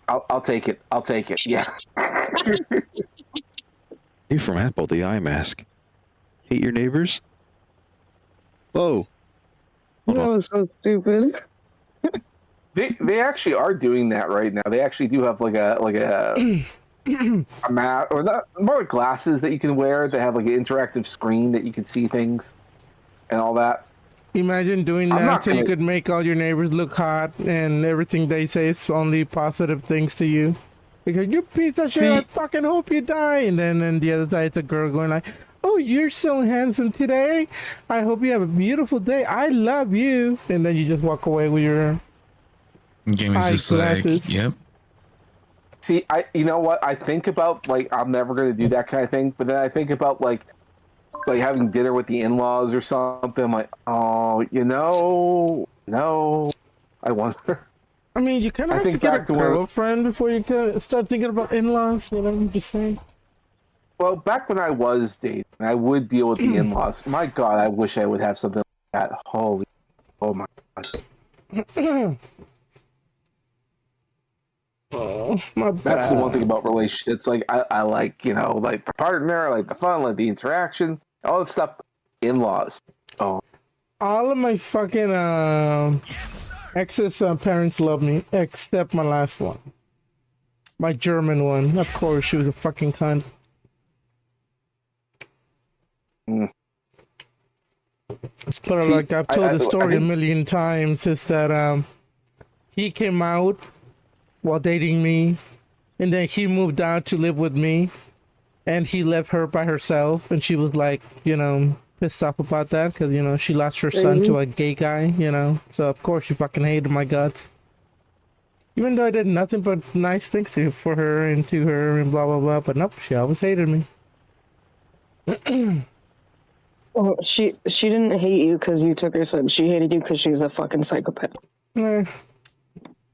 I'll take it. I'll take it. Yeah. Hey, from Apple, the eye mask. Hate your neighbors? Whoa. That was so stupid. They actually are doing that right now. They actually do have like a mat, or not, more like glasses that you can wear that have like an interactive screen that you can see things and all that. Imagine doing I'm that not so you gonna- could make all your neighbors look hot and everything they say is only positive things to you. Because you piece of shit, I See- fucking hope you die. And then the other side, the girl going like, oh, you're so handsome today. I hope you have a beautiful day. I love you. And then you just walk away with your Gaming's just like, eyeglasses. yep. See, you know what? I think about like I'm never gonna do that kind of thing, but then I think about like having dinner with the in-laws or something. I'm like, oh, no, I wonder. I mean, you kind I of have to think get a back to where- girlfriend before you can start thinking about in-laws. You know what I'm just saying? Well, back when I was dating, I would deal with the in-laws. My God, I wish I would have something like that. Holy, oh my God. Oh, my bad. That's the one thing about relationships. Like I like, like the partner, I like the fun, like the interaction, all that stuff. In-laws. Oh, All of my fucking ex's parents love me, except my last one. My German one. Of course, she was a fucking cunt. But See, like I've told I the story a think- million times, is that he came out while dating me, and then he moved down to live with me, and he left her by herself, and she was like, pissed off about that because she lost her son to a gay guy, so of course she fucking hated my guts. Even though I did nothing but nice things for her and to her and blah blah blah, but nope, she always hated me. Well, she didn't hate you because you took her son. She hated you because she's a fucking psychopath. No,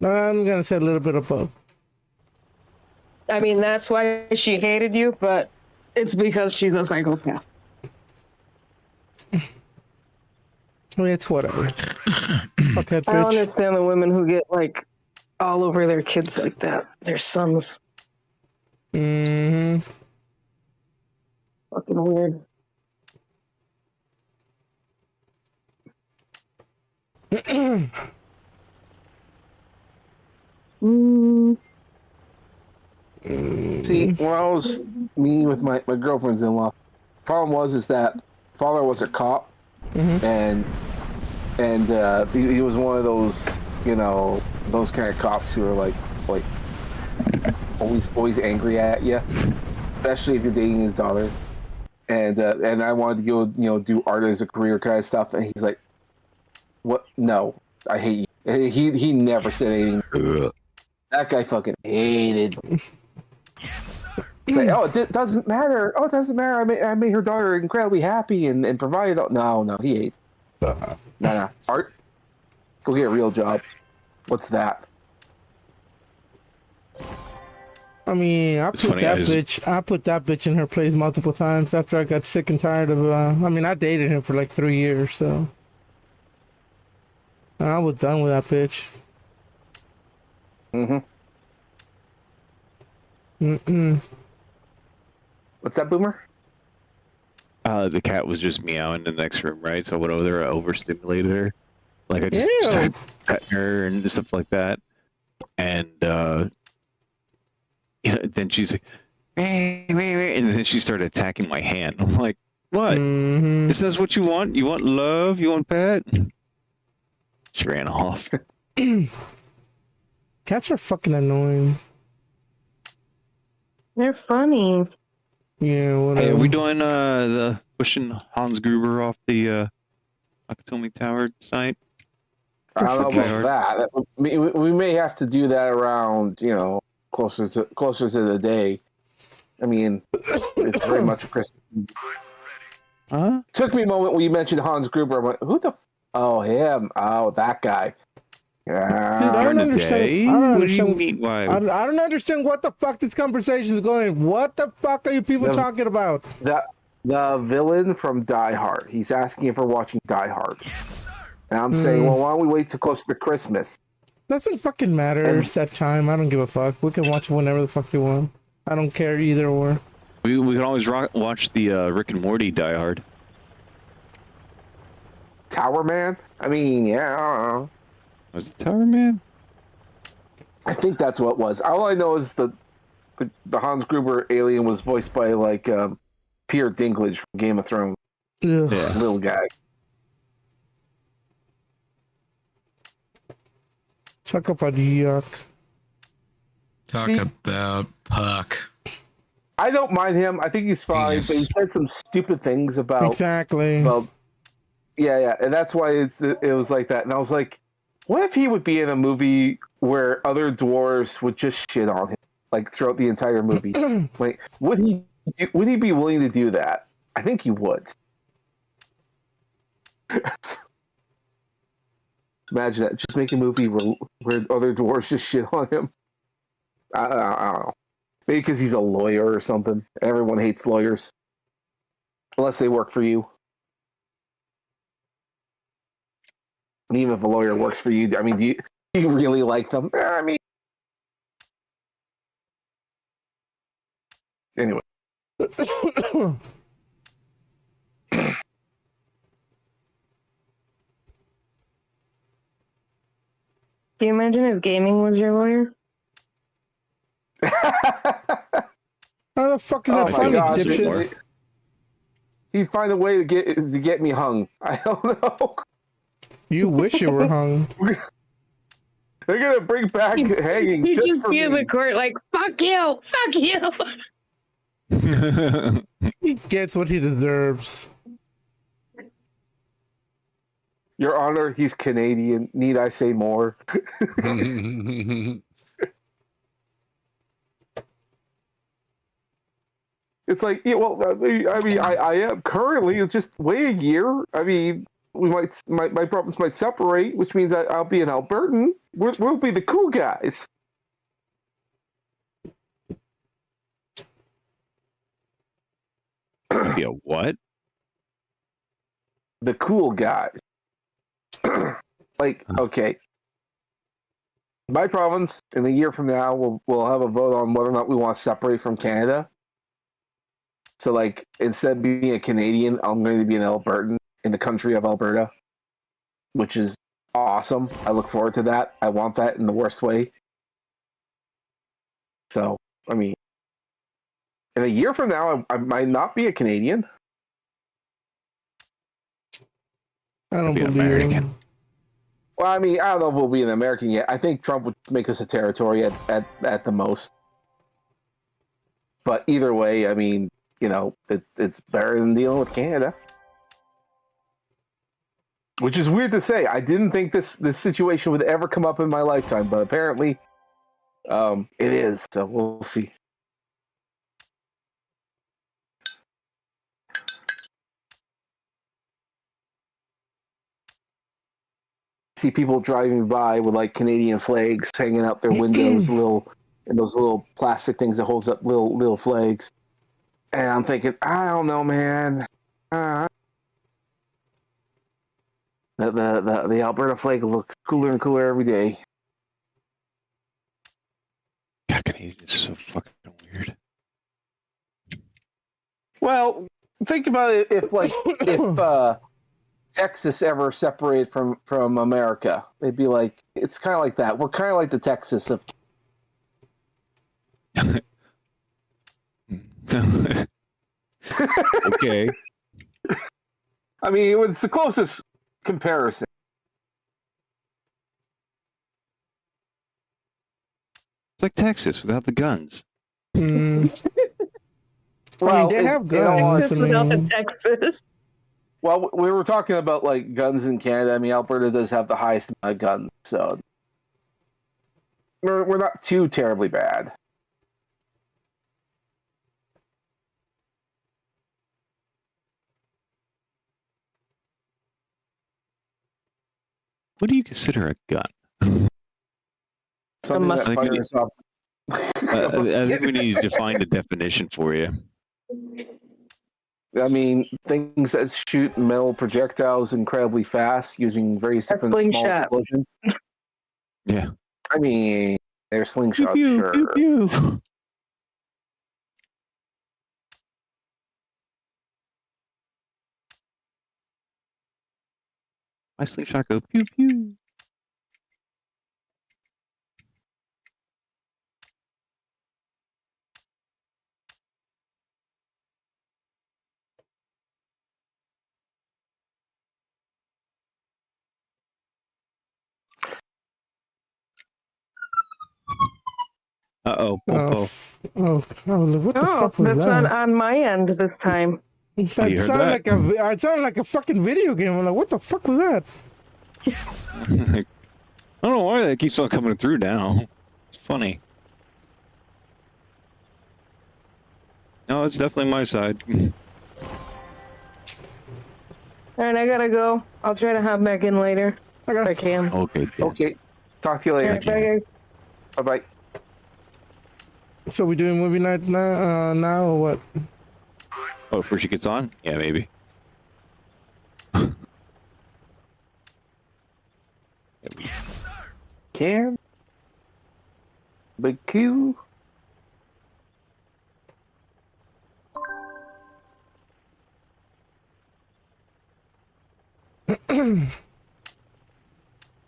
I'm gonna say a little bit of both. I mean, that's why she hated you, but it's because she's a psychopath. It's whatever. Fuck that I don't bitch. understand the women who get like all over their kids like that, their sons. Mm-hmm. Fucking weird. See, when I was meeting with my girlfriend's in-law, problem was that father was a cop, and he was one of those those kind of cops who are like always angry at you, especially if you're dating his daughter. And I wanted to go do art as a career kind of stuff, and he's like, "What? No, I hate you." He never said anything. That guy fucking hated me. It's like, oh, it doesn't matter. Oh, it doesn't matter. I made her daughter incredibly happy and provided. No, he hates. No. Art. Go get a real job. What's that? I mean, I put that bitch in her place multiple times after I got sick and tired of. I dated him for like 3 years, so I was done with that bitch. What's that, Boomer? The cat was just meowing in the next room, right? So I went over there, I overstimulated her. Like I just started petting her and stuff like that. And then she's like, and then she started attacking my hand. I'm like, what? Is this what you want? You want love? You want pet? She ran off. Cats are fucking annoying. They're funny. Yeah, whatever. Hey, are we doing the pushing Hans Gruber off the Nakatomi Tower site? I don't know about that. We may have to do that around, closer to the day. I mean, it's very much a Christmas. Huh? Took me a moment when you mentioned Hans Gruber. I'm like, who the? Oh, him. Oh, that guy. Yeah. Dude, I don't understand. What do you mean? Why? I don't understand what the fuck this conversation is going. What the fuck are you people talking about? The villain from Die Hard. He's asking if we're watching Die Hard. And I'm saying, well, why don't we wait till close to Christmas? Doesn't fucking matter. Set time. I don't give a fuck. We can watch it whenever the fuck we want. I don't care either or. We can always watch the Rick and Morty Die Hard. Tower Man? I mean, yeah, I don't know. Was it Tower Man? I think that's what it was. All I know is the Hans Gruber alien was voiced by Peter Dinklage from Game of Thrones. Yeah. Little guy. Talk about yuck. Talk about Puck. I don't mind him. I think he's fine, but he said some stupid things about exactly. Yeah, and that's why it was like that. And I was like, what if he would be in a movie where other dwarves would just shit on him, like throughout the entire movie? Like, would he be willing to do that? I think he would. Imagine that. Just make a movie where other dwarves just shit on him. I don't know. Maybe because he's a lawyer or something. Everyone hates lawyers. Unless they work for you. And even if a lawyer works for you, I mean, do you really like them? I mean... Anyway. Can you imagine if gaming was your lawyer? How the fuck is that funny, dipshit? He'd find a way to get me hung. I don't know. You wish you were hung. They're gonna bring back hanging You just just for be in me. the court like, fuck you, fuck you. He gets what he deserves. Your Honor, he's Canadian. Need I say more? It's like, yeah, well, I am currently. It's just wait a year. I mean, we might my problems might separate, which means I'll be an Albertan. We'll be the cool guys. Be a what? The cool guys. Like, okay. My province, in a year from now, we'll have a vote on whether or not we want to separate from Canada. So, like, instead of being a Canadian, I'm going to be an Albertan in the country of Alberta, which is awesome. I look forward to that. I want that in the worst way. So, I mean, in a year from now, I might not be a Canadian. I don't Be an believe American. him. Well, I mean, I don't know if we'll be an American yet. I think Trump would make us a territory at the most. But either way, I mean, you know, it's better than dealing with Canada. Which is weird to say. I didn't think this situation would ever come up in my lifetime, but apparently it is. So we'll see. See people driving by with like Canadian flags hanging out their windows, those little plastic things that holds up little flags. And I'm thinking, I don't know, man. The Alberta flag looks cooler and cooler every day. God, Canadian is so fucking weird. Well, think about it. If Texas ever separated from America, they'd be like, it's kind of like that. We're kind of like the Texas of. Okay. I mean, it was the closest comparison. It's like Texas without the guns. Mm. Well, I mean, they have guns. Texas I without the mean, Texas. Well, we were talking about like guns in Canada. I mean, Alberta does have the highest amount of guns, so we're not too terribly bad. What do you consider a gun? Something that musket. fires off. I think we need to define the definition for you. I mean, things that shoot metal projectiles incredibly fast using various A different small slingshot. explosions. Yeah. I mean, they're slingshots, Pew, sure. pew, pew, pew. My slingshot go pew pew. Uh-oh, Popo. oh, what the Oh, fuck was that's that? not on my end this time. you That heard sounded that? it sounded like a fucking video game. I'm like, what the fuck was that? I don't know why that keeps on coming through now. It's funny. No, it's definitely my side. Alright, I gotta go. I'll try to hop back in later if I Okay. can. Okay, Dan. Okay, talk to you later. Alright, bye, guys. Bye bye. So we doing movie night now or what? Oh, before she gets on? Yeah, maybe. Can Big Q. I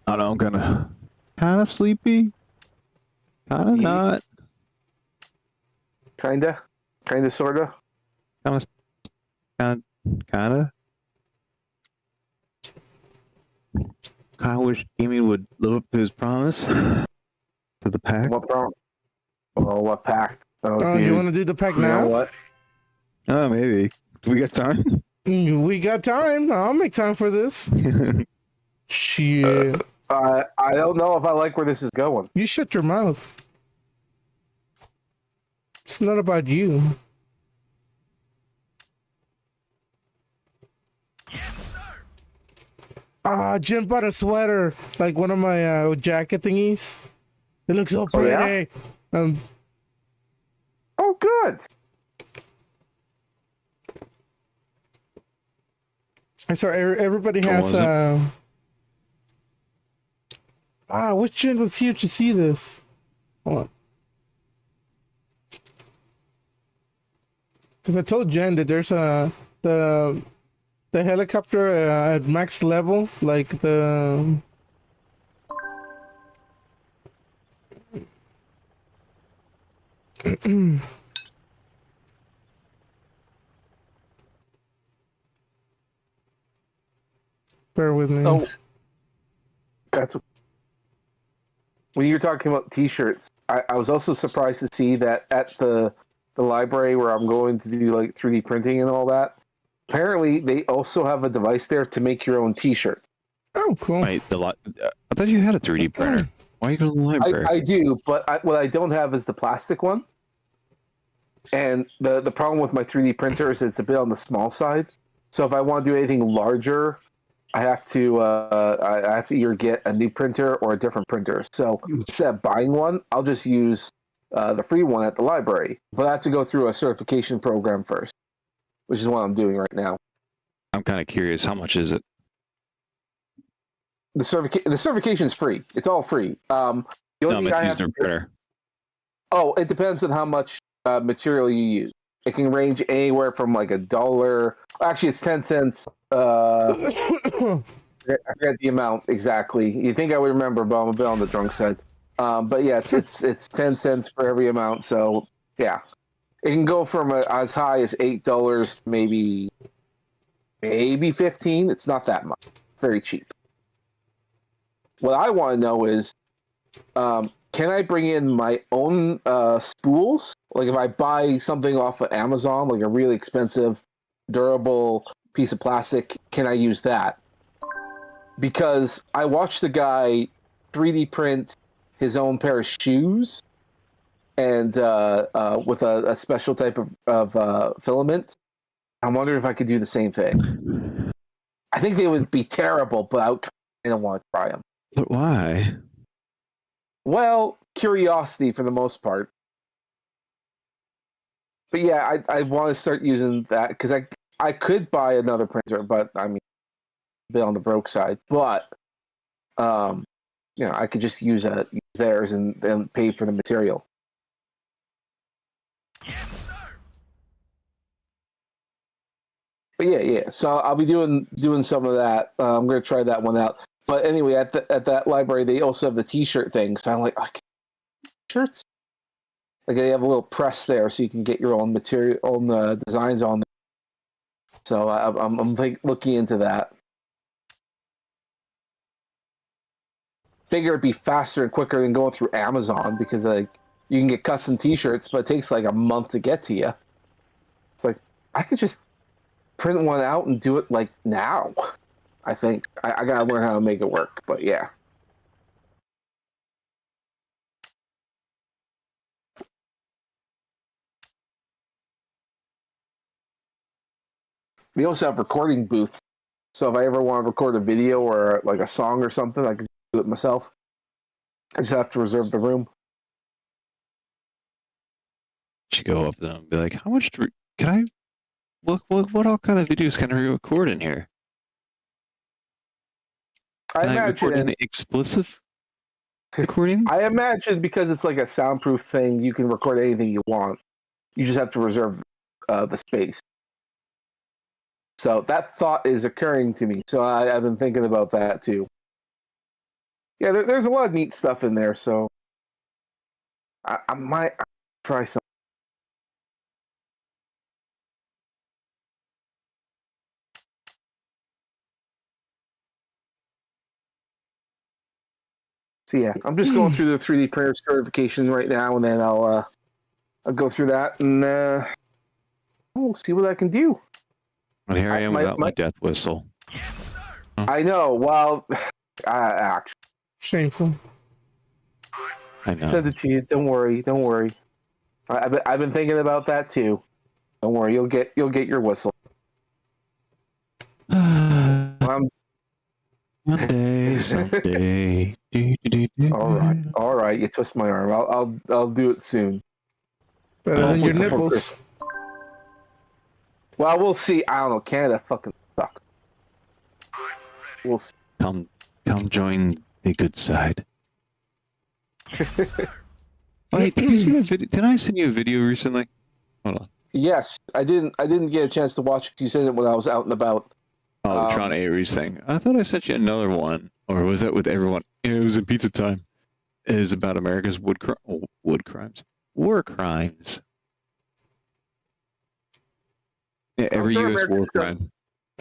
don't know, I'm kind of sleepy. Kind of not. Kinda, sorta. Kind of. I wish Amy would live up to his promise for the pack. What problem? Oh, what pack? Oh, Oh, dude. you want to do the pack You know now? what? Oh, maybe. Do we got time? We got time. I'll make time for this. Shit. I don't know if I like where this is going. You shut your mouth. It's not about you. Jim bought a sweater, like one of my jacket thingies. It looks so Oh, yeah? pretty. Oh, good. So everybody has. Which Jen was here to see this? Hold on. Because I told Jen that there's the helicopter at max level, like the. Bear with me. Oh, that's what. When you're talking about T-shirts, I was also surprised to see that at the library where I'm going to do like 3D printing and all that. Apparently, they also have a device there to make your own T-shirt. Oh, cool. Wait, I thought you had a 3D printer. Why you go to the library? I do, but what I don't have is the plastic one. And the problem with my 3D printer is it's a bit on the small side. So if I want to do anything larger, I have to either get a new printer or a different printer. So instead of buying one, I'll just use the free one at the library. But I have to go through a certification program first, which is what I'm doing right now. I'm kind of curious. How much is it? The certification is free. It's all free. The only thing I have to printer. Oh, it depends on how much material you use. It can range anywhere from like $1. Actually, it's 10 cents. I forget the amount exactly. You think I would remember, but I'm a bit on the drunk side. But yeah, it's 10 cents for every amount. So yeah, it can go from as high as $8 to maybe 15. It's not that much. It's very cheap. What I want to know is, can I bring in my own spools? Like if I buy something off of Amazon, like a really expensive, durable piece of plastic, can I use that? Because I watched the guy 3D print his own pair of shoes, and with a special type of filament. I'm wondering if I could do the same thing. I think they would be terrible, but I don't want to try them. But why? Well, curiosity for the most part. But yeah, I want to start using that because I could buy another printer, but I mean, a bit on the broke side. But I could just use theirs and then pay for the material. But yeah. So I'll be doing some of that. I'm gonna try that one out. But anyway, at that library, they also have the T-shirt thing. So I'm like, shirts. Like they have a little press there, so you can get your own material, own designs on. So I'm looking into that. Figure it'd be faster and quicker than going through Amazon because like you can get custom T-shirts, but it takes like a month to get to you. It's like I could just print one out and do it like now. I think I gotta learn how to make it work, but yeah. We also have recording booths, so if I ever want to record a video or like a song or something, I can do it myself. I just have to reserve the room. You go up there and be like, "How much can I? What all kind of videos can I record in here? I imagine record explicit recording. I imagine because it's like a soundproof thing, you can record anything you want. You just have to reserve the space. So that thought is occurring to me. So I've been thinking about that too. Yeah, there's a lot of neat stuff in there. So I might try some. So yeah, I'm just going through the 3D printer certification right now, and then I'll go through that, and we'll see what I can do. Well, here I am without my death whistle. I know. Well, actually, Shameful. I know. send it to you. Don't worry. Don't worry. I've been thinking about that too. Don't worry. You'll get your whistle. Monday, someday. All right. You twist my arm. I'll do it soon. Better than your Before nipples. Christmas. Well, we'll see. I don't know. Canada fucking sucks. We'll see. Come join the good side. Wait, did you see a video? Did I send you a video recently? Hold on. Yes, I didn't get a chance to watch it. You said it when I was out and about. Oh, the Tron Ares thing. I thought I sent you another one, or was that with everyone? It was in Pizza Time. It is about America's war crimes. Yeah, every U.S. war crime.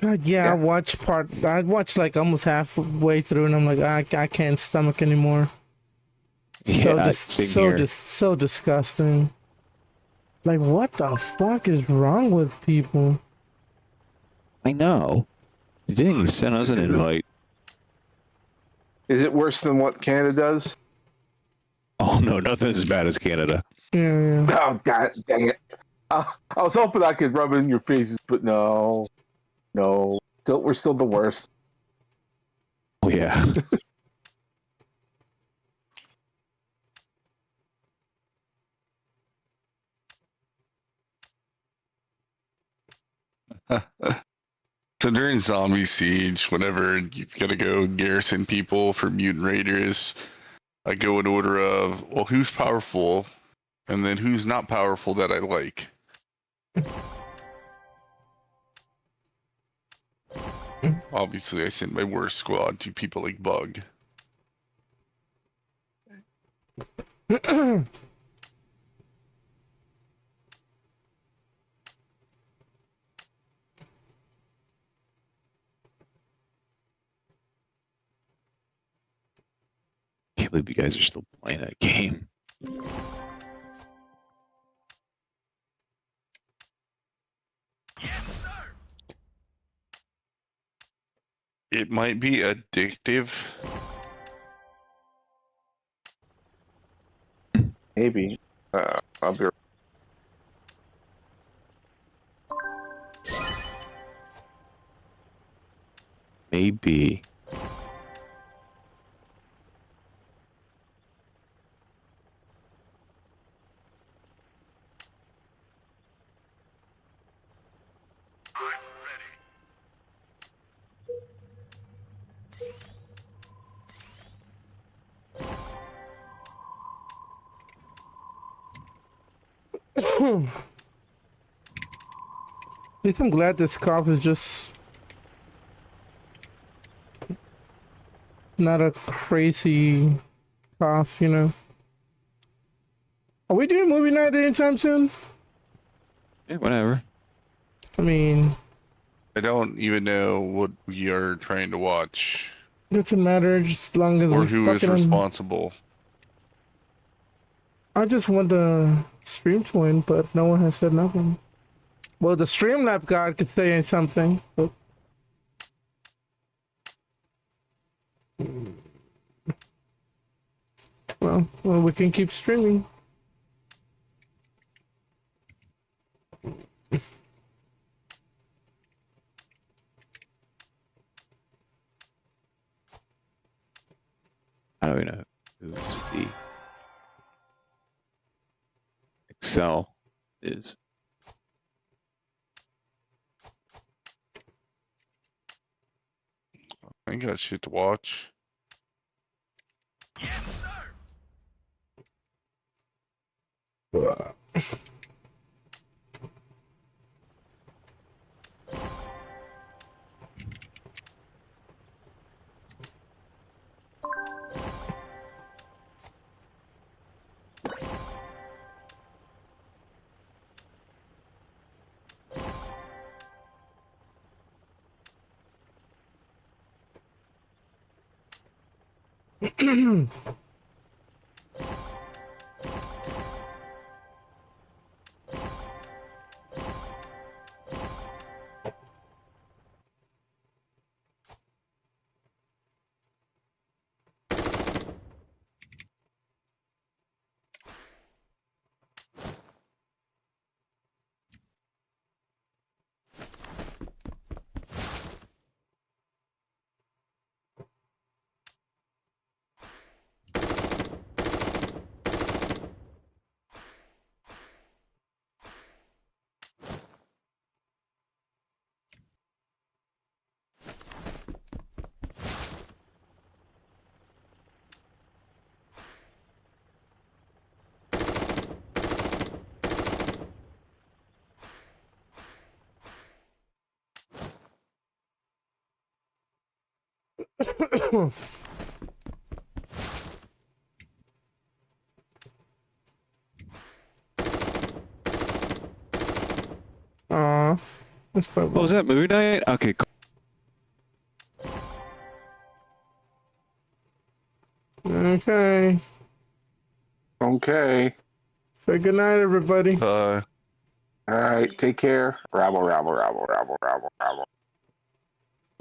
God, yeah, I watched like almost halfway through, and I'm like, I can't stomach anymore. Yeah, So disgusting. Like, what the fuck is wrong with people? I know. You didn't even send us an invite. Is it worse than what Canada does? Oh no, nothing's as bad as Canada. Yeah. Oh, dang it. I was hoping I could rub it in your faces, but no. We're still the worst. Oh yeah. So during Zombie Siege, whenever you've got to go garrison people for Mutant Raiders, I go in order of, well, who's powerful, and then who's not powerful that I like. Obviously, I send my worst squad to people like Bug. Can't believe you guys are still playing that game. It might be addictive. Maybe. I'll be. Maybe. At least I'm glad this cop is just not a crazy cop, you know. Are we doing movie night anytime soon? Yeah, whatever. I mean, I don't even know what we are trying to watch. it doesn't matter, just as long as Or we who is fucking- responsible. I just want the stream to win, but no one has said nothing. Well, the Streamlab god could say something, but... Well, we can keep streaming. I don't even know who's the Excel is. I ain't got shit to watch. That's probably. Oh, was that movie night? Okay, cool. Okay. Okay. Say good night, everybody. Bye. All right. Take care. Rabble, rabble, rabble, rabble, rabble, rabble.